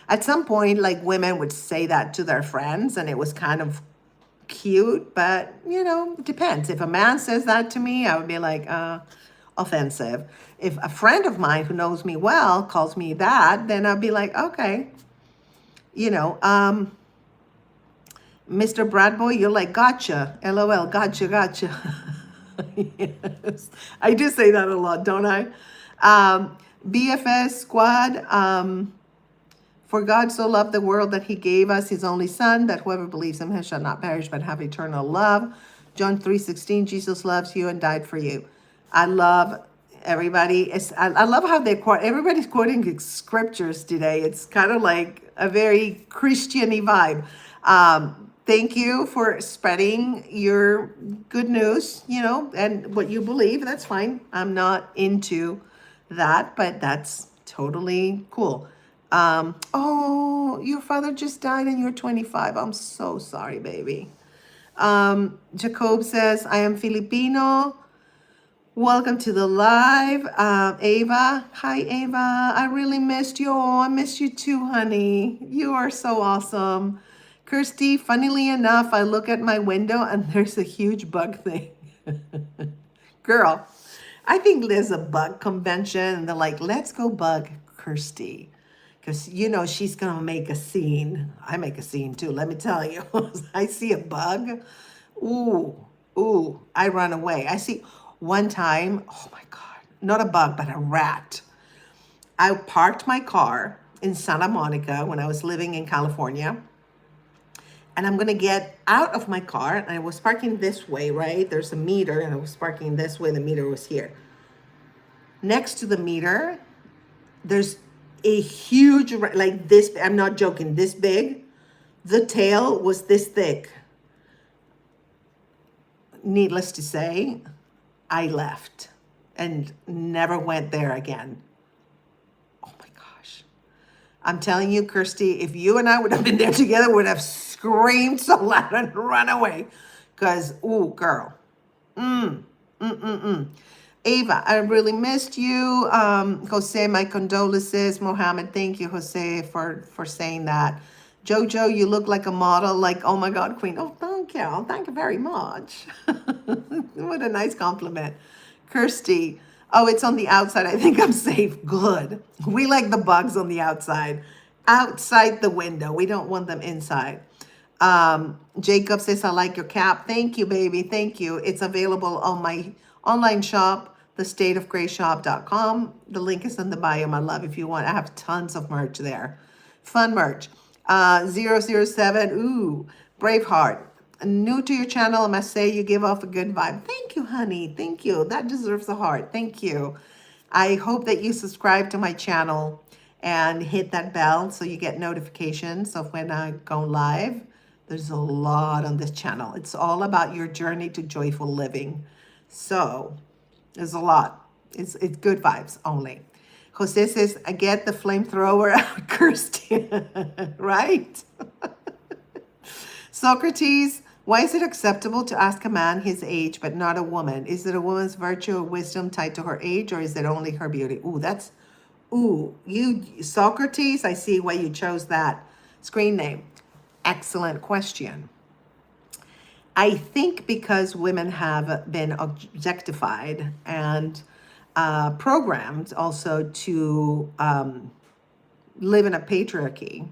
At some point, like women would say that to their friends and it was kind of cute, but it depends. If a man says that to me, I would be like, offensive. If a friend of mine who knows me well calls me that, then I'll be like, okay. Mr. Bradboy, you're like, gotcha. LOL, gotcha, gotcha. Yes. I do say that a lot, don't I? BFS squad, for God so loved the world that he gave us his only son, that whoever believes in him shall not perish but have eternal love. John 3:16, Jesus loves you and died for you. I love everybody. I love how everybody's quoting scriptures today. It's kind of like a very Christian-y vibe. Thank you for spreading your good news, and what you believe. That's fine. I'm not into that, but that's totally cool. Oh, your father just died and you're 25. I'm so sorry, baby. Jacob says, I am Filipino. Welcome to the live, Ava. Hi, Ava. I really missed you. Oh, I missed you too, honey. You are so awesome. Kirsty, funnily enough, I look at my window and there's a huge bug thing. Girl, I think there's a bug convention and they're like, let's go bug Kirsty. Because, she's going to make a scene. I make a scene too, let me tell you. I see a bug. Ooh, I run away. I see one time, oh my God, not a bug, but a rat. I parked my car in Santa Monica when I was living in California. And I'm gonna get out of my car. And I was parking this way, right? There's a meter, and I was parking this way. The meter was here. Next to the meter, there's a huge, like this, I'm not joking, this big. The tail was this thick. Needless to say, I left and never went there again. Oh my gosh. I'm telling you, Kirsty, if you and I would have been there together, we would have screamed so loud and run away. Because, ooh, girl. Ava, I really missed you. Jose, my condolences. Mohammed, thank you, Jose, for saying that. Jojo, you look like a model. Like, oh my God, Queen. Oh, thank you. Thank you very much. What a nice compliment. Kirsty, oh, it's on the outside. I think I'm safe. Good. We like the bugs on the outside. Outside the window. We don't want them inside. Jacob says, I like your cap. Thank you, baby. Thank you. It's available on my online shop, thestateofgraceshop.com. The link is in the bio, my love, if you want. I have tons of merch there. Fun merch. 007, ooh, Braveheart. New to your channel, I must say you give off a good vibe. Thank you, honey. Thank you. That deserves a heart. Thank you. I hope that you subscribe to my channel and hit that bell so you get notifications of when I go live. There's a lot on this channel. It's all about your journey to joyful living. So there's a lot. It's good vibes only. Jose says, I get the flamethrower out, Kirsty. Right? Socrates, why is it acceptable to ask a man his age but not a woman? Is it a woman's virtue or wisdom tied to her age, or is it only her beauty? You, Socrates, I see why you chose that screen name. Excellent question. I think because women have been objectified and programmed also to live in a patriarchy,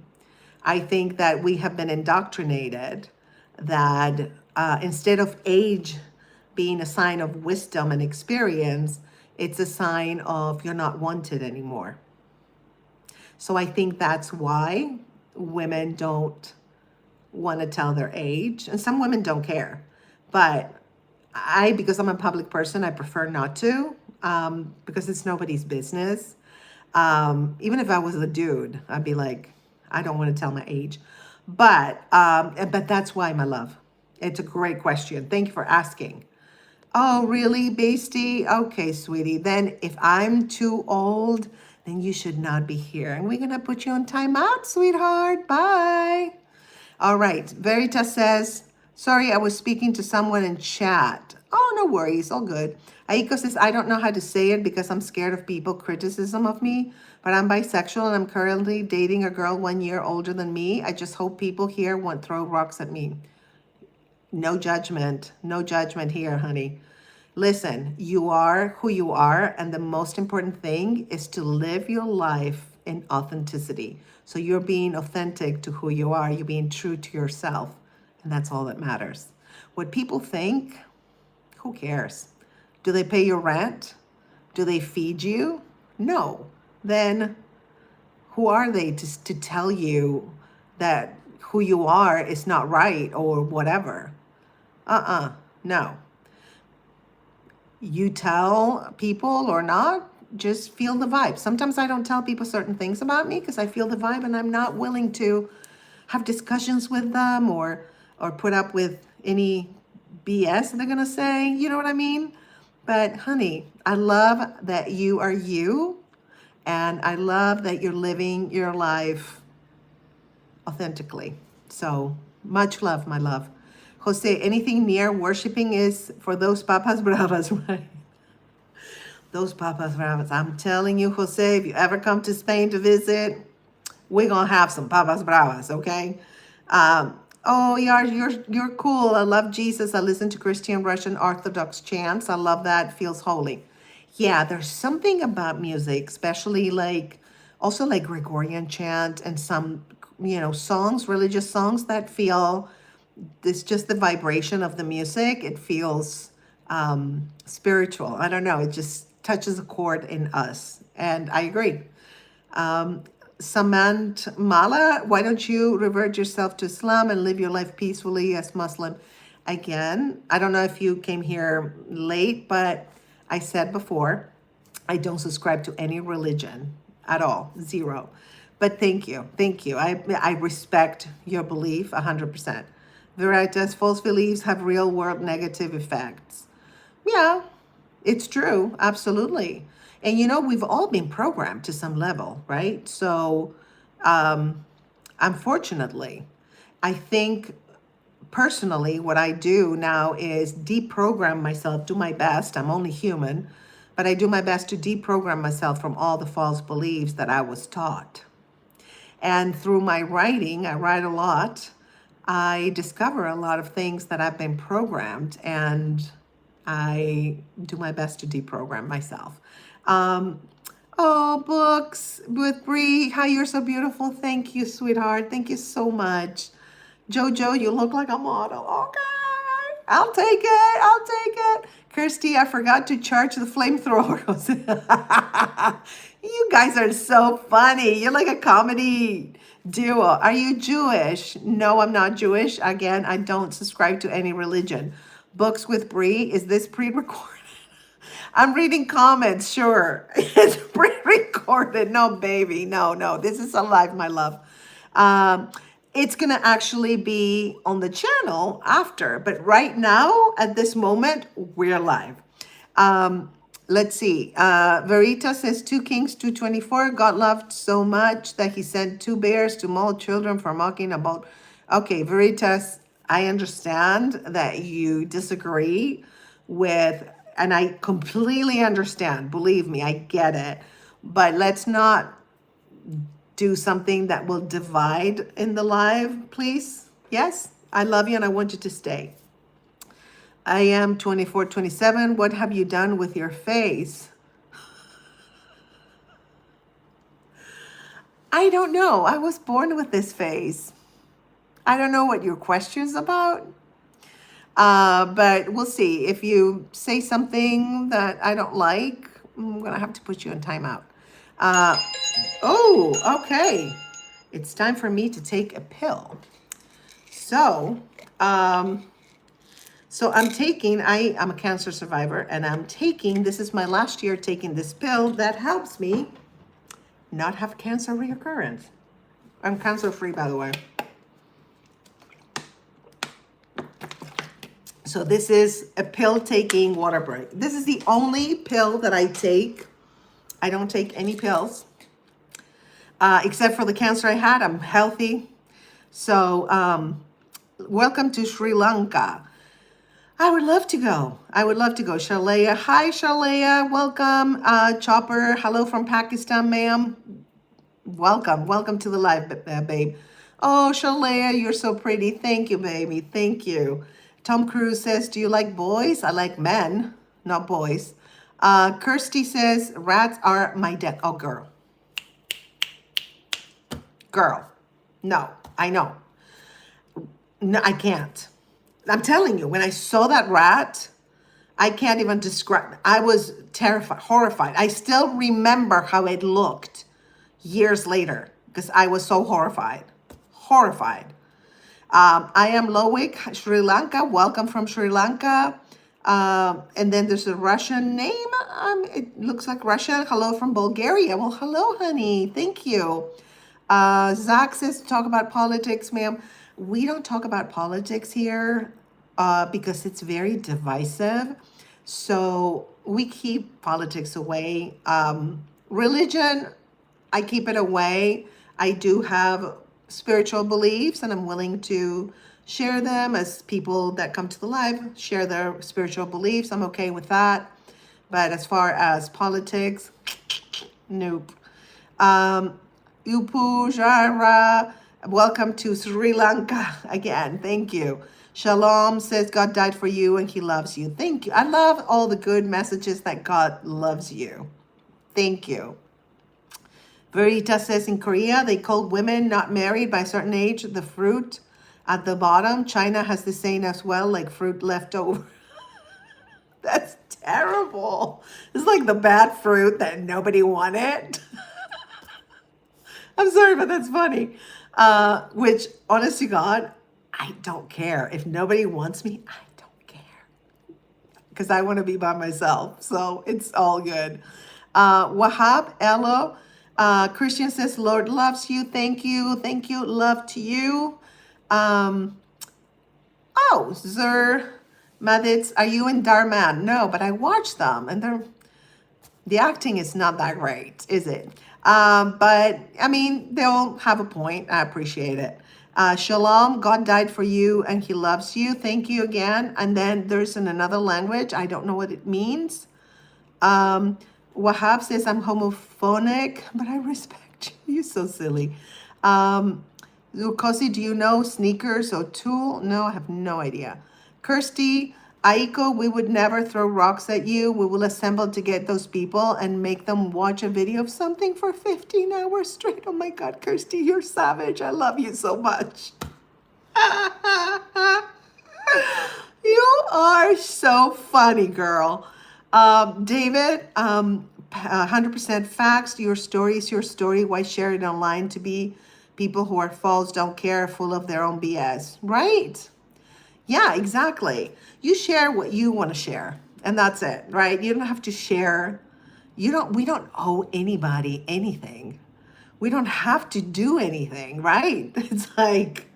I think that we have been indoctrinated that instead of age being a sign of wisdom and experience, it's a sign of you're not wanted anymore. So I think that's why women don't want to tell their age, and some women don't care. But because I'm a public person, I prefer not to, because it's nobody's business. Even if I was a dude, I'd be like, I don't want to tell my age. But that's why, my love. It's a great question. Thank you for asking. Oh, really, Basty? Okay, sweetie. Then if I'm too old, then you should not be here. And we're going to put you on timeout, sweetheart. Bye. All right. Veritas says, sorry, I was speaking to someone in chat. Oh, no worries. All good. Aiko says, I don't know how to say it because I'm scared of people criticism of me, but I'm bisexual and I'm currently dating a girl 1 year older than me. I just hope people here won't throw rocks at me. No judgment. No judgment here, honey. Listen, you are who you are, and the most important thing is to live your life in authenticity. So you're being authentic to who you are. You're being true to yourself, and that's all that matters. What people think, who cares? Do they pay your rent? Do they feed you? No. Then who are they to tell you that who you are is not right or whatever? No. You tell people or not, just feel the vibe. Sometimes I don't tell people certain things about me because I feel the vibe and I'm not willing to have discussions with them or put up with any BS they're gonna say, you know what I mean? But honey, I love that you are you, and I love that you're living your life authentically. So much love, my love. Jose, anything near worshiping is for those papas bravas, right? Those papas bravas. I'm telling you, Jose, if you ever come to Spain to visit, we're gonna have some papas bravas, okay? Oh, you're cool. I love Jesus. I listen to Christian Russian Orthodox chants. I love that. Feels holy. Yeah, there's something about music, especially like also like Gregorian chant and some songs, religious songs that feel it's just the vibration of the music. It feels spiritual. I don't know. It just touches a chord in us, and I agree. Samant Mala, why don't you revert yourself to Islam and live your life peacefully as Muslim? Again, I don't know if you came here late, but I said before, I don't subscribe to any religion at all, zero. But thank you, thank you. I respect your belief 100%. Veritas, false beliefs have real world negative effects. Yeah, it's true, absolutely. And we've all been programmed to some level, right? So, unfortunately, I think personally, what I do now is deprogram myself, do my best. I'm only human, but I do my best to deprogram myself from all the false beliefs that I was taught. And through my writing, I write a lot, I discover a lot of things that I've been programmed, and I do my best to deprogram myself. Oh, books with Bree. Hi, you're so beautiful. Thank you, sweetheart. Thank you so much. Jojo, you look like a model. Okay. I'll take it. I'll take it. Kirsty, I forgot to charge the flamethrowers. You guys are so funny. You're like a comedy duo. Are you Jewish? No, I'm not Jewish. Again, I don't subscribe to any religion. Books with Bree. Is this pre-recorded? I'm reading comments, sure. It's pre-recorded. No, baby. No. This is alive, my love. It's going to actually be on the channel after. But right now, at this moment, we're live. Let's see. Verita says 2 Kings 2:24. God loved so much that he sent 2 bears to maul children for mocking about. Okay, Veritas, I understand that you disagree with, and I completely understand. Believe me, I get it. But let's not do something that will divide in the live, please. Yes, I love you and I want you to stay. I am 2427. What have you done with your face? I don't know. I was born with this face. I don't know what your question's about. But we'll see. If you say something that I don't like, I'm going to have to put you in timeout. Oh, okay. It's time for me to take a pill. So, I'm a cancer survivor, and this is my last year taking this pill that helps me not have cancer reoccurrence. I'm cancer free, by the way. So this is a pill taking water break. This is the only pill that I take. I don't take any pills, except for the cancer I had. I'm healthy. So, welcome to Sri Lanka. I would love to go. Shalaya. Hi, Shalaya. Welcome. Chopper. Hello from Pakistan, ma'am. Welcome to the live, babe. Oh, Shalaya, you're so pretty. Thank you, baby. Thank you. Tom Cruise says, do you like boys? I like men, not boys. Kirsty says, rats are my death. Oh, girl. No, I know. No, I can't. I'm telling you, when I saw that rat, I can't even describe. I was terrified, horrified. I still remember how it looked years later because I was so horrified. I am Loic, Sri Lanka. Welcome from Sri Lanka. And then there's a Russian name. It looks like Russian. Hello from Bulgaria. Well, hello, honey. Thank you. Zach says to talk about politics, ma'am. We don't talk about politics here because it's very divisive. So we keep politics away. Religion, I keep it away. I do have spiritual beliefs and I'm willing to share them as people that come to the live share their spiritual beliefs. I'm okay with that. But as far as politics, nope. Um, Upu Jara, welcome to Sri Lanka again. Thank you. Shalom says God died for you and he loves you. Thank you. I love all the good messages that God loves you. Thank you. Verita says in Korea, they call women not married by a certain age the fruit at the bottom. China has the saying as well, like fruit left over. That's terrible. It's like the bad fruit that nobody wanted. I'm sorry, but that's funny. Which, honest to God, I don't care. If nobody wants me, I don't care. Because I want to be by myself. So it's all good. Wahab, Elo, Christian says, Lord loves you. Thank you. Thank you. Love to you. Um, oh, Zer Maditz, are you in Dharman? No, but I watched them and the acting is not that great, is it? But I mean, they'll have a point. I appreciate it. Shalom, God died for you and he loves you. Thank you again. And then there's in another language. I don't know what it means. Wahab says, I'm homophonic, but I respect you. You're so silly. Kosi, do you know sneakers or tool? No, I have no idea. Kirsty, Aiko, we would never throw rocks at you. We will assemble to get those people and make them watch a video of something for 15 hours straight. Oh my God, Kirsty, you're savage. I love you so much. You are so funny, girl. David, 100% facts. Your story is your story. Why share it online to be people who are false, don't care, full of their own BS, right? Yeah, exactly. You share what you want to share, and that's it, right? You don't have to share. We don't owe anybody anything. We don't have to do anything, right? It's like,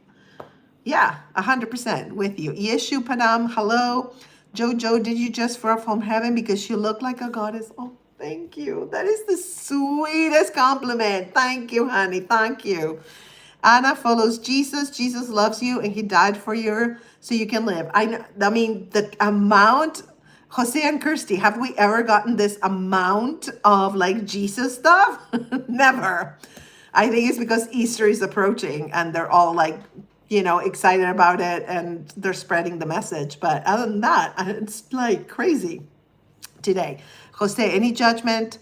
yeah, 100% with you. Yeshu Padam, hello. Jojo, did you just fall from heaven because you look like a goddess? Oh, thank you. That is the sweetest compliment. Thank you, honey. Thank you. Anna follows Jesus. Jesus loves you and he died for you so you can live. I mean, the amount, Jose and Kirsty, have we ever gotten this amount of like Jesus stuff? Never. I think it's because Easter is approaching and they're all like, excited about it and they're spreading the message. But other than that, it's like crazy today. Jose, any judgment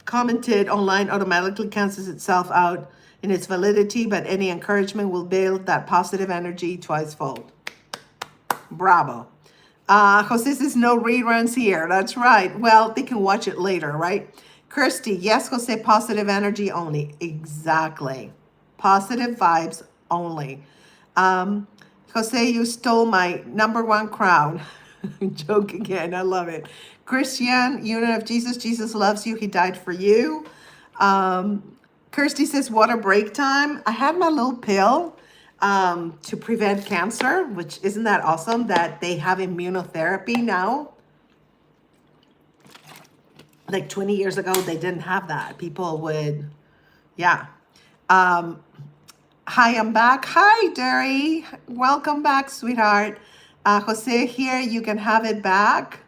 commented online automatically cancels itself out in its validity, but any encouragement will build that positive energy twice-fold. Bravo. Jose says no reruns here. That's right. Well, they can watch it later, right? Kirsty, yes, Jose, positive energy only. Exactly. Positive vibes only. Jose, you stole my #1 crown. Joke again. I love it. Christian, unit of Jesus. Jesus loves you. He died for you. Kirsty says water break time. I had my little pill to prevent cancer, which isn't that awesome that they have immunotherapy now. Like 20 years ago, they didn't have that. People would, yeah. Hi, I'm back. Hi, Derry. Welcome back, sweetheart. Jose here, you can have it back.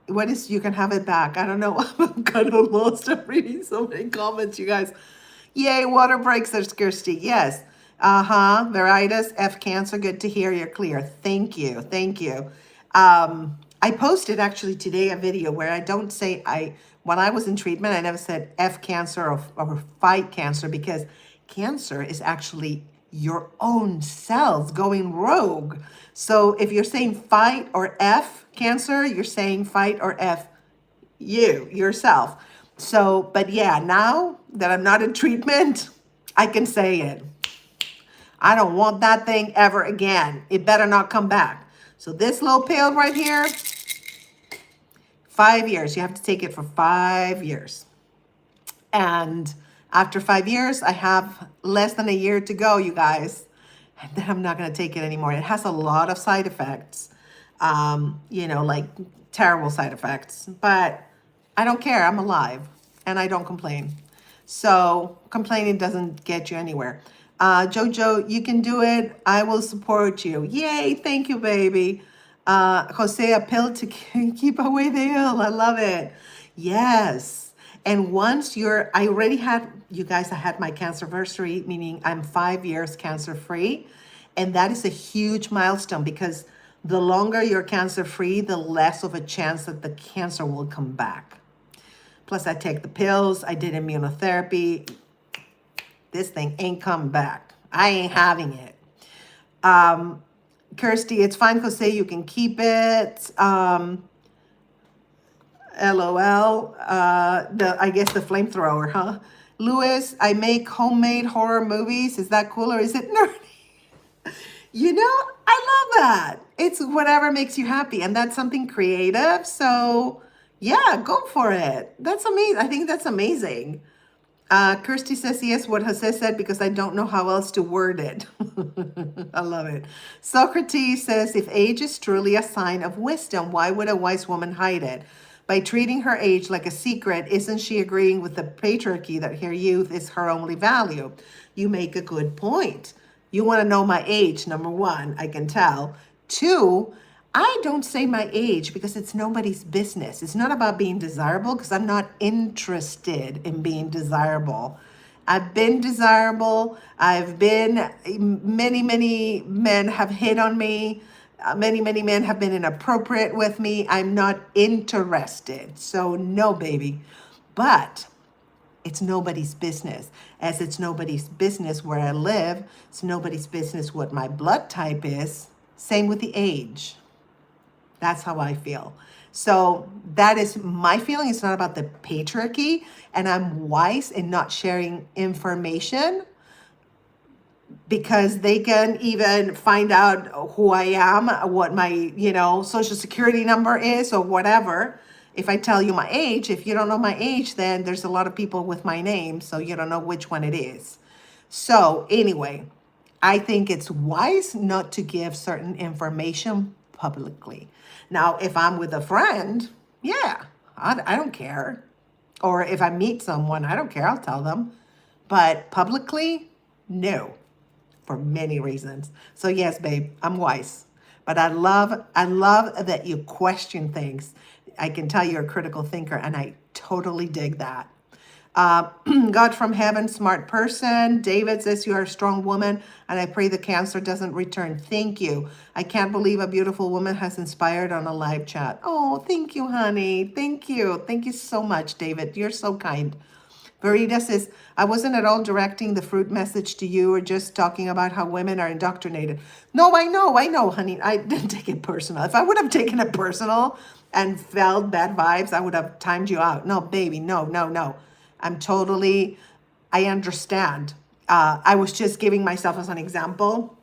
What is you can have it back? I don't know. I'm kind of lost. I'm reading so many comments, you guys. Yay, water breaks. There's Kirsty. Yes. Veritas, F cancer. Good to hear you're clear. Thank you. Thank you. I posted actually today a video where I don't say when I was in treatment, I never said F cancer or fight cancer because cancer is actually your own cells going rogue. So if you're saying fight or F cancer, you're saying fight or F yourself. So, but yeah, now that I'm not in treatment, I can say it. I don't want that thing ever again. It better not come back. So this little pill right here, 5 years. You have to take it for 5 years. And after 5 years, I have less than a year to go, you guys. And then I'm not going to take it anymore. It has a lot of side effects, like terrible side effects. But I don't care. I'm alive and I don't complain. So complaining doesn't get you anywhere. Jojo, you can do it. I will support you. Yay. Thank you, baby. Jose, a pill to keep away the ill. I love it. Yes. And once I already had, you guys, I had my cancerversary, meaning I'm 5 years cancer free. And that is a huge milestone because the longer you're cancer free, the less of a chance that the cancer will come back. Plus, I take the pills, I did immunotherapy. This thing ain't coming back. I ain't having it. Kirsty, it's fine, Jose, you can keep it. LOL. I guess the flamethrower, huh? Louis, I make homemade horror movies. Is that cool or is it nerdy? I love that. It's whatever makes you happy, and that's something creative. So, yeah, go for it. That's amazing. I think that's amazing. Kirsty says yes, what Jose said, because I don't know how else to word it. I love it. Socrates says, if age is truly a sign of wisdom, why would a wise woman hide it? By treating her age like a secret, isn't she agreeing with the patriarchy that her youth is her only value? You make a good point. You want to know my age, number one, I can tell. Two, I don't say my age because it's nobody's business. It's not about being desirable because I'm not interested in being desirable. I've been desirable. Many men have hit on me. Many men have been inappropriate with me. I'm not interested. So, no, baby. But it's nobody's business. As it's nobody's business where I live, it's nobody's business what my blood type is. Same with the age. That's how I feel. So that is my feeling. It's not about the patriarchy, and I'm wise in not sharing information because they can even find out who I am, what my, social security number is or whatever. If I tell you my age, if you don't know my age, then there's a lot of people with my name, so you don't know which one it is. So anyway, I think it's wise not to give certain information publicly. Now, if I'm with a friend, yeah, I don't care. Or if I meet someone, I don't care, I'll tell them. But publicly, no, for many reasons. So yes, babe, I'm wise. But I love that you question things. I can tell you're a critical thinker, and I totally dig that. God from heaven, smart person. David says you are a strong woman, and I pray the cancer doesn't return. Thank you. I can't believe a beautiful woman has inspired on a live chat. Oh, thank you, honey. Thank you. Thank you so much, David. You're so kind. Verita says, I wasn't at all directing the fruit message to you or just talking about how women are indoctrinated. No, I know, honey. I didn't take it personal. If I would have taken it personal and felt bad vibes, I would have timed you out. No, baby, no. I understand. I was just giving myself as an example.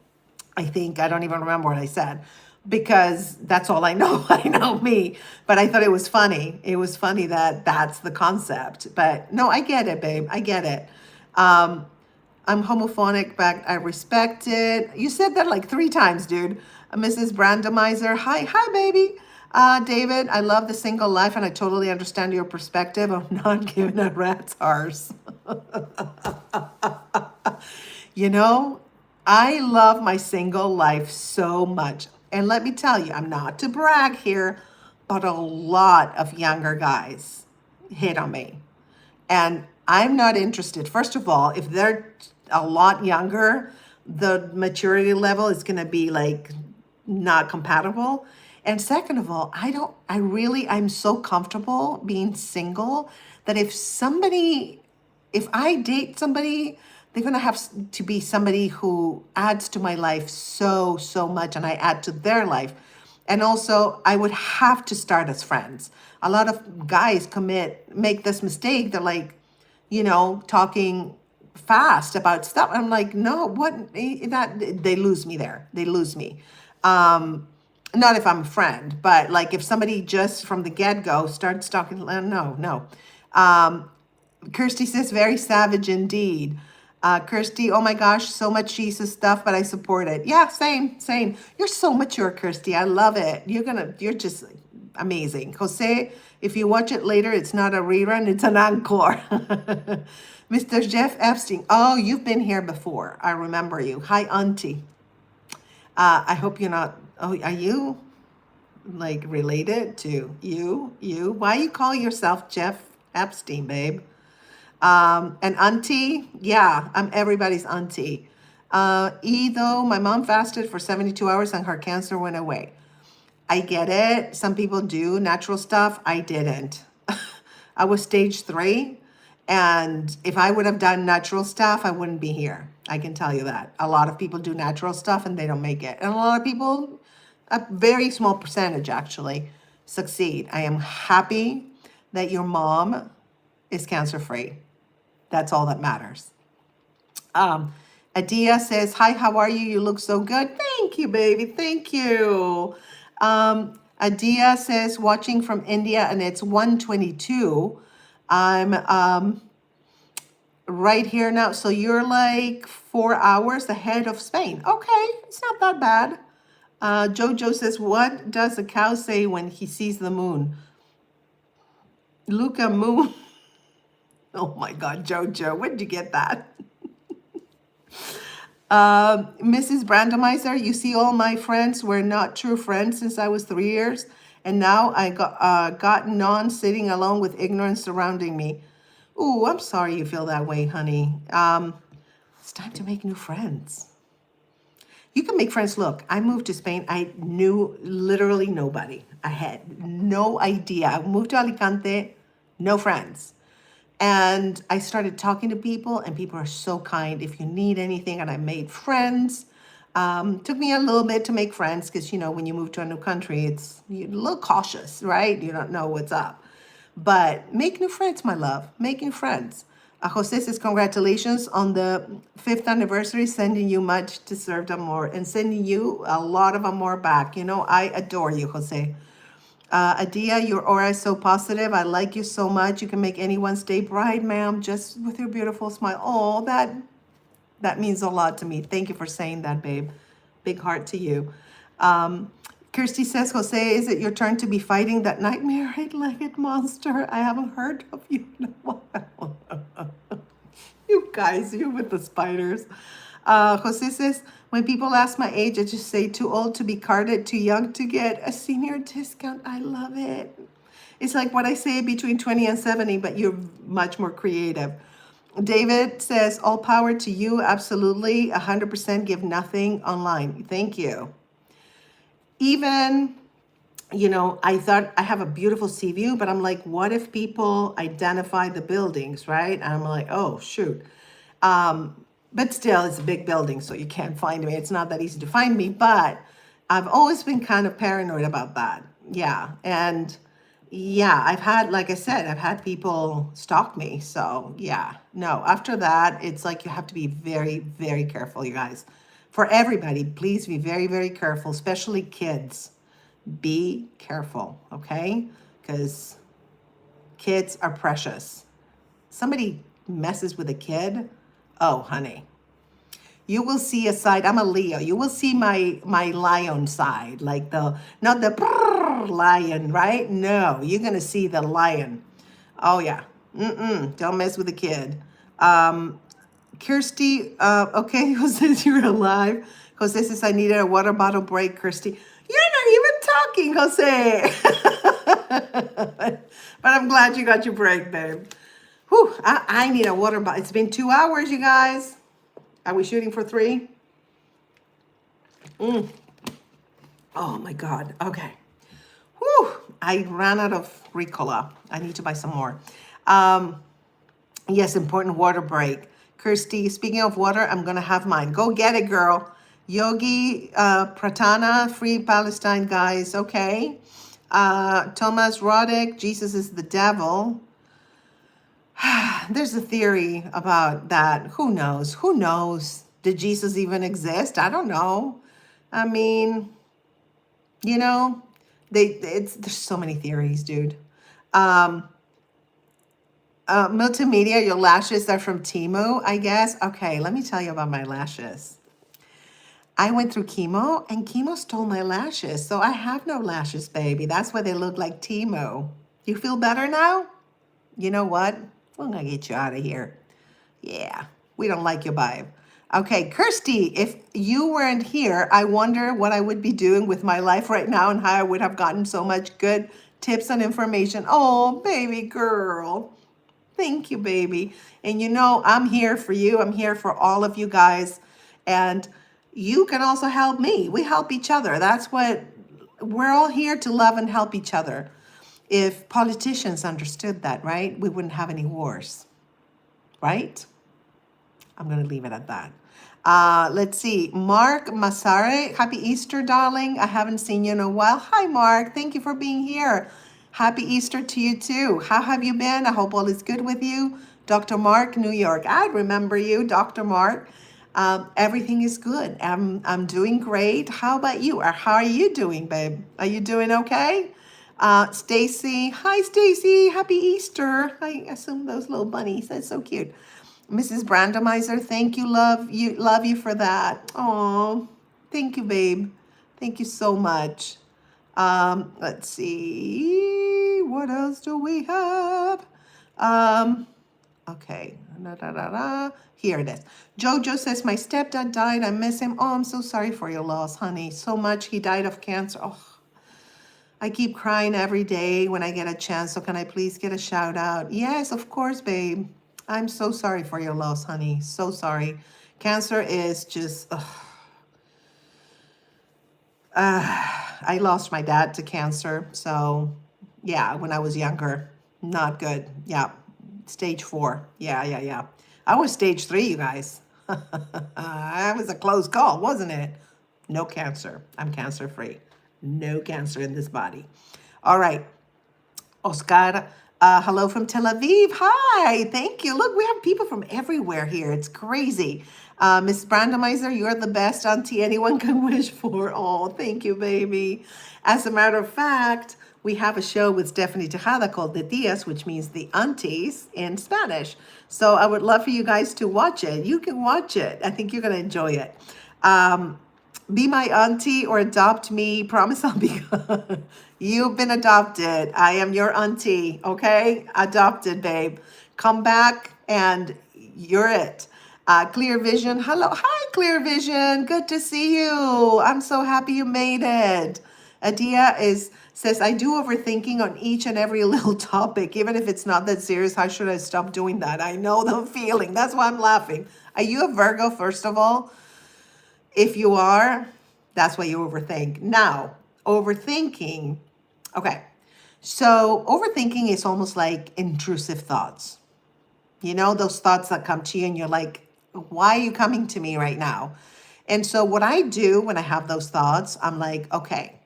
I think, I don't even remember what I said because that's all I know. I know me, but I thought it was funny. It was funny that that's the concept, but no, I get it, babe. I get it. I'm homophonic, but I respect it. You said that like 3 times, dude. Mrs. Brandomizer, hi, baby. David, I love the single life, and I totally understand your perspective of not giving a rat's arse. I love my single life so much. And let me tell you, I'm not to brag here, but a lot of younger guys hit on me. And I'm not interested. First of all, if they're a lot younger, the maturity level is going to be like not compatible. And second of all, I'm so comfortable being single that if I date somebody, they're going to have to be somebody who adds to my life so much, and I add to their life. And also, I would have to start as friends. A lot of guys make this mistake. They're like, talking fast about stuff. I'm like, no, what? They lose me there. They lose me. Not if I'm a friend, but like if somebody just from the get-go starts talking, no. Kirsty says, very savage indeed. Kirsty, oh my gosh, so much Jesus stuff, but I support it. Yeah, same. You're so mature, Kirsty. I love it. You're just amazing. Jose, if you watch it later, it's not a rerun, it's an encore. Mr. Jeff Epstein. Oh, you've been here before. I remember you. Hi, Auntie. I hope you're not, oh, are you? like related to you. Why you call yourself Jeff Epstein, babe? An auntie, yeah, I'm everybody's auntie. Though my mom fasted for 72 hours and her cancer went away. I get it. Some people do natural stuff. I didn't. I was stage 3. And if I would have done natural stuff, I wouldn't be here. I can tell you that. A lot of people do natural stuff and they don't make it. And a lot of people, a very small percentage actually, succeed. I am happy that your mom is cancer free. That's all that matters. Adia says, hi, how are you? You look so good. Thank you, baby. Thank you. Adia says, watching from India and it's 1:22. I'm right here now. So you're like 4 hours ahead of Spain. Okay, it's not that bad. Jojo says, what does a cow say when he sees the moon? Luca moon. Oh my God, Jojo, where did you get that? Mrs. Brandomizer, you see, all my friends were not true friends since I was 3 years, and now I got gotten on sitting alone with ignorance surrounding me. Ooh, I'm sorry you feel that way, honey. It's time to make new friends. You can make friends. Look, I moved to Spain. I knew literally nobody. I had no idea. I moved to Alicante, no friends. And I started talking to people, and people are so kind. If you need anything, and I made friends. Took me a little bit to make friends because, you know, when you move to a new country, you're a little cautious, right? You don't know what's up. But make new friends, my love. Make new friends. Jose says, congratulations on the 5th anniversary, sending you much deserved amor and sending you a lot of amor back. You know, I adore you, Jose. Adia, your aura is so positive. I like you so much. You can make anyone's day bright, ma'am, just with your beautiful smile. Oh, that means a lot to me. Thank you for saying that, babe. Big heart to you. Kirsty says, Jose, is it your turn to be fighting that nightmare eight-legged monster? I haven't heard of you in a while. You guys, you with the spiders. Jose says, when people ask my age, I just say too old to be carded, too young to get a senior discount. I love it. It's like what I say between 20 and 70, but you're much more creative. David says, all power to you. Absolutely. 100% give nothing online. Thank you. Even, you know, I thought I have a beautiful sea view, but I'm like, what if people identify the buildings, right? And I'm like, oh, shoot. But still, it's a big building, so you can't find me. It's not that easy to find me, but I've always been kind of paranoid about that. Yeah. And yeah, I've had, like I said, I've had people stalk me. So yeah, no, after that, it's like you have to be very, very careful, you guys. For everybody, please be very, very careful, especially kids. Be careful, okay? Because kids are precious. Somebody messes with a kid, oh, honey, you will see a side. I'm a Leo. You will see my lion side, like not the lion, right? No, you're gonna see the lion. Oh yeah. Don't mess with a kid. Kirsty, okay, who says you're alive? Jose says I needed a water bottle break. Kirsty, you're not even talking, Jose. But I'm glad you got your break, babe. Whew, I need a water bottle. It's been 2 hours, you guys. Are we shooting for 3? Oh my God. Okay. Whew. I ran out of Ricola. I need to buy some more. Yes, important water break. Kirsty, speaking of water, I'm going to have mine. Go get it, girl. Yogi, Pratana, Free Palestine, guys. Okay. Thomas Roddick, Jesus is the devil. There's a theory about that. Who knows? Who knows? Did Jesus even exist? I don't know. I mean, you know, there's so many theories, dude. Multimedia, your lashes are from Temu, I guess. Okay, let me tell you about my lashes. I went through chemo, and chemo stole my lashes, so I have no lashes, baby. That's why they look like Temu. You feel better now? You know what? We're gonna get you out of here. Yeah, we don't like your vibe. Okay, Kirsty, if you weren't here, I wonder what I would be doing with my life right now and how I would have gotten so much good tips and information. Oh, baby girl. Thank you, baby. And you know, I'm here for you. I'm here for all of you guys. And you can also help me. We help each other. That's what we're all here to love and help each other. If politicians understood that, right, we wouldn't have any wars, right? I'm going to leave it at that. Let's see. Mark Masare, happy Easter, darling. I haven't seen you in a while. Hi, Mark. Thank you for being here. Happy Easter to you, too. How have you been? I hope all is good with you. Dr. Mark, New York. I remember you, Dr. Mark. Everything is good. I'm doing great. How about you? Or how are you doing, babe? Are you doing okay? Stacy. Hi, Stacy. Happy Easter. I assume those little bunnies. That's so cute. Mrs. Brandomizer, thank you, love you for that. Oh, thank you, babe. Thank you so much. Let's see, what else do we have? Okay, here it is. Jojo says, my stepdad died. I miss him. Oh, I'm so sorry for your loss, honey. So much. He died of cancer. Oh, I keep crying every day when I get a chance. So can I please get a shout out? Yes, of course, babe. I'm so sorry for your loss, honey. So sorry. Cancer is just, I lost my dad to cancer. So yeah, when I was younger, not good. Yeah. Stage 4. Yeah. I was stage 3, you guys. That was a close call, wasn't it? No cancer. I'm cancer free. No cancer in this body. All right. Oscar, hello from Tel Aviv. Hi, thank you. Look, we have people from everywhere here. It's crazy. Miss Brandomizer, you're the best auntie anyone can wish for. Oh, thank you, baby. As a matter of fact, we have a show with Stephanie Tejada called The Tias, which means the aunties in Spanish. So I would love for you guys to watch it. You can watch it. I think you're going to enjoy it. Be my auntie or adopt me. Promise I'll be good. You've been adopted. I am your auntie, okay? Adopted, babe. Come back and you're it. Clear Vision. Hello. Hi, Clear Vision. Good to see you. I'm so happy you made it. Adia says, I do overthinking on each and every little topic, even if it's not that serious. How should I stop doing that? I know the feeling. That's why I'm laughing. Are you a Virgo, first of all? If you are, that's why you overthink. Now, overthinking, okay. So overthinking is almost like intrusive thoughts. You know, those thoughts that come to you and you're like, why are you coming to me right now? And so what I do when I have those thoughts, I'm like, okay,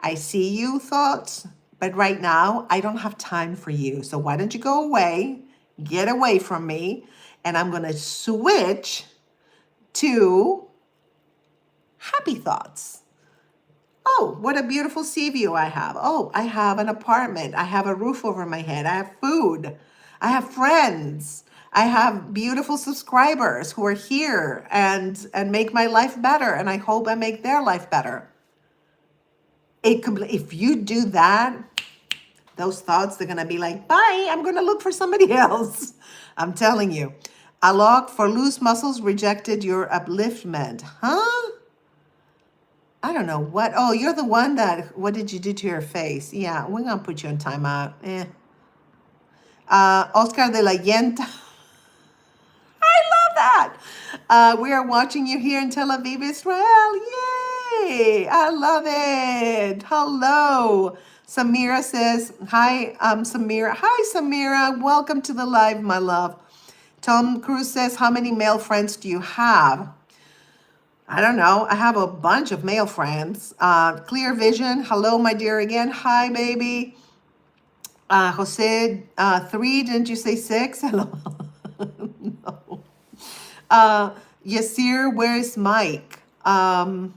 I see you thoughts, but right now I don't have time for you. So why don't you go away, get away from me, and I'm going to switch to happy thoughts. Oh, what a beautiful sea view I have. Oh, I have an apartment. I have a roof over my head. I have food. I have friends. I have beautiful subscribers who are here and make my life better. And I hope I make their life better. If you do that, those thoughts, they're going to be like, bye, I'm going to look for somebody else. I'm telling you. Alok, for loose muscles, rejected your upliftment. Huh? I don't know what. Oh, you're the one that, what did you do to your face? Yeah, we're going to put you on timeout. Oscar de la Yenta. I love that. We are watching you here in Tel Aviv, Israel. Yay. I love it. Hello. Samira says, hi, Samira. Hi, Samira. Welcome to the live, my love. Tom Cruise says, how many male friends do you have? I don't know. I have a bunch of male friends. Clear Vision. Hello, my dear again. Hi, baby. Jose, 3. Didn't you say 6? Hello. No. Yasir, where's Mike? I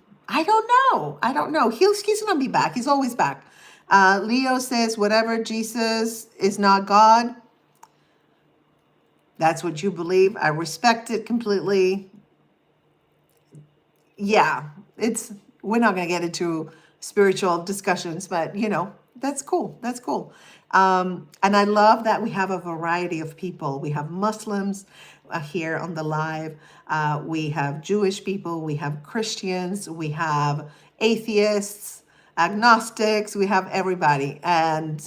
don't know. He's going to be back. He's always back. Leo says, whatever, Jesus is not God. That's what you believe. I respect it completely. Yeah, we're not going to get into spiritual discussions, but that's cool. That's cool. And I love that we have a variety of people. We have Muslims, here on the live. We have Jewish people, we have Christians, we have atheists, agnostics, we have everybody. And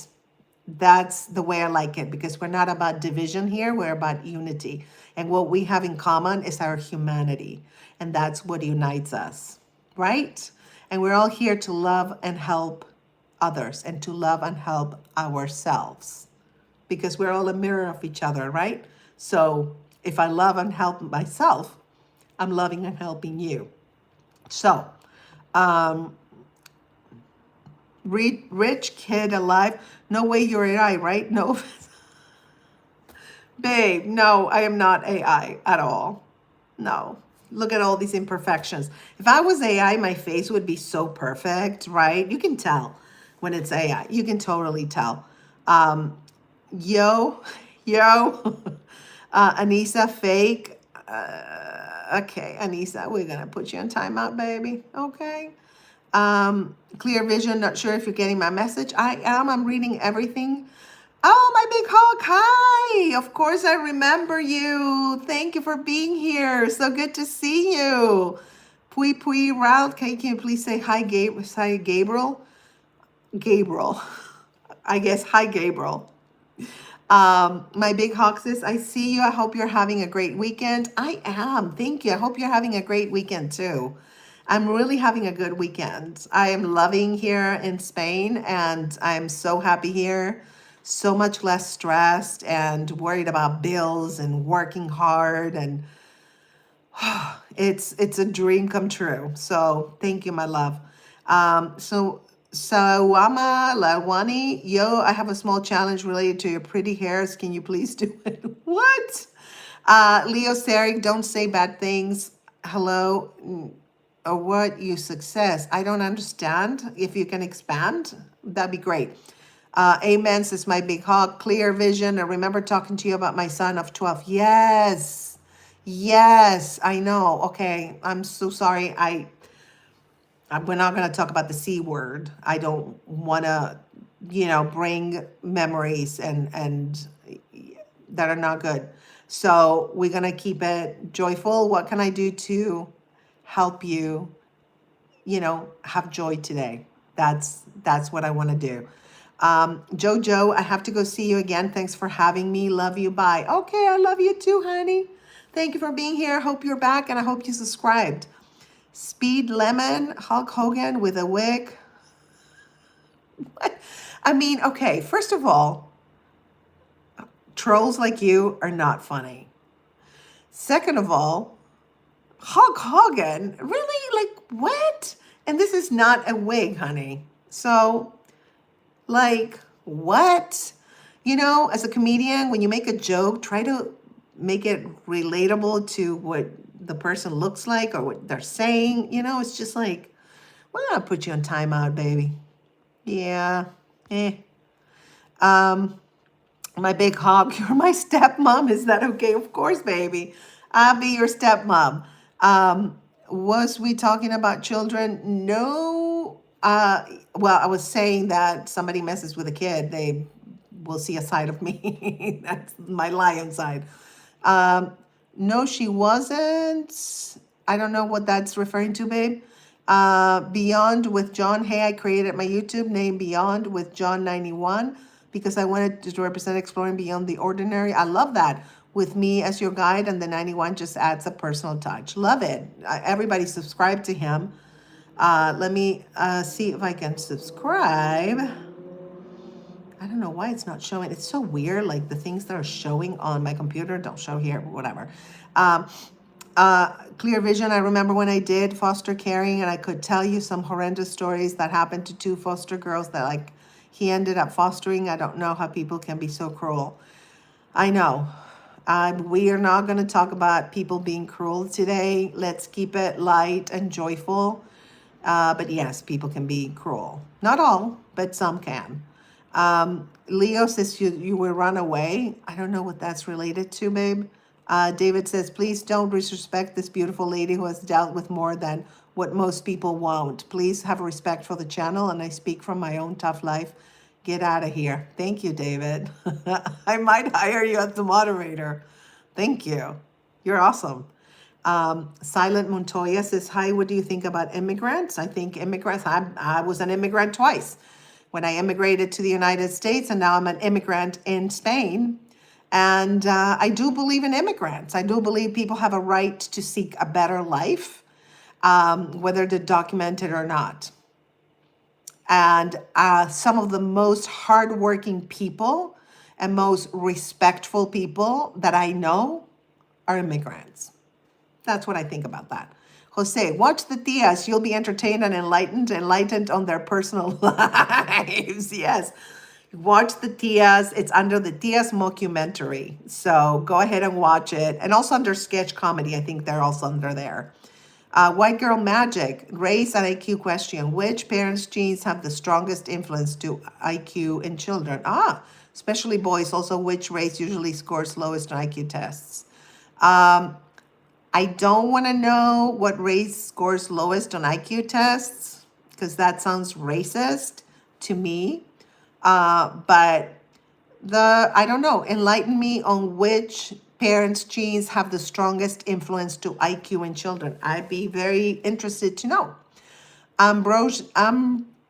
that's the way I like it, because we're not about division here, we're about unity. And what we have in common is our humanity. And that's what unites us, right? And we're all here to love and help others and to love and help ourselves, because we're all a mirror of each other, right? So if I love and help myself, I'm loving and helping you. So, rich kid alive. No way you're AI, right? No, babe, no, I am not AI at all. No. Look at all these imperfections. If I was AI, my face would be so perfect, right? You can tell when it's AI. You can totally tell. Yo, yo, Anissa, fake. Okay, Anissa, we're gonna put you on timeout, baby. Okay. Clear vision, not sure if you're getting my message. I am. I'm reading everything. Oh, my big hug. Hi. Of course, I remember you. Thank you for being here. So good to see you. Pui Pui Route. Can you please say hi, Hi, Gabriel? Gabriel. I guess hi, Gabriel. My big hawk says, I see you. I hope you're having a great weekend. I am. Thank you. I hope you're having a great weekend too. I'm really having a good weekend. I am loving here in Spain, and I'm so happy here. So much less stressed and worried about bills and working hard, and it's a dream come true. So thank you, my love. So Sawama Lawani, yo, I have a small challenge related to your pretty hairs. Can you please do it? What? Leo Sarik, don't say bad things. Hello. Or what you success? I don't understand. If you can expand, that'd be great. Amen says my big hawk, clear vision. I remember talking to you about my son of 12. Yes. Yes, I know. Okay. I'm so sorry. We're not going to talk about the C word. I don't want to, bring memories and that are not good. So we're going to keep it joyful. What can I do to help you, have joy today? That's what I want to do. Jojo, I have to go see you again. Thanks for having me. Love you. Bye. Okay, I love you too, honey. Thank you for being here. Hope you're back, and I hope you subscribed. Speed Lemon, Hulk Hogan with a wig. I mean, okay, first of all, trolls like you are not funny. Second of all, Hulk Hogan, really? Like, what? And this is not a wig, honey. So, like, what? As a comedian, when you make a joke, try to make it relatable to what the person looks like or what they're saying. It's just like, we're gonna put you on timeout, baby. Yeah. My big hog, you're my stepmom. Is that okay? Of course, baby. I'll be your stepmom. Was we talking about children? No. Well, I was saying that somebody messes with a kid, they will see a side of me. That's my lion side. No, she wasn't. I don't know what that's referring to, babe. Beyond with John. Hey, I created my YouTube name Beyond with John 91 because I wanted to represent exploring beyond the ordinary. I love that. With me as your guide, and the 91 just adds a personal touch. Love it. Everybody subscribe to him. Let me see if I can subscribe. I don't know why it's not showing. It's so weird. Like the things that are showing on my computer don't show here, whatever. Clear vision. I remember when I did foster caring, and I could tell you some horrendous stories that happened to two foster girls that he ended up fostering. I don't know how people can be so cruel. I know. We are not going to talk about people being cruel today. Let's keep it light and joyful. But yes, people can be cruel. Not all, but some can. Leo says you will run away. I don't know what that's related to, babe. David says, please don't disrespect this beautiful lady who has dealt with more than what most people won't. Please have respect for the channel, and I speak from my own tough life. Get out of here. Thank you, David. I might hire you as the moderator. Thank you. You're awesome. Silent Montoya says, hi, what do you think about immigrants? I think immigrants, I was an immigrant twice. When I immigrated to the United States, and now I'm an immigrant in Spain. And I do believe in immigrants. I do believe people have a right to seek a better life, whether they're documented or not. And some of the most hardworking people and most respectful people that I know are immigrants. That's what I think about that. Jose, watch the Tias. You'll be entertained and enlightened on their personal lives. Yes. Watch the Tias. It's under the Tias mockumentary. So go ahead and watch it. And also under sketch comedy. I think they're also under there. White Girl Magic, race and IQ question. Which parents' genes have the strongest influence to IQ in children? Especially boys. Also, which race usually scores lowest on IQ tests? I don't want to know what race scores lowest on IQ tests because that sounds racist to me. But I don't know, enlighten me on which parents' genes have the strongest influence to IQ in children. I'd be very interested to know.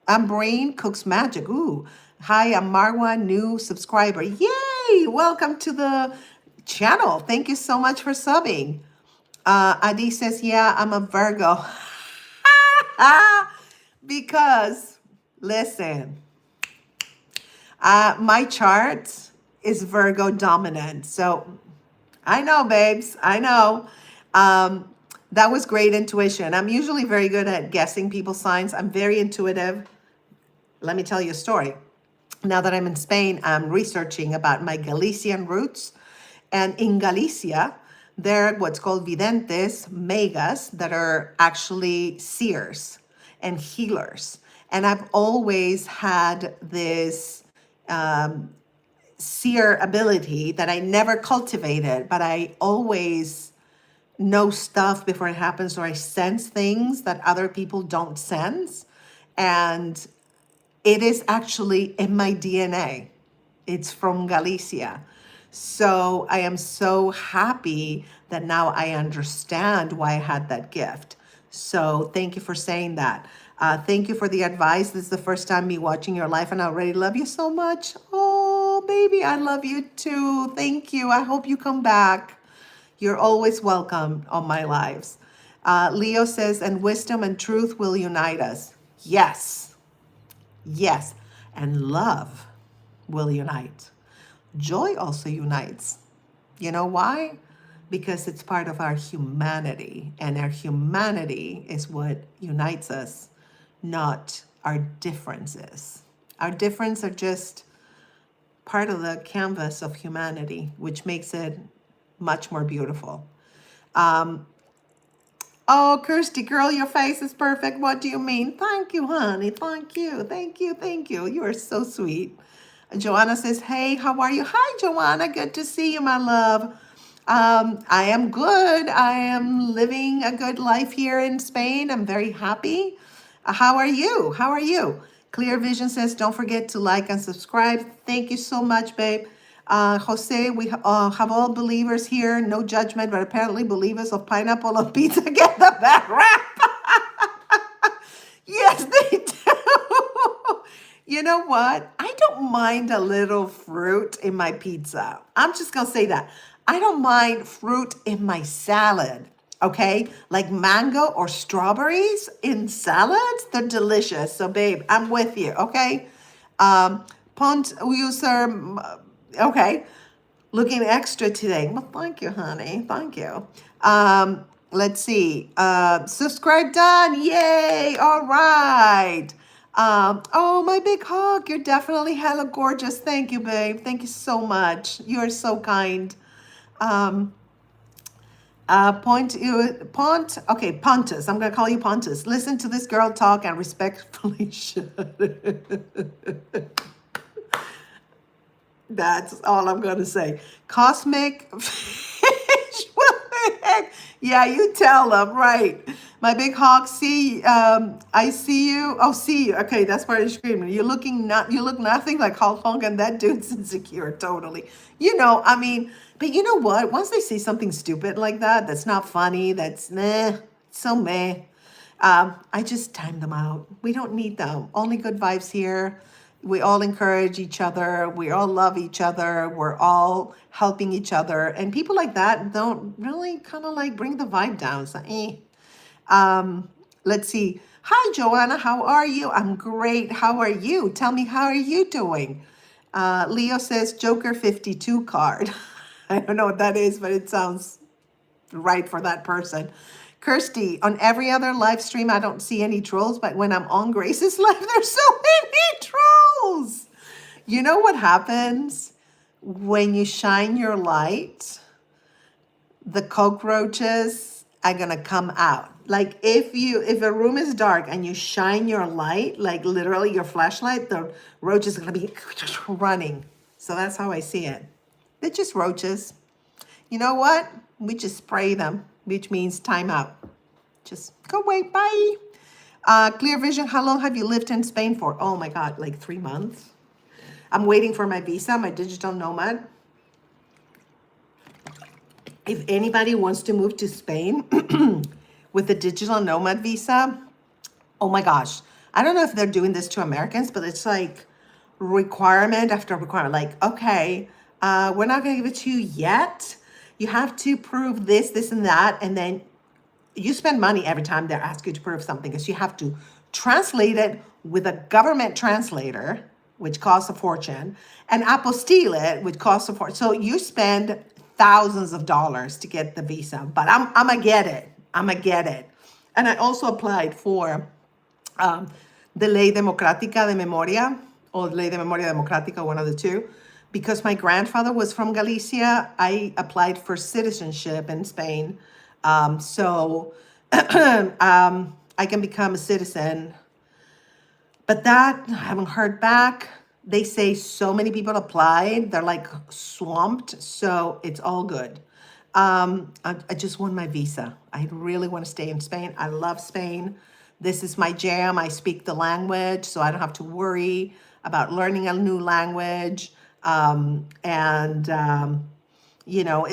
Brain Cooks Magic. Ooh. Hi, I'm Marwa, new subscriber. Yay! Welcome to the channel. Thank you so much for subbing. Adi says, yeah, I'm a Virgo. Because, listen, my chart is Virgo dominant. So I know, babes, I know. That was great intuition. I'm usually very good at guessing people's signs. I'm very intuitive. Let me tell you a story. Now that I'm in Spain, I'm researching about my Galician roots. And in Galicia, there are what's called videntes, megas, that are actually seers and healers. And I've always had this seer ability that I never cultivated, but I always know stuff before it happens, or I sense things that other people don't sense. And it is actually in my DNA. It's from Galicia. So I am so happy that now I understand why I had that gift. So thank you for saying that. Thank you for the advice. This is the first time me watching your life, and I already love you so much. Oh, baby, I love you too. Thank you. I hope you come back. You're always welcome on my lives. Leo says, and wisdom and truth will unite us. Yes. Yes. And love will unite. Joy also unites. You know why? Because it's part of our humanity, and our humanity is what unites us, not our differences. Our differences are just part of the canvas of humanity, which makes it much more beautiful. Oh, Kirsty, girl, your face is perfect. What do you mean? Thank you, honey. Thank you. Thank you. Thank you. You are so sweet. Joanna says, hey, how are you? Hi, Joanna. Good to see you, my love. I am good. I am living a good life here in Spain. I'm very happy. How are you? How are you? Clear Vision says, don't forget to like and subscribe. Thank you so much, babe. Jose, we have all believers here. No judgment, but apparently believers of pineapple on pizza get the bad rap. Yes, they do. You know what? I don't mind a little fruit in my pizza. I'm just going to say that. I don't mind fruit in my salad, okay? Like mango or strawberries in salads, they're delicious. So, babe, I'm with you, okay? Pont user, okay. Looking extra today. Well, thank you, honey. Thank you. Let's see. Subscribe done. Yay. All right. Oh, my big hug. You're definitely hella gorgeous. Thank you, babe. Thank you so much. You're so kind. Okay, Pontus. I'm going to call you Pontus. Listen to this girl talk and respectfully shut it. That's all I'm going to say. Cosmic fish. What the heck? Yeah, you tell them, right. My big hawk, see, I see you. Oh, see you. Okay, that's part of the screaming. You look nothing like Hulk Hogan. That dude's insecure, totally. I mean, but you know what? Once they say something stupid like that, that's not funny, that's meh, so meh. I just time them out. We don't need them. Only good vibes here. We all encourage each other. We all love each other. We're all helping each other. And people like that don't really kind of like bring the vibe down. So, eh. Let's see. Hi, Joanna. How are you? I'm great. How are you? Tell me, how are you doing? Leo says Joker 52 card. I don't know what that is, but it sounds right for that person. Kirsty, on every other live stream, I don't see any trolls, but when I'm on Grace's live, there's so many trolls. You know what happens when you shine your light? The cockroaches are gonna come out. Like if a room is dark and you shine your light, like literally your flashlight, the roaches are gonna be running. So that's how I see it. They're just roaches. You know what? We just spray them, which means time out. Just go away, bye. Clear Vision, how long have you lived in Spain for? Oh my God, like 3 months. I'm waiting for my visa, my digital nomad. If anybody wants to move to Spain with a digital nomad visa, oh my gosh. I don't know if they're doing this to Americans, but it's like requirement after requirement. Like, okay, we're not going to give it to you yet. You have to prove this, this, and that. And then you spend money every time they ask you to prove something because you have to translate it with a government translator, which costs a fortune, and apostille it, which costs a fortune. So you spend thousands of dollars to get the visa, but I'm gonna get it. I'm gonna get it. And I also applied for the Ley Democrática de Memoria or Ley de Memoria Democrática, one of the two. Because my grandfather was from Galicia, I applied for citizenship in Spain. So I can become a citizen. But that, I haven't heard back. They say so many people applied. They're like swamped. So it's all good. I just won my visa. I really want to stay in Spain. I love Spain. This is my jam. I speak the language, so I don't have to worry about learning a new language.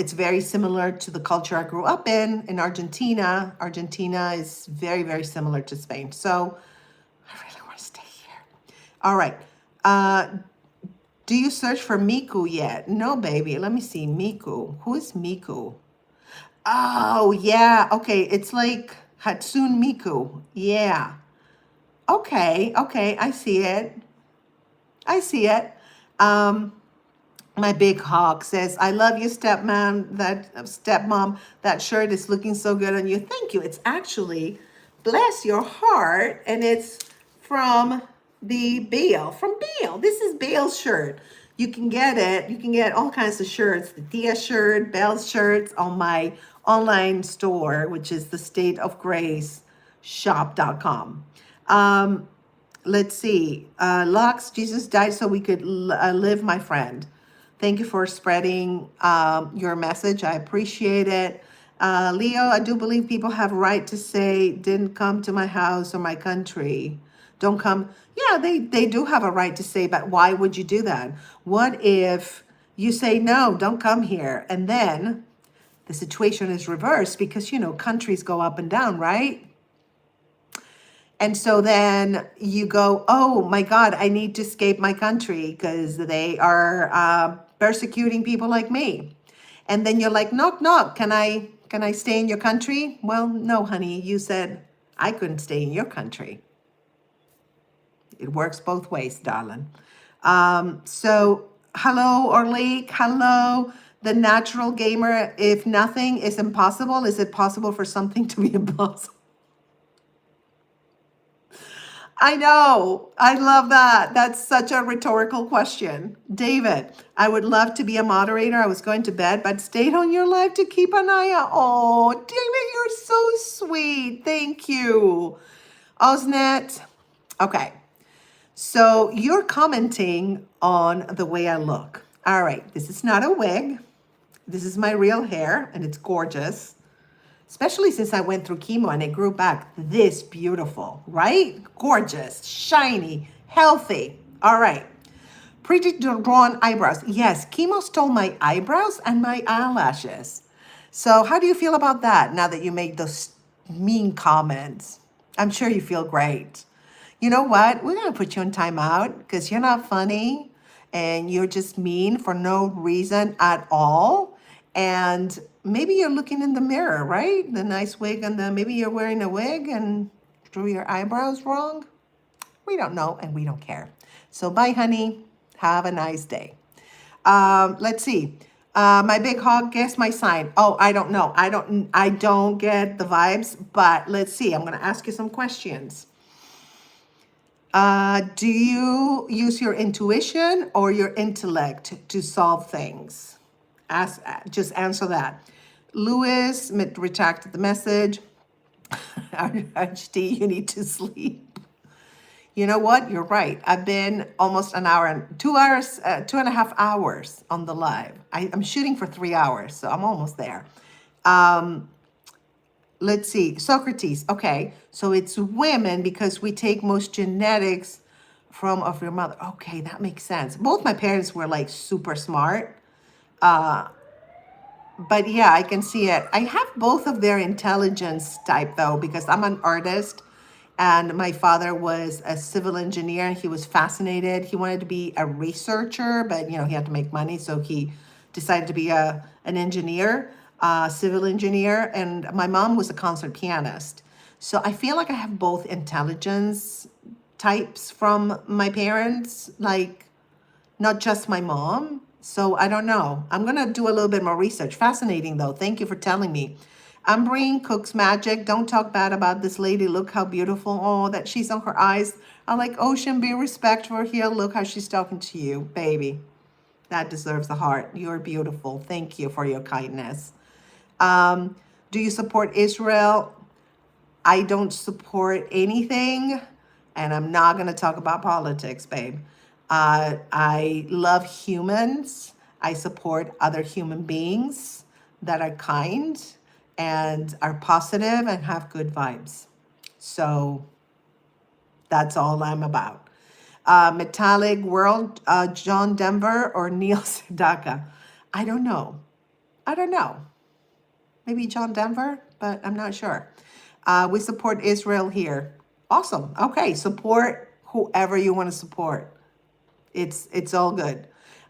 It's very similar to the culture I grew up in Argentina. Argentina is very, very similar to Spain. So I really want to stay here. All right. Do you search for Miku yet? No, baby. Let me see. Miku. Who is Miku? Oh, yeah. Okay. It's like Hatsune Miku. Yeah. Okay. Okay. I see it. I see it. My big hawk says, I love you, stepmom. That shirt is looking so good on you. Thank you. It's actually, bless your heart. And it's from Bale. This is Bale's shirt. You can get it. You can get all kinds of shirts. The Tia shirt, Bale's shirts on my online store, which is the stateofgraceshop.com. Let's see. Lux, Jesus died so we could live, my friend. Thank you for spreading your message. I appreciate it. Leo, I do believe people have a right to say, didn't come to my house or my country. Don't come. Yeah, they do have a right to say, but why would you do that? What if you say, no, don't come here? And then the situation is reversed because, countries go up and down, right? And so then you go, oh my God, I need to escape my country because they are persecuting people like me. And then you're like, knock, knock, can I stay in your country? Well, no, honey, you said I couldn't stay in your country. It works both ways, darling. So hello, Orlik, hello, the natural gamer. If nothing is impossible, is it possible for something to be impossible? I know. I love that. That's such a rhetorical question. David, I would love to be a moderator. I was going to bed, but stayed on your live to keep an eye out. Oh, David, you're so sweet. Thank you. Osnet. Okay. So you're commenting on the way I look. All right. This is not a wig. This is my real hair, and it's gorgeous. especially since I went through chemo and it grew back this beautiful, right? Gorgeous, shiny, healthy. All right. Pretty drawn eyebrows. Yes, chemo stole my eyebrows and my eyelashes. So, how do you feel about that now that you made those mean comments? I'm sure you feel great. You know what? We're going to put you in timeout because you're not funny and you're just mean for no reason at all. And maybe you're looking in the mirror, right? The nice wig and maybe you're wearing a wig and drew your eyebrows wrong. We don't know and we don't care. So bye, honey. Have a nice day. Let's see. My big hog, guess my sign. Oh, I don't know. I don't get the vibes, but let's see. I'm gonna ask you some questions. Do you use your intuition or your intellect to solve things? Just answer that. Lewis retracted the message. HD, you need to sleep. You know what? You're right. I've been almost an hour and 2 hours, 2.5 hours on the live. I'm shooting for 3 hours, so I'm almost there. Let's see. Socrates. Okay. So it's women because we take most genetics from of your mother. Okay, that makes sense. Both my parents were like super smart. But yeah, I can see it. I have both of their intelligence type though, because I'm an artist and my father was a civil engineer. He was fascinated. He wanted to be a researcher, but he had to make money. So he decided to be an engineer, civil engineer. And my mom was a concert pianist. So I feel like I have both intelligence types from my parents, like not just my mom. So I don't know. I'm going to do a little bit more research. Fascinating, though. Thank you for telling me. I'm bringing Cook's Magic. Don't talk bad about this lady. Look how beautiful. Oh, that she's on her eyes. I like Ocean. Be respectful here. Look how she's talking to you, baby. That deserves the heart. You're beautiful. Thank you for your kindness. Do you support Israel? I don't support anything, and I'm not going to talk about politics, babe. I love humans. I support other human beings that are kind and are positive and have good vibes. So that's all I'm about. Metallic World, John Denver or Neil Sedaka? I don't know. I don't know. Maybe John Denver, but I'm not sure. We support Israel here. Awesome. Okay, support whoever you want to support. It's all good.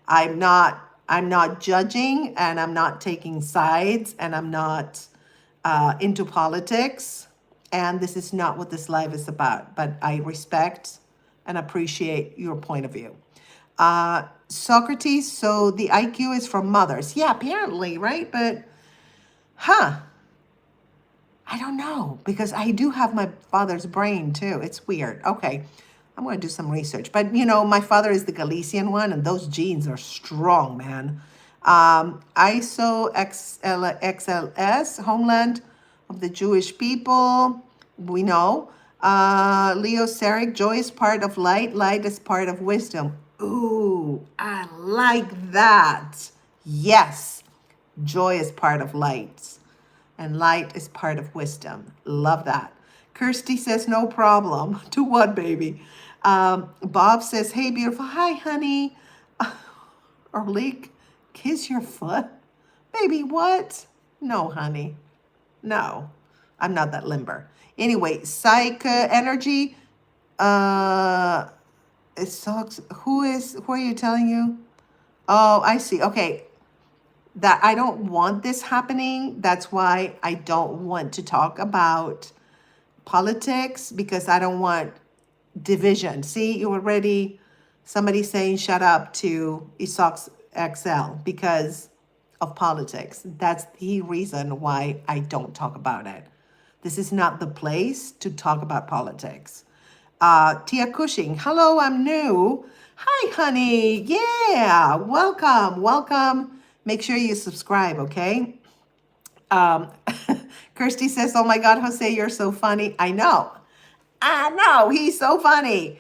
I'm not judging and I'm not taking sides and I'm not into politics. And this is not what this live is about, but I respect and appreciate your point of view. Socrates, so the IQ is from mothers. Yeah, apparently, right? But, I don't know, because I do have my father's brain too. It's weird. Okay, I'm going to do some research. But, my father is the Galician one, and those genes are strong, man. ISO XLS, Homeland of the Jewish People, we know. Leo Sarek, joy is part of light, light is part of wisdom. Ooh, I like that. Yes, joy is part of light, and light is part of wisdom. Love that. Kirsty says, no problem. To what, baby? Bob says, hey, beautiful. Hi, honey. Orlik, kiss your foot? Baby, what? No, honey. No, I'm not that limber. Anyway, psych energy. It sucks. Who are you telling you? Oh, I see. Okay. That I don't want this happening. That's why I don't want to talk about politics, because I don't want division. See, you already, somebody saying shut up to Isaacs XL because of politics. That's the reason why I don't talk about it. This is not the place to talk about politics. Tia Cushing, hello, I'm new. Hi, honey. Yeah, welcome, welcome. Make sure you subscribe, okay? Kirsty says, oh my God, Jose, you're so funny. I know, he's so funny.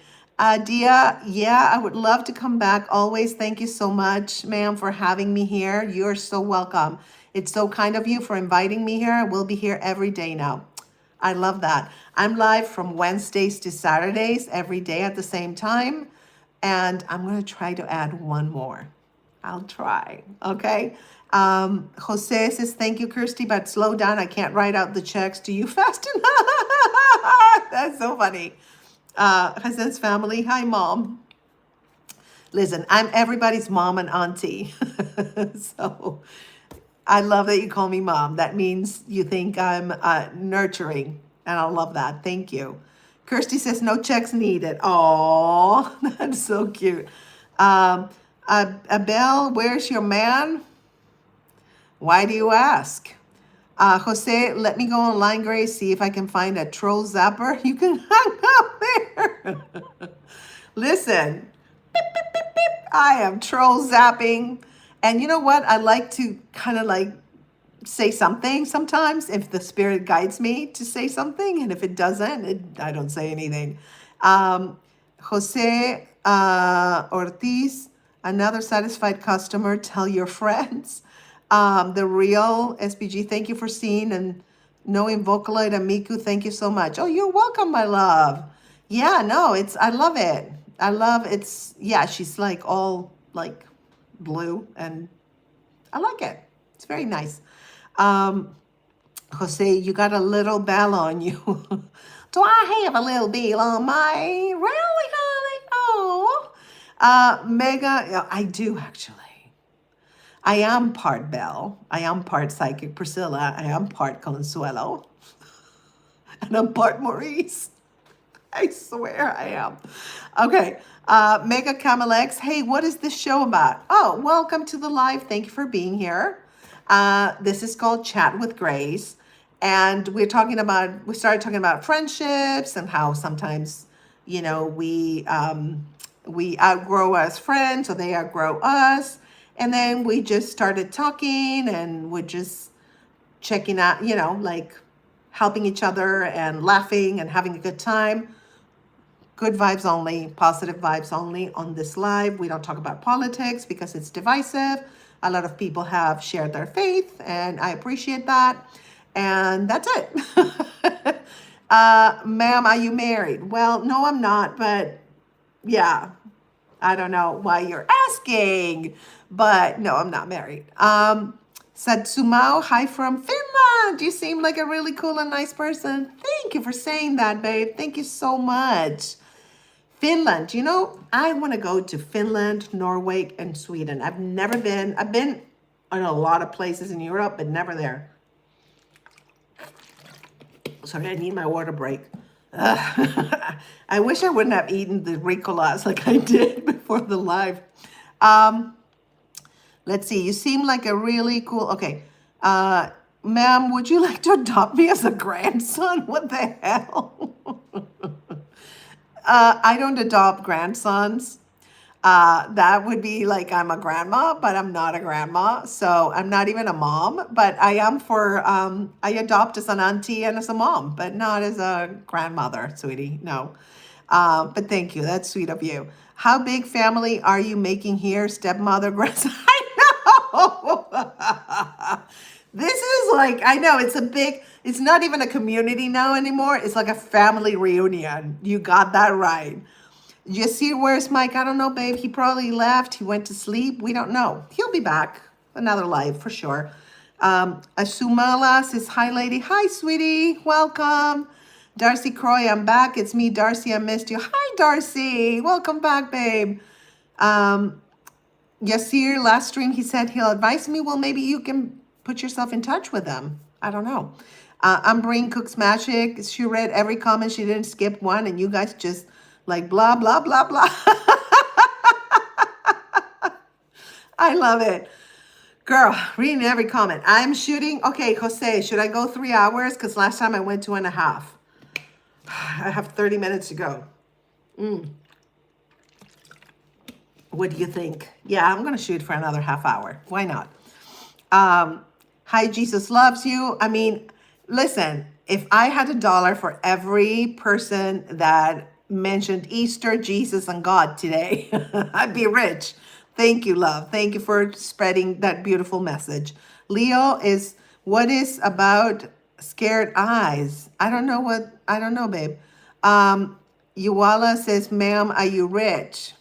Dia, yeah, I would love to come back always. Thank you so much, ma'am, for having me here. You're so welcome. It's so kind of you for inviting me here. We'll be here every day now. I love that. I'm live from Wednesdays to Saturdays every day at the same time. And I'm going to try to add one more. I'll try. Okay. Jose says, thank you, Kirsty, but slow down. I can't write out the checks to you fast enough. That's so funny. Jose's family. Hi, Mom. Listen, I'm everybody's mom and auntie. So I love that you call me mom. That means you think I'm nurturing, and I love that. Thank you. Kirsty says no checks needed. Oh, that's so cute. Abel, where's your man? Why do you ask? Jose, let me go online, Grace, see if I can find a troll zapper. You can hang out there. Listen, beep, beep, beep, beep. I am troll zapping. And you know what? I like to kind of like say something sometimes if the spirit guides me to say something. And if it doesn't, I don't say anything. Jose Ortiz, another satisfied customer. Tell your friends. The real SPG, thank you for seeing and knowing Vocaloid and Miku. Thank you so much. Oh, you're welcome, my love. Yeah, no, I love it. Yeah, she's like all like blue and I like it. It's very nice. Jose, you got a little bell on you. Do I have a little bell on my? Really, honey? Oh. Mega, I do actually. I am part Belle. I am part Psychic Priscilla. I am part Consuelo. And I'm part Maurice. I swear I am. Okay. Mega Camelex. Hey, what is this show about? Oh, welcome to the live. Thank you for being here. This is called Chat with Grace. And we started talking about friendships and how sometimes, we outgrow as friends or they outgrow us. And then we just started talking and we're just checking out, like helping each other and laughing and having a good time. Good vibes only, positive vibes only on this live. We don't talk about politics because it's divisive. A lot of people have shared their faith and I appreciate that. And that's it. Ma'am, are you married? Well, no, I'm not, but yeah, I don't know why you're asking, but no, I'm not married. Satsumao, hi from Finland. You seem like a really cool and nice person. Thank you for saying that, babe. Thank you so much. Finland, I want to go to Finland, Norway, and Sweden. I've never been. I've been in a lot of places in Europe, but never there. Sorry, I need my water break. I wish I wouldn't have eaten the Ricolas like I did before the live. Let's see. You seem like a really cool... Okay. Ma'am, would you like to adopt me as a grandson? What the hell? I don't adopt grandsons. That would be like I'm a grandma, but I'm not a grandma. So I'm not even a mom, but I am I adopt as an auntie and as a mom, but not as a grandmother, sweetie. No. But thank you. That's sweet of you. How big family are you making here? Stepmother, grandson. I know. This is like, I know it's not even a community now anymore. It's like a family reunion. You got that right. You see, where's Mike? I don't know, babe. He probably left. He went to sleep. We don't know. He'll be back. Another live for sure. Asumala says, hi, lady. Hi, sweetie. Welcome. Darcy Croy, I'm back. It's me, Darcy. I missed you. Hi, Darcy. Welcome back, babe. Yasir, last stream, he said he'll advise me. Well, maybe you can put yourself in touch with them. I don't know. Umbrine Cooks Magic. She read every comment. She didn't skip one. And you guys just like blah, blah, blah, blah. I love it. Girl, reading every comment. I'm shooting. Okay, Jose, should I go 3 hours? Because last time I went 2.5. I have 30 minutes to go. What do you think? Yeah, I'm going to shoot for another half hour. Why not? Hi, Jesus loves you. I mean, listen, if I had $1 for every person that mentioned Easter, Jesus, and God today, I'd be rich. Thank you, love. Thank you for spreading that beautiful message. Leo is what is about scared eyes. I don't know, babe. Yuwala says, ma'am, are you rich?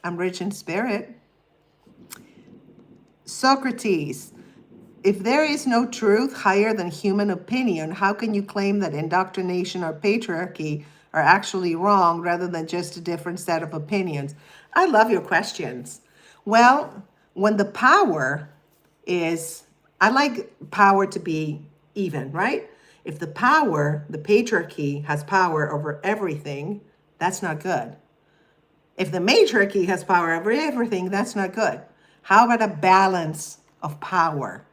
I'm rich in spirit. Socrates, if there is no truth higher than human opinion, how can you claim that indoctrination or patriarchy are actually wrong rather than just a different set of opinions? I love your questions. Well, when the power is, I like power to be even, right? If the power, the patriarchy has power over everything, that's not good. If the matriarchy has power over everything, that's not good. How about a balance of power?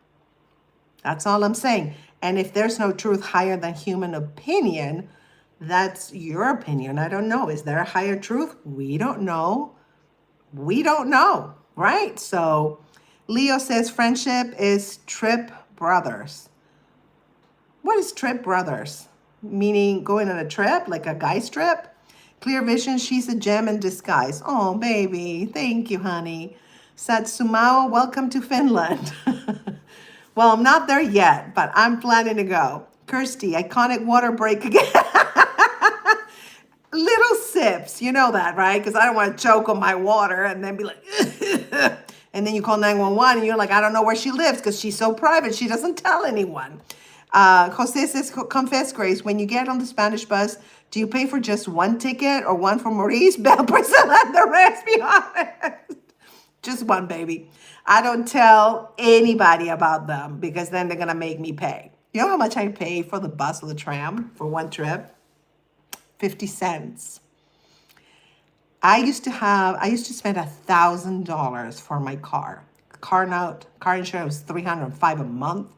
That's all I'm saying. And if there's no truth higher than human opinion, that's your opinion. I don't know. Is there a higher truth? We don't know. We don't know, right? So Leo says friendship is trip brothers. What is trip brothers? Meaning going on a trip, like a guy's trip? Clear vision, she's a gem in disguise. Oh, baby. Thank you, honey. Satsumao, welcome to Finland. Well, I'm not there yet, but I'm planning to go. Kirsty, iconic water break again. Little sips, you know that, right? Because I don't want to choke on my water and then be like, and then you call 911 and you're like, I don't know where she lives because she's so private. She doesn't tell anyone. Jose says, confess, Grace, when you get on the Spanish bus, do you pay for just one ticket or one for Maurice, Belle, Priscilla, and the rest? Be honest. Just one, baby. I don't tell anybody about them because then they're going to make me pay. You know how much I pay for the bus or the tram for one trip? 50 cents. I used to spend $1,000 for my car. Car insurance was $305 a month.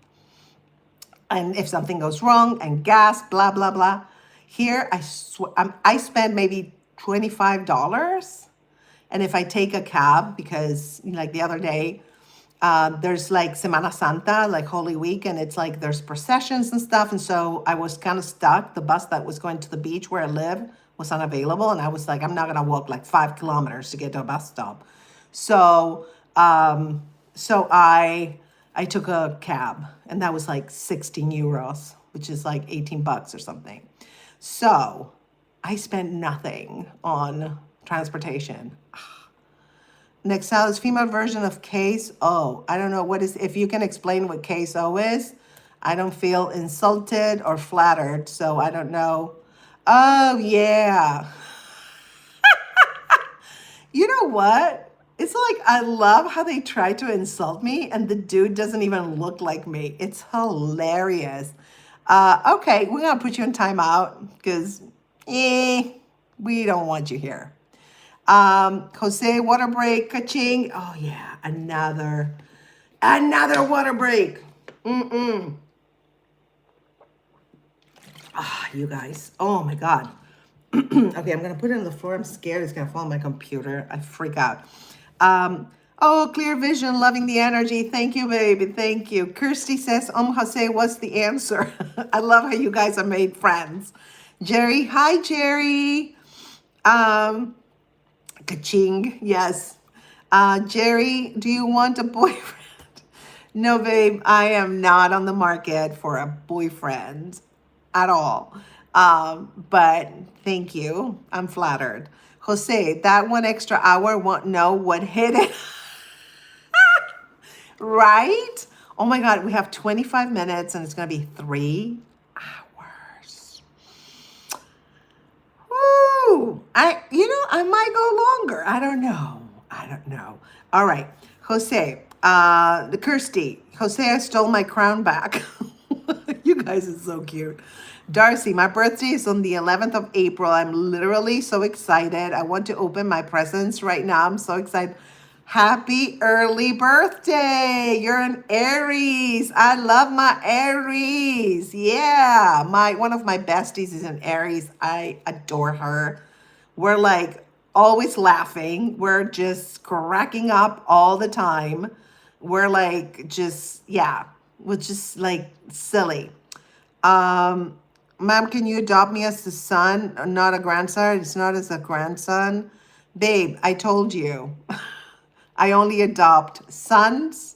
And if something goes wrong and gas, blah, blah, blah. Here, I spend maybe $25. And if I take a cab, because like the other day, there's like Semana Santa, like Holy Week, and it's like there's processions and stuff. And so I was kind of stuck. The bus that was going to the beach where I live was unavailable. And I was like, I'm not going to walk like 5 kilometers to get to a bus stop. So, I took a cab, and that was like 16 euros, which is like 18 bucks or something. So I spent nothing on transportation. Nexel is female version of case O. I don't know what is, if you can explain what case O is. I don't feel insulted or flattered, so I don't know. Oh, yeah. You know what? It's like, I love how they try to insult me and the dude doesn't even look like me. It's hilarious. Okay, we're going to put you in timeout because we don't want you here. Jose, water break, ka-ching. Oh, yeah, another water break. You guys. Oh, my God. Okay, I'm going to put it on the floor. I'm scared it's going to fall on my computer. I freak out. Oh, clear vision, loving the energy. Thank you, baby. Thank you. Kirsty says, Jose, what's the answer? I love how you guys are made friends. Jerry, hi, Jerry. Ka-ching, yes. Jerry, do you want a boyfriend? No, babe, I am not on the market for a boyfriend at all. But thank you. I'm flattered. Jose, that 1 extra hour won't know what hit it. Right? Oh my God, we have 25 minutes and it's going to be 3 hours. Woo! I might go longer. I don't know. All right. Jose, the Kirsty. Jose, I stole my crown back. You guys are so cute. Darcy, my birthday is on the 11th of April. I'm literally so excited. I want to open my presents right now. I'm so excited. Happy early birthday. You're an Aries. I love my Aries. Yeah. One of my besties is an Aries. I adore her. We're like always laughing. We're just cracking up all the time. We're like we're just like silly. Ma'am, can you adopt me as a son, not a grandson? It's not as a grandson. Babe, I told you. I only adopt sons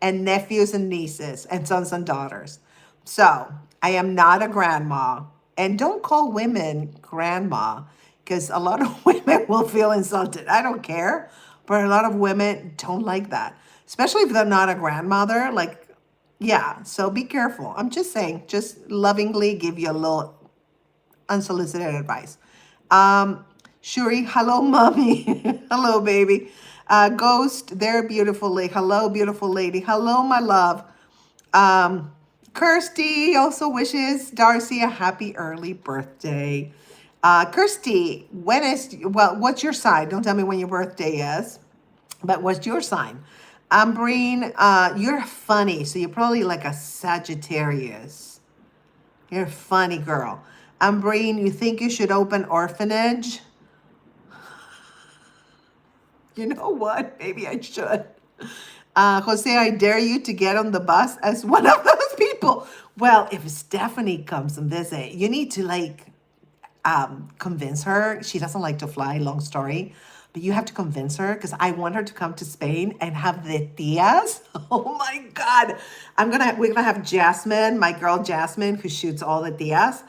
and nephews and nieces and sons and daughters. So I am not a grandma. And don't call women grandma because a lot of women will feel insulted. I don't care. But a lot of women don't like that, especially if they're not a grandmother. Like, yeah, so be careful. I'm just saying, just lovingly give you a little unsolicited advice. Shuri, hello, mommy. Hello, baby. Ghost, there, beautiful lady. Hello, beautiful lady. Hello, my love. Um, Kirsty also wishes Darcy a happy early birthday. Kirsty, what's your sign? Don't tell me when your birthday is, but what's your sign? Ambreen, you're funny, so you're probably like a Sagittarius. You're a funny girl. Ambreen, you think you should open orphanage? You know what? Maybe I should. Jose, I dare you to get on the bus as one of those people. Well, if Stephanie comes and visit, you need to convince her. She doesn't like to fly, long story. But you have to convince her because I want her to come to Spain and have the tias. Oh my God. We're gonna have Jasmine, my girl Jasmine, who shoots all the tias.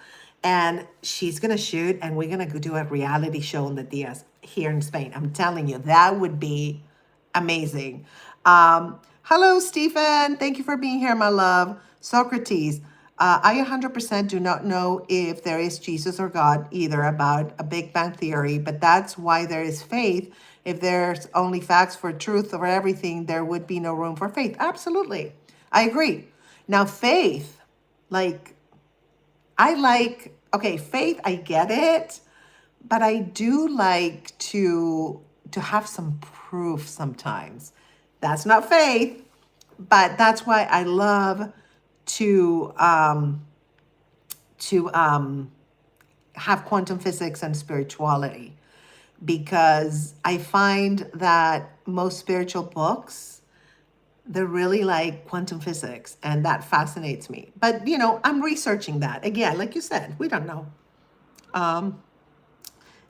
And she's gonna shoot and we're gonna go do a reality show on the tias here in Spain. I'm telling you, that would be amazing. Hello, Stephen. Thank you for being here, my love. Socrates. I 100% do not know if there is Jesus or God either about a Big Bang theory, but that's why there is faith. If there's only facts for truth or everything, there would be no room for faith. Absolutely. I agree. Now, faith, faith, I get it, but I do like to have some proof sometimes. That's not faith, but that's why I love to have quantum physics and spirituality, because I find that most spiritual books, they're really like quantum physics, and that fascinates me. But I'm researching that again. Like you said, we don't know.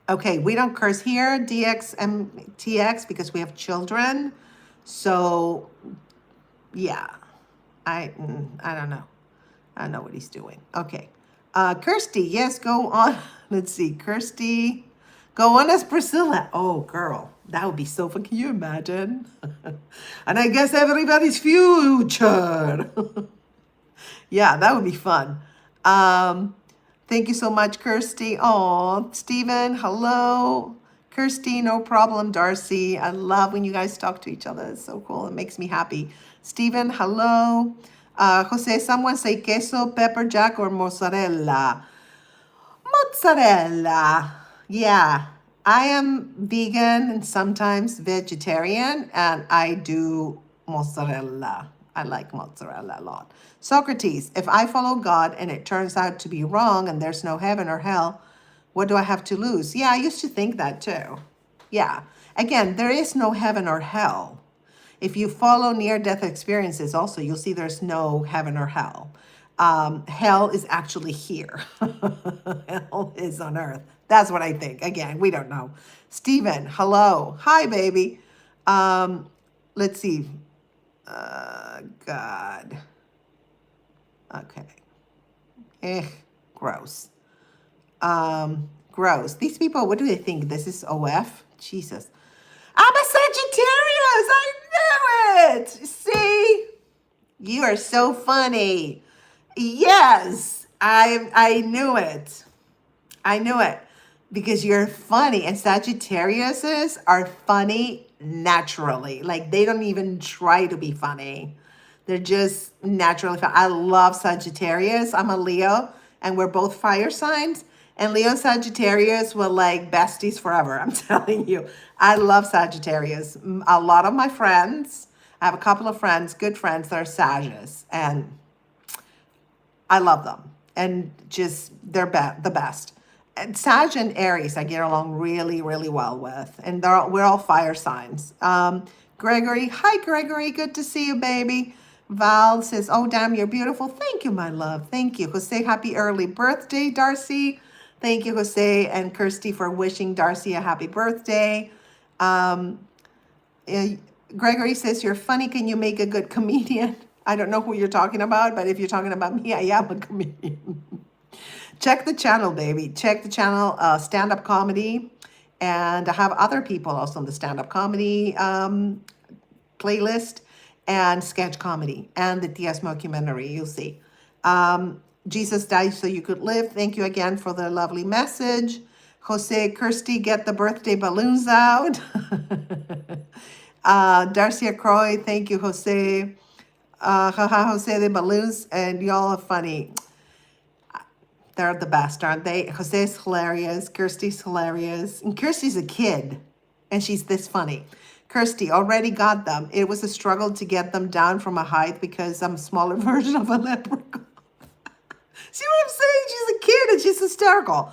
Okay, we don't curse here, DX and TX, because we have children. So yeah, I don't know. I don't know what he's doing. Okay. Kirsty, yes, go on. Let's see. Kirsty, go on as Priscilla. Oh, girl, that would be so fun. Can you imagine? And I guess everybody's future. Yeah, that would be fun. Thank you so much, Kirsty. Oh, Stephen, hello. Kirsty, no problem. Darcy, I love when you guys talk to each other. It's so cool. It makes me happy. Stephen, hello. Jose, someone say queso, pepper jack, or mozzarella. Mozzarella. Yeah, I am vegan and sometimes vegetarian, and I do mozzarella. I like mozzarella a lot. Socrates, if I follow God and it turns out to be wrong and there's no heaven or hell, what do I have to lose? Yeah, I used to think that too. Yeah. Again, there is no heaven or hell. If you follow near-death experiences also, you'll see there's no heaven or hell. Hell is actually here. Hell is on earth. That's what I think. Again, we don't know. Stephen, hello. Hi, baby. Let's see. God. Okay. Gross. Gross. These people, what do they think? This is OF? Jesus. I'm a Sagittarius. I knew it. See? You are so funny. Yes, I knew it. I knew it because you're funny, and Sagittariuses are funny naturally. Like, they don't even try to be funny. They're just naturally funny. I love Sagittarius. I'm a Leo, and we're both fire signs. And Leo and Sagittarius were like besties forever. I'm telling you. I love Sagittarius. A lot of my friends, I have a couple of friends, good friends, that are Sagittarius, and I love them. And just, they're the best. And Sag and Aries, I get along really, really well with. And we're all fire signs. Gregory, hi, Gregory. Good to see you, baby. Val says, oh, damn, you're beautiful. Thank you, my love. Thank you. Jose, happy early birthday, Darcy. Thank you, Jose and Kirsty, for wishing Darcy a happy birthday. Gregory says, you're funny. Can you make a good comedian? I don't know who you're talking about, but if you're talking about me, I am a comedian. Check the channel, baby. Check the channel, stand-up comedy. And I have other people also on the stand-up comedy playlist and sketch comedy and the TS mockumentary. You'll see. Jesus died so you could live. Thank you again for the lovely message. Jose Kirsty, get the birthday balloons out. Darcia Croy, thank you, Jose. Haha, Jose, the balloons, and y'all are funny. They're the best, aren't they? Jose's hilarious. Kirsty's hilarious. And Kirsty's a kid, and she's this funny. Kirsty already got them. It was a struggle to get them down from a height because I'm a smaller version of a leprechaun. See what I'm saying? She's a kid and she's hysterical.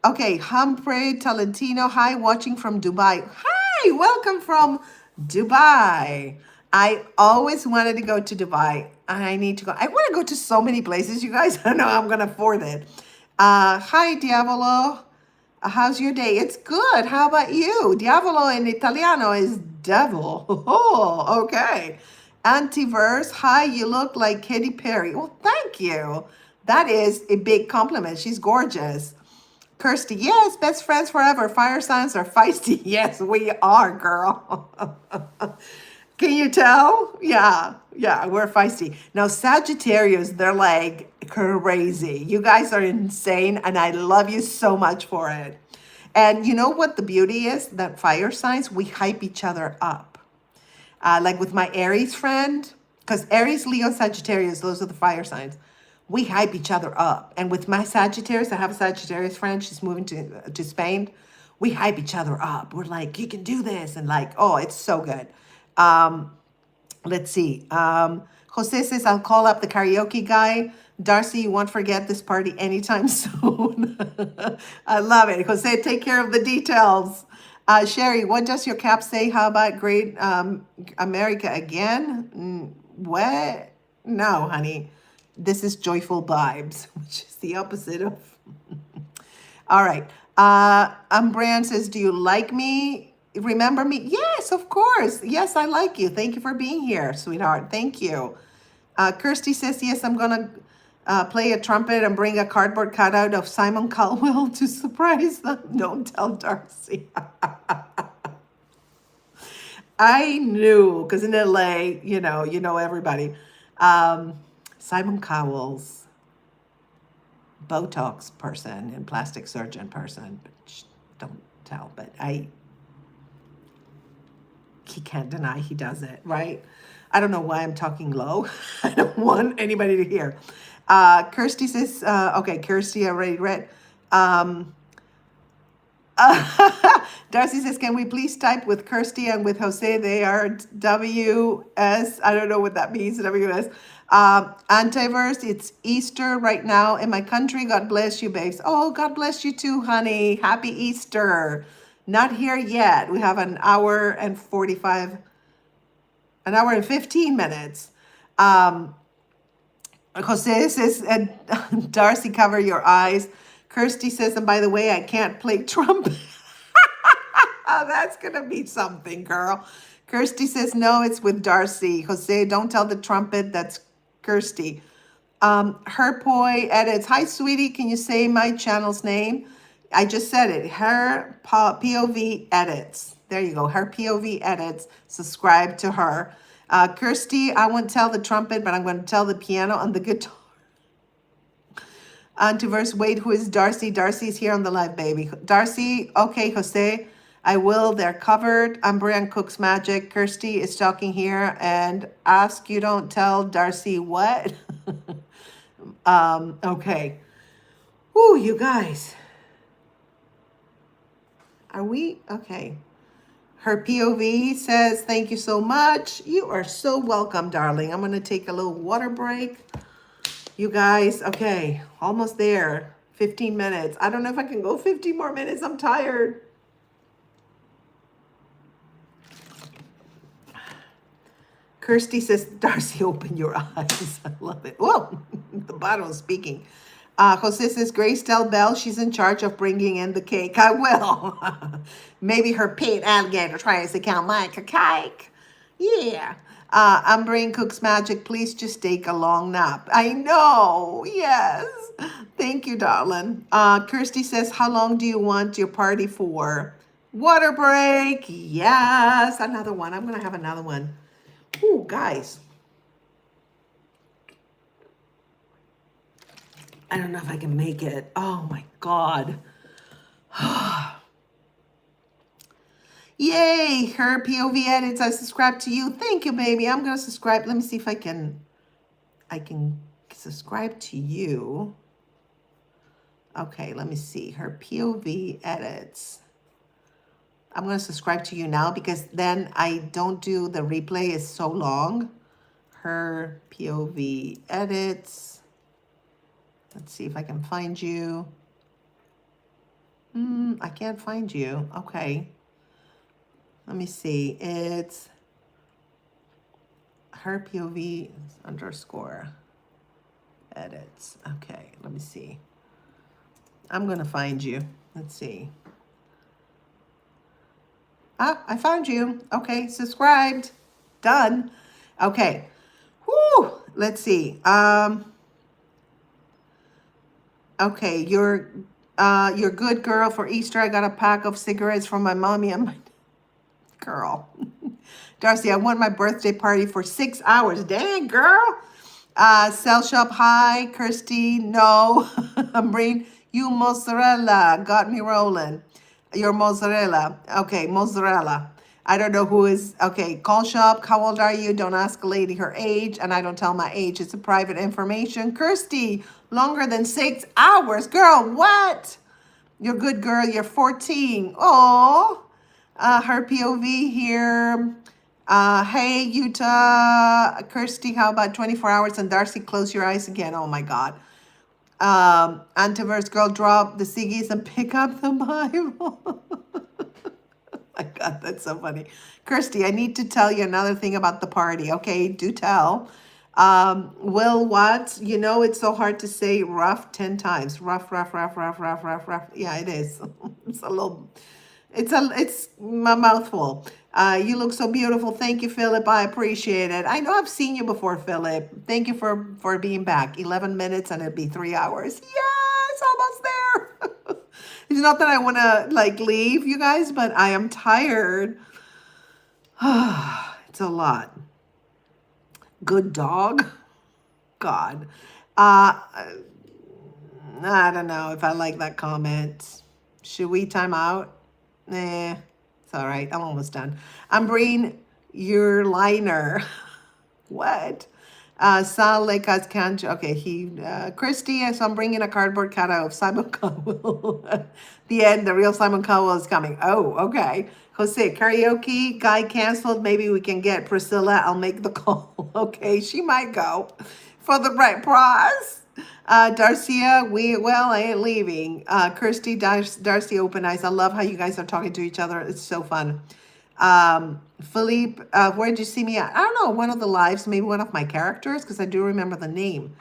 Okay, Humphrey Talentino. Hi, watching from Dubai. Hi, welcome from Dubai. I always wanted to go to Dubai. I need to go. I want to go to so many places, you guys. I don't know how I'm going to afford it. Hi, Diavolo. How's your day? It's good. How about you? Diavolo in Italiano is devil. Oh, okay. Antiverse. Hi, you look like Katy Perry. Well, thank you. That is a big compliment. She's gorgeous. Kirsty, yes, best friends forever. Fire signs are feisty. Yes, we are, girl. Can you tell? Yeah, we're feisty. Now, Sagittarius, they're like crazy. You guys are insane, and I love you so much for it. And you know what the beauty is? That fire signs, we hype each other up. Like with my Aries friend, because Aries, Leo, Sagittarius, those are the fire signs. We hype each other up. And with my Sagittarius, I have a Sagittarius friend. She's moving to Spain. We hype each other up. We're like, you can do this. And like, oh, it's so good. Let's see. Jose says, I'll call up the karaoke guy. Darcy, you won't forget this party anytime soon. I love it. Jose, take care of the details. Sherry, what does your cap say? How about great America again? What? No, honey. This is joyful vibes, which is the opposite of. All right. Umbran says, do you like me? Remember me? Yes, of course. Yes, I like you. Thank you for being here, sweetheart. Thank you. Kirsty says, yes, I'm going to play a trumpet and bring a cardboard cutout of Simon Cowell to surprise them. Don't tell Darcy. I knew, because in LA, you know everybody. Simon Cowell's Botox person and plastic surgeon person, but don't tell, but he can't deny he does it, right? I don't know why I'm talking low. I don't want anybody to hear. Kirsty says, okay, Kirsty already read. Darcy says, can we please type with Kirsty and with Jose? They are WS. I don't know what that means, WS. Antiverse, it's Easter right now in my country. God bless you, babes. Oh, God bless you too, honey. Happy Easter. Not here yet. We have an hour and 15 minutes. Jose says, Darcy, cover your eyes. Kirsty says, and by the way, I can't play trumpet. Oh, that's going to be something, girl. Kirsty says, no, it's with Darcy. Jose, don't tell the trumpet. That's Kirsty. Her Poi edits. Hi, sweetie. Can you say my channel's name? I just said it. Her POV edits. There you go. Her POV edits. Subscribe to her. Kirsty, I won't tell the trumpet, but I'm going to tell the piano and the guitar. Antiverse, wait, who is Darcy? Darcy's here on the live, baby. Darcy, okay, Jose, I will. They're covered. Brian Cook's Magic. Kirsty is talking here and ask you don't tell Darcy what? Okay. Ooh, you guys. Are we? Okay. Her POV says, thank you so much. You are so welcome, darling. I'm going to take a little water break. You guys, okay, almost there. 15 minutes. I don't know if I can go 15 more minutes. I'm tired. Kirsty says, Darcy, open your eyes. I love it. Whoa, the bottle is speaking. Jose says, Grace, tell Belle she's in charge of bringing in the cake. I will. Maybe her pet alligator tries to count my cake. Yeah. Umbrain cooks magic. Please just take a long nap. I know. Yes. Thank you, darling. Kirsty says, how long do you want your party for? Water break. Yes. Another one. I'm going to have another one. Ooh, guys. I don't know if I can make it. Oh my God. Yay, her POV edits. I subscribe to you. Thank you, baby. I'm gonna subscribe. Let me see if I can subscribe to you. Okay, let me see. Her POV edits. I'm gonna subscribe to you now because then I don't do the replay. It's so long. Her POV edits. Let's see if I can find you. I can't find you. Okay. Let me see. It's her POV underscore edits. Okay, let me see. I'm going to find you. Let's see. Ah, I found you. Okay, subscribed. Done. Okay. Whoo! Let's see. Okay, you're good, girl. For Easter, I got a pack of cigarettes from my mommy and my girl. Darcy, I want my birthday party for 6 hours. Dang, girl. Cell Shop, hi. Kirsty, no. Maureen, you mozzarella. Got me rolling. You're mozzarella. Okay, mozzarella. I don't know who is. Okay, call shop. How old are you? Don't ask a lady her age. And I don't tell my age. It's a private information. Kirsty, longer than 6 hours. Girl, what? You're good, girl. You're 14. Oh. Her POV here. Hey, Utah. Kirsty, how about 24 hours? And Darcy, close your eyes again. Oh, my God. Antiverse girl, drop the ciggies and pick up the Bible. My God, that's so funny. Kirsty, I need to tell you another thing about the party. Okay, do tell. Will Watts, you know, it's so hard to say rough 10 times. Rough, rough, rough, rough, rough, rough, rough. Yeah, it is. It's a little... it's my mouthful. You look so beautiful. Thank you, Philip. I appreciate it. I know I've seen you before, Philip. Thank you for being back. 11 minutes and it'd be 3 hours. Yes, almost there. It's not that I want to like leave you guys, but I am tired. It's a lot. Good dog. God. I don't know if I like that comment. Should we time out? Nah, it's all right. I'm almost done. I'm bringing your liner. What? Sal Lekas can't. Okay, Christy, so I'm bringing a cardboard cutout of Simon Cowell. The end, the real Simon Cowell is coming. Oh, okay. Jose, karaoke guy canceled. Maybe we can get Priscilla. I'll make the call. Okay, she might go for the right price. Darcia, I ain't leaving. Kirsty, Darcy, open eyes. I love how you guys are talking to each other. It's so fun. Philippe, where did you see me at? I don't know, one of the lives, maybe one of my characters, because I do remember the name.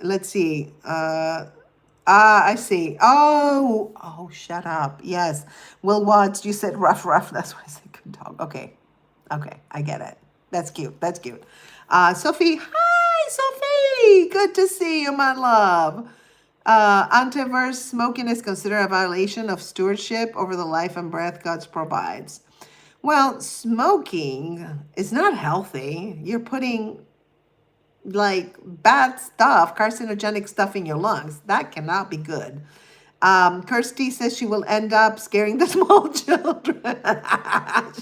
Let's see. I see. Oh, shut up. Yes. Will Watts, you said rough, rough. That's why I said good dog. Okay, I get it. That's cute. That's cute. Sophie, hi, Sophie. Good to see you, my love. Antiverse smoking is considered a violation of stewardship over the life and breath God provides. Well, smoking is not healthy. You're putting like bad stuff, carcinogenic stuff in your lungs. That cannot be good. Kirsty says she will end up scaring the small children.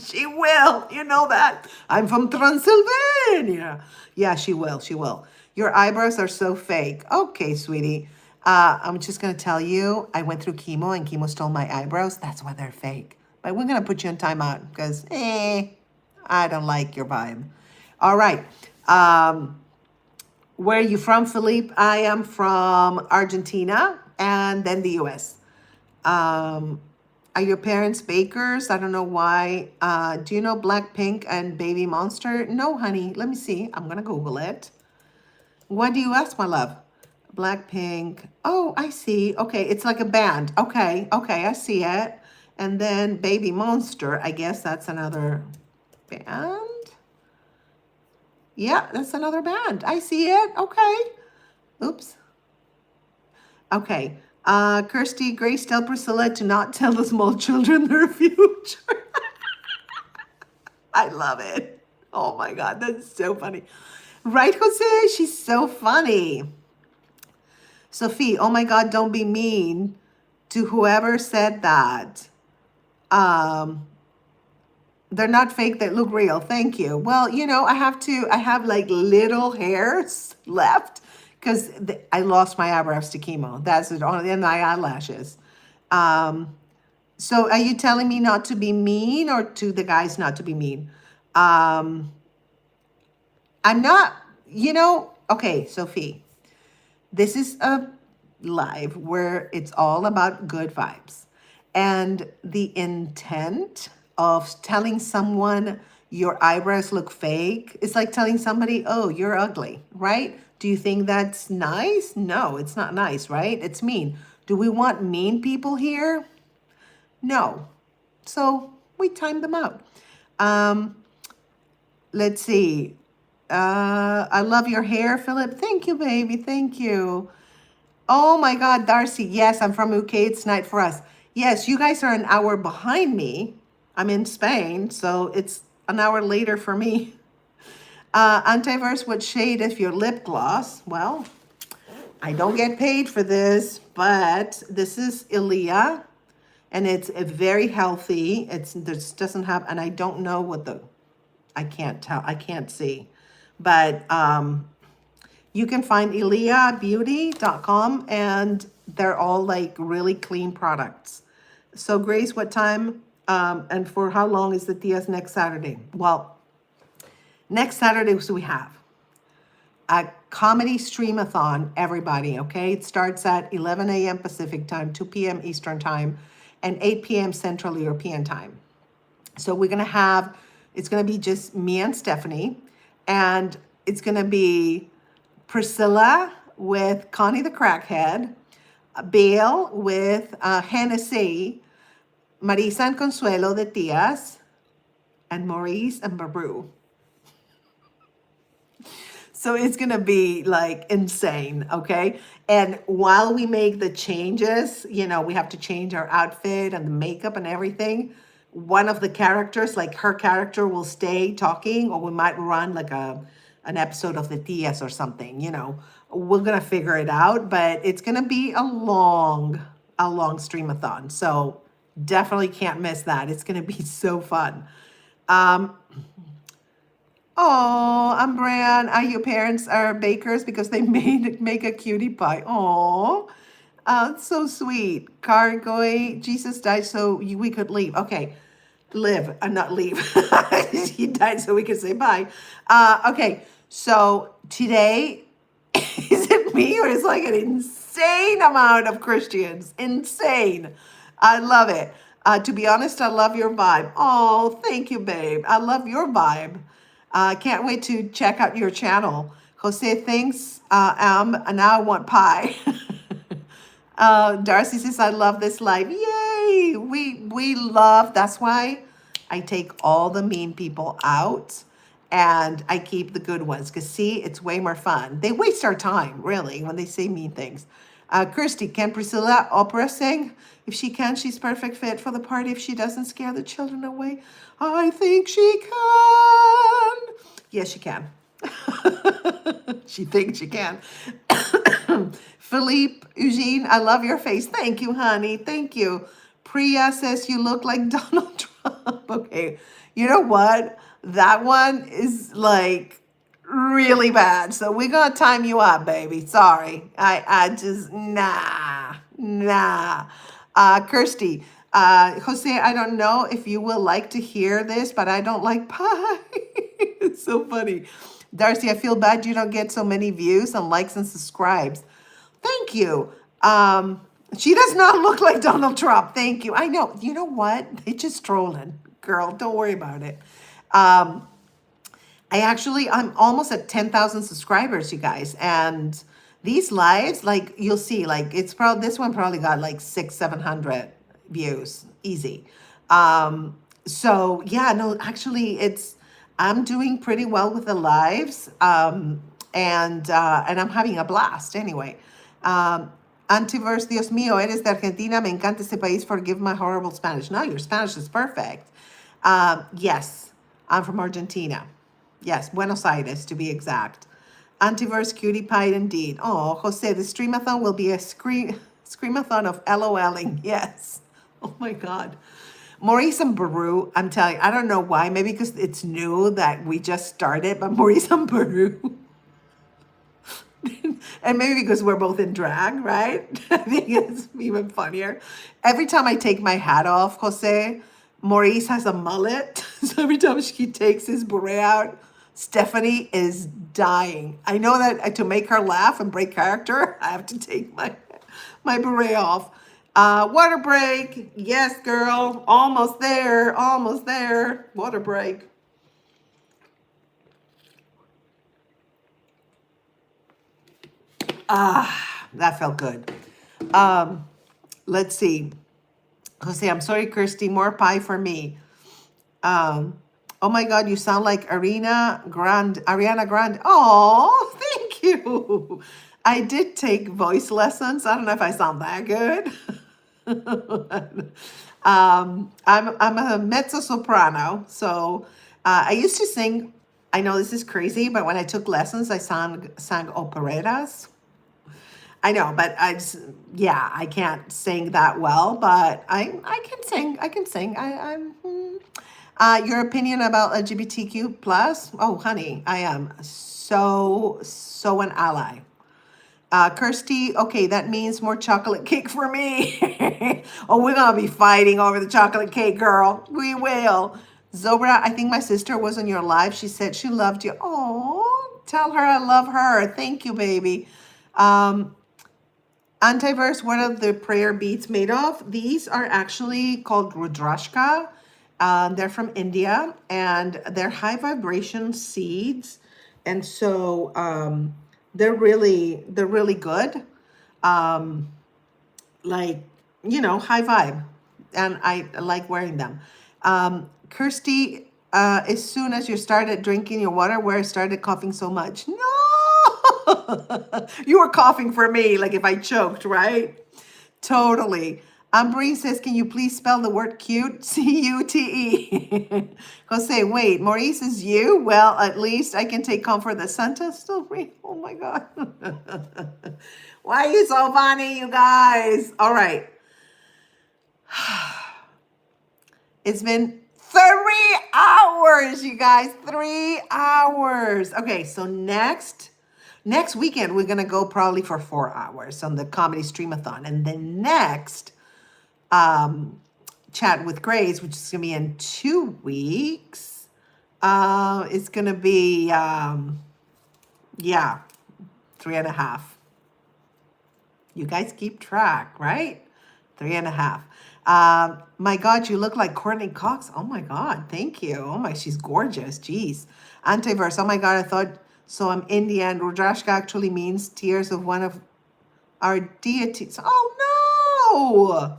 She will. You know that. I'm from Transylvania. Yeah, she will. She will. Your eyebrows are so fake. Okay, sweetie. I'm just going to tell you, I went through chemo and chemo stole my eyebrows. That's why they're fake. But we're going to put you in timeout because, I don't like your vibe. All right. Where are you from, Philippe? I am from Argentina and then the U.S. Are your parents bakers? I don't know why. Do you know Blackpink and Baby Monster? No, honey. Let me see. I'm going to Google it. What do you ask, my love? Blackpink. Oh, I see. Okay, it's like a band. Okay, okay, I see it. And then Baby Monster. I guess that's another band. Yeah, that's another band. I see it. Okay. Oops. Okay. Kirsty, Grace, tell Priscilla to not tell the small children their future. I love it. Oh my God, that's so funny. Right, Jose? She's so funny. Sophie, oh my God, don't be mean to whoever said that. Um, they're not fake, they look real. Thank you. Well, I have like little hairs left because I lost my eyebrows to chemo. That's it, and my eyelashes. Um, so are you telling me not to be mean or to the guys not to be mean? Um, I'm not, okay, Sophie, this is a live where it's all about good vibes. And the intent of telling someone your eyebrows look fake is like telling somebody, oh, you're ugly, right? Do you think that's nice? No, it's not nice, right? It's mean. Do we want mean people here? No. So we timed them out. Um, let's see. I love your hair, Philip. Thank you, baby. Thank you. Oh my God, Darcy. Yes, I'm from UK. It's night for us. Yes, you guys are an hour behind me. I'm in Spain, so it's an hour later for me. Antivirus, what shade is your lip gloss? Well, I don't get paid for this, but this is Ilia, and it's a very healthy. This doesn't have, and I don't know I can't tell, I can't see, but you can find iliabeauty.com and they're all like really clean products. So Grace, what time and for how long is the Tia's next Saturday? Well, next Saturday, so we have a comedy streamathon, everybody, okay? It starts at 11 a.m. Pacific time, 2 p.m. Eastern time, and 8 p.m. Central European time. So it's gonna be just me and Stephanie, and it's gonna be Priscilla with Connie the Crackhead, Bale with Hennessy, Marisa and Consuelo de Tias, and Maurice and Baru. So it's gonna be like insane, okay? And while we make the changes, we have to change our outfit and the makeup and everything. One of the characters, like her character, will stay talking, or we might run like an episode of the TS or something, We're gonna figure it out, but it's gonna be a long streamathon. So definitely can't miss that. It's gonna be so fun. Oh, I'm Bran. Your parents are bakers because they make a cutie pie. Oh, it's so sweet. Cargoy, Jesus died so we could leave. Okay, live, not leave. He died so we could say bye. Okay, so today, is it me or is like an insane amount of Christians? Insane. I love it. To be honest, I love your vibe. Oh, thank you, babe. I love your vibe. Can't wait to check out your channel. Jose thinks, and now I want pie. Darcy says, I love this live. Yay! We love, that's why I take all the mean people out and I keep the good ones. Because see, it's way more fun. They waste our time, really, when they say mean things. Kirsty, can Priscilla opera sing? If she can, she's perfect fit for the party. If she doesn't scare the children away, I think she can. Yes, she can. She thinks she can. Philippe, Eugene, I love your face. Thank you, honey. Thank you. Priya says you look like Donald Trump. Okay. You know what? That one is like really bad. So we're going to time you up, baby. Sorry. I just, nah. Kirsty, Jose, I don't know if you will like to hear this, but I don't like pie. It's so funny. Darcy, I feel bad you don't get so many views and likes and subscribes. Thank you. She does not look like Donald Trump. Thank you. I know. You know what? They just trolling. Girl, don't worry about it. I'm almost at 10,000 subscribers, you guys. And These lives, like you'll see, like it's probably this one probably got like 700 views, easy. So yeah, no, actually, it's I'm doing pretty well with the lives, and I'm having a blast anyway. Um, Antiverse, Dios mío, eres de Argentina, me encanta este país, forgive my horrible Spanish. No, your Spanish is perfect. Yes, I'm from Argentina. Yes, Buenos Aires to be exact. Antiverse cutie pie indeed. Oh, Jose, the streamathon will be a screamathon of LOLing. Yes. Oh my God. Maurice and Baru, I'm telling you, I don't know why. Maybe because it's new that we just started, but Maurice and Baru. And maybe because we're both in drag, right? I think it's even funnier. Every time I take my hat off, Jose, Maurice has a mullet. So every time she takes his beret out, Stephanie is dying. I know that to make her laugh and break character, I have to take my beret off. Water break. Yes, girl. Almost there. Almost there. Water break. Ah, that felt good. Let's see. Jose, I'm sorry, Kirsty. More pie for me. Um, oh my God, you sound like Ariana Grande. Oh, thank you. I did take voice lessons. I don't know if I sound that good. I'm a mezzo soprano, so I used to sing. I know this is crazy, but when I took lessons, I sang operettas. I know, but yeah, I can't sing that well, but I can sing. I can sing. Your opinion about LGBTQ plus? Oh, honey, I am so an ally. Kirsty, okay, that means more chocolate cake for me. Oh, we're gonna be fighting over the chocolate cake, girl. We will. Zobra, I think my sister was on your live. She said she loved you. Oh, tell her I love her. Thank you, baby. Um, Antiverse, what are the prayer beads made of? These are actually called Rudrashka. They're from India and they're high vibration seeds. And so they're really good. Um, like, high vibe. And I like wearing them. Kirsty, as soon as you started drinking your water, where I started coughing so much. No! You were coughing for me, like if I choked, right? Totally. Ambreen says, can you please spell the word cute? Cute. Jose, wait, Maurice is you? Well, at least I can take comfort that Santa's still real. Oh my God. Why are you so funny, you guys? All right. It's been 3 hours, you guys. 3 hours. Okay, so next weekend we're gonna go probably for 4 hours on the comedy streamathon, and then next chat with Grace, which is gonna be in 2 weeks. It's gonna be yeah, 3.5. You guys keep track, right? 3.5. My God, you look like Courtney Cox. Oh my God, thank you. Oh my, she's gorgeous. Jeez. Antiverse. Oh my God, I thought so. I'm Indian. Rudrashka actually means tears of one of our deities. Oh no!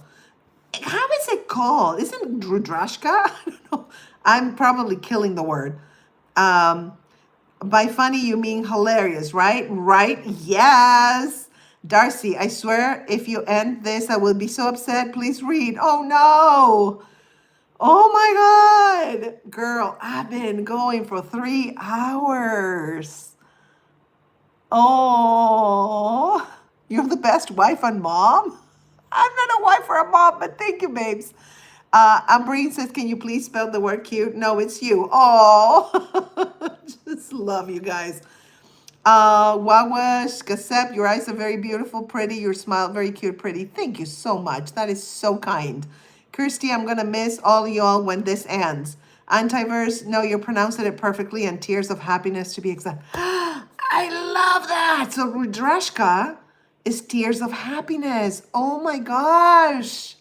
How is it called? Isn't Rudrashka? I don't know. I'm probably killing the word. Um, by funny, you mean hilarious, right? Right? Yes. Darcy, I swear, if you end this, I will be so upset. Please read. Oh no. Oh my God. Girl, I've been going for 3 hours. Oh, you're the best wife and mom? I'm not a wife or a mom, but thank you, babes. Ambreen says, can you please spell the word cute? No, it's you. Oh, just love you guys. Wawash, Gasep, your eyes are very beautiful, pretty. Your smile, very cute, pretty. Thank you so much. That is so kind. Kirsty, I'm going to miss all y'all when this ends. Antiverse, no, you're pronouncing it perfectly, and tears of happiness to be exact. I love that. So Rudrashka is tears of happiness. Oh my gosh.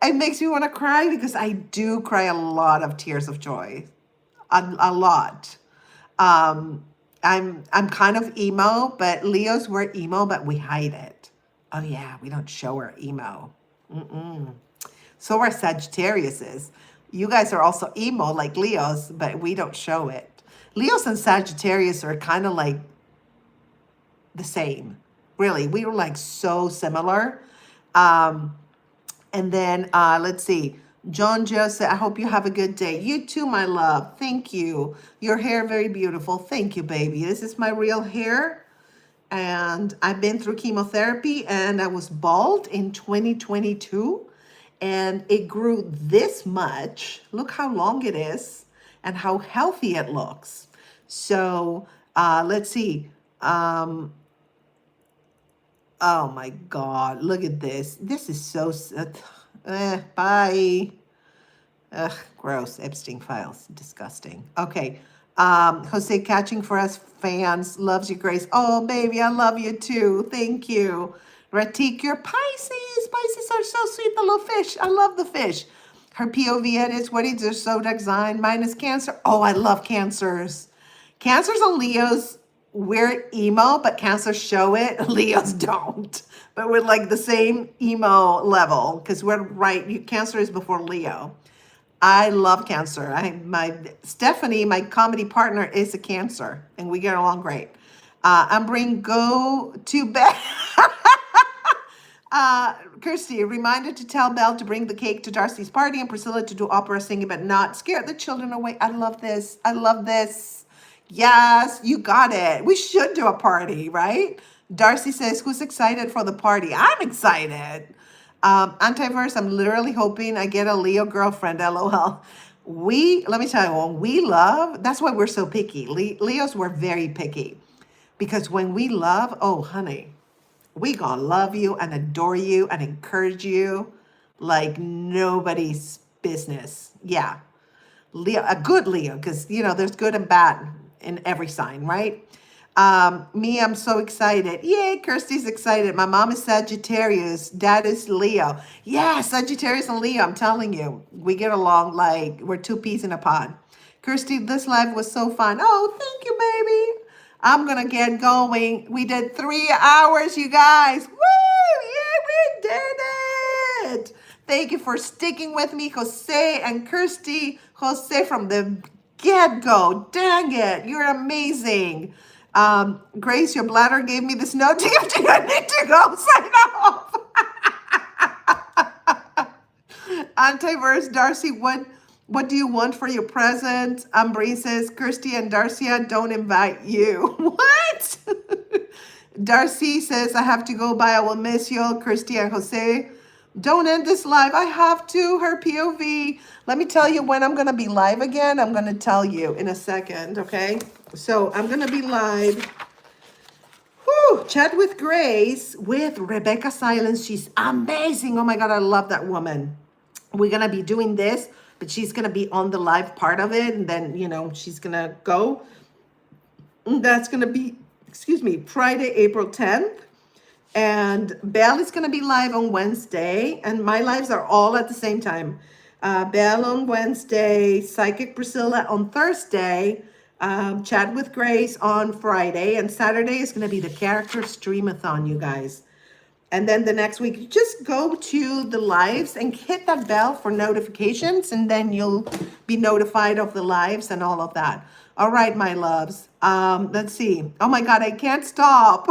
It makes me want to cry because I do cry a lot of tears of joy. A lot. Um, I'm kind of emo, but Leos were emo, but we hide it. Oh yeah, we don't show our emo. So are Sagittariuses. You guys are also emo like Leos, but we don't show it. Leos and Sagittarius are kind of like the same. Really, we were like so similar. Um, and then let's see. John Joseph, I hope you have a good day. You too, my love. Thank you. Your hair very beautiful. Thank you, baby. This is my real hair. And I've been through chemotherapy and I was bald in 2022 and it grew this much. Look how long it is and how healthy it looks. So let's see. Oh my God, look at this. This is so, bye. Ugh, gross. Epstein files. Disgusting. Okay. Jose catching for us fans. Loves you, Grace. Oh, baby, I love you too. Thank you. Ratik, you're Pisces. Pisces are so sweet, the little fish. I love the fish. Her POV edits. What is your zodiac sign? Mine is Cancer. Oh, I love Cancers. Cancers and Leos, we're emo, but Cancers show it. Leos don't. But we're like the same emo level because we're right. Cancer is before Leo. I love Cancer. My Stephanie, my comedy partner, is a Cancer, and we get along great. I'm bringing go to bed. Kirsty, reminder to tell Belle to bring the cake to Darcy's party and Priscilla to do opera singing, but not scare the children away. I love this. I love this. Yes, you got it. We should do a party, right? Darcy says, who's excited for the party? I'm excited. Antiverse, I'm literally hoping I get a Leo girlfriend, LOL. Let me tell you, when we love, that's why we're so picky. Leos were very picky because when we love, oh, honey, we gonna love you and adore you and encourage you like nobody's business. Yeah. Leo, a good Leo, because there's good and bad in every sign, right? Me, I'm so excited. Yay, Kirsty's excited. My mom is Sagittarius. Dad is Leo. Yeah, Sagittarius and Leo, I'm telling you. We get along like we're two peas in a pod. Kirsty, this live was so fun. Oh, thank you, baby. I'm going to get going. We did 3 hours, you guys. Woo! Yeah, we did it. Thank you for sticking with me, Jose and Kirsty. Jose from the get-go. Dang it. You're amazing. Grace, your bladder gave me this note to give to you. I need to go sign off. Antiverse, Darcy, what do you want for your present? Bree says, Kirsty and Darcia don't invite you. What? Darcy says, I have to go. Bye. I will miss you. Kirsty and Jose, don't end this live. I have to. Her POV. Let me tell you when I'm going to be live again. I'm going to tell you in a second, okay? So I'm going to be live. Whew, Chat with Grace with Rebecca Silence. She's amazing. Oh my God, I love that woman. We're going to be doing this, but she's going to be on the live part of it. And then, she's going to go. And that's going to be, Friday, April 10th. And Belle is going to be live on Wednesday. And my lives are all at the same time. Belle on Wednesday, Psychic Priscilla on Thursday, Chat with Grace on Friday. And Saturday is going to be the character streamathon, you guys. And then the next week, just go to the lives and hit that bell for notifications. And then you'll be notified of the lives and all of that. All right, my loves. Let's see. Oh my God, I can't stop.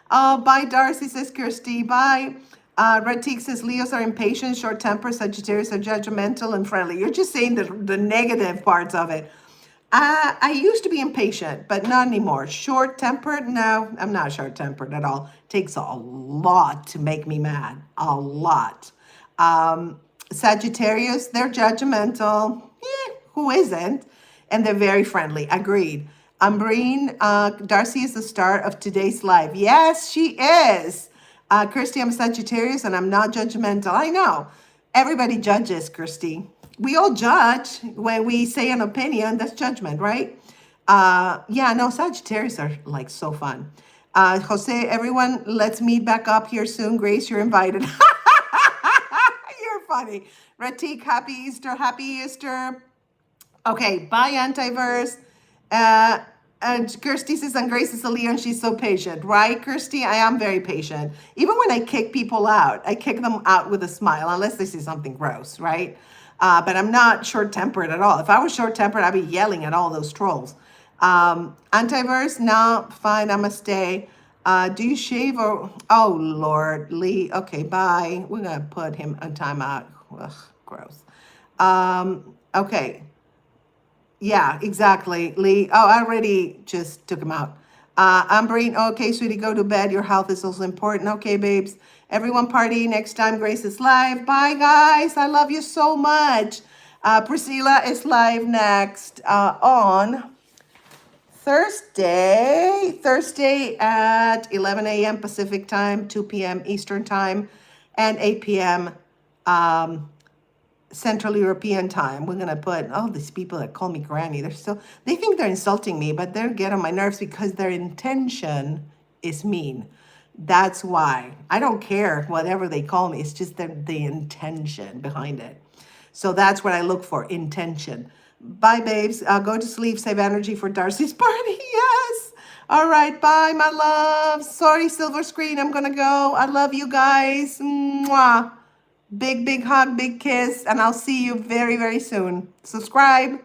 Bye, Darcy, says Kirsty. Bye. Red Teak says Leos are impatient, short-tempered, Sagittarius are judgmental and friendly. You're just saying the negative parts of it. I used to be impatient, but not anymore. Short-tempered? No, I'm not short-tempered at all. Takes a lot to make me mad. A lot. Sagittarius, they're judgmental. Who isn't? And they're very friendly. Agreed. Umbreen, Darcy is the star of today's live. Yes, she is. Kirsty, I'm a Sagittarius and I'm not judgmental. I know. Everybody judges, Kirsty. We all judge when we say an opinion. That's judgment, right? Yeah, no, Sagittarius are like so fun. Jose, everyone, let's meet back up here soon. Grace, you're invited. You're funny. Ratik, happy Easter. Happy Easter. Okay, bye, Antiverse. And Kirsty says, and Grace is a Leo and she's so patient, right? Kirsty, I am very patient. Even when I kick people out, I kick them out with a smile, unless they say something gross, right? But I'm not short-tempered at all. If I was short-tempered, I'd be yelling at all those trolls. Antiverse, no, fine, I'm gonna stay. Do you shave or, oh Lord, Lee, okay, bye. We're gonna put him on timeout. Ugh, gross. Okay. Yeah, exactly, Lee. Oh, I already just took him out. Amberine, okay, sweetie, go to bed. Your health is also important. Okay, babes. Everyone party next time Grace is live. Bye, guys. I love you so much. Priscilla is live next on Thursday at 11 a.m. Pacific time, 2 p.m. Eastern time, and 8 p.m. Central European time. We're gonna put all these people that call me granny. They think they're insulting me, but they'll get on my nerves because their intention is mean. That's why. I don't care whatever they call me. It's just the intention behind it. So that's what I look for, intention. Bye, babes. Go to sleep. Save energy for Darcy's party. Yes. All right. Bye, my love. Sorry, silver screen. I'm gonna go. I love you guys. Mwah. Big, big hug, big kiss, and I'll see you very, very soon. Subscribe.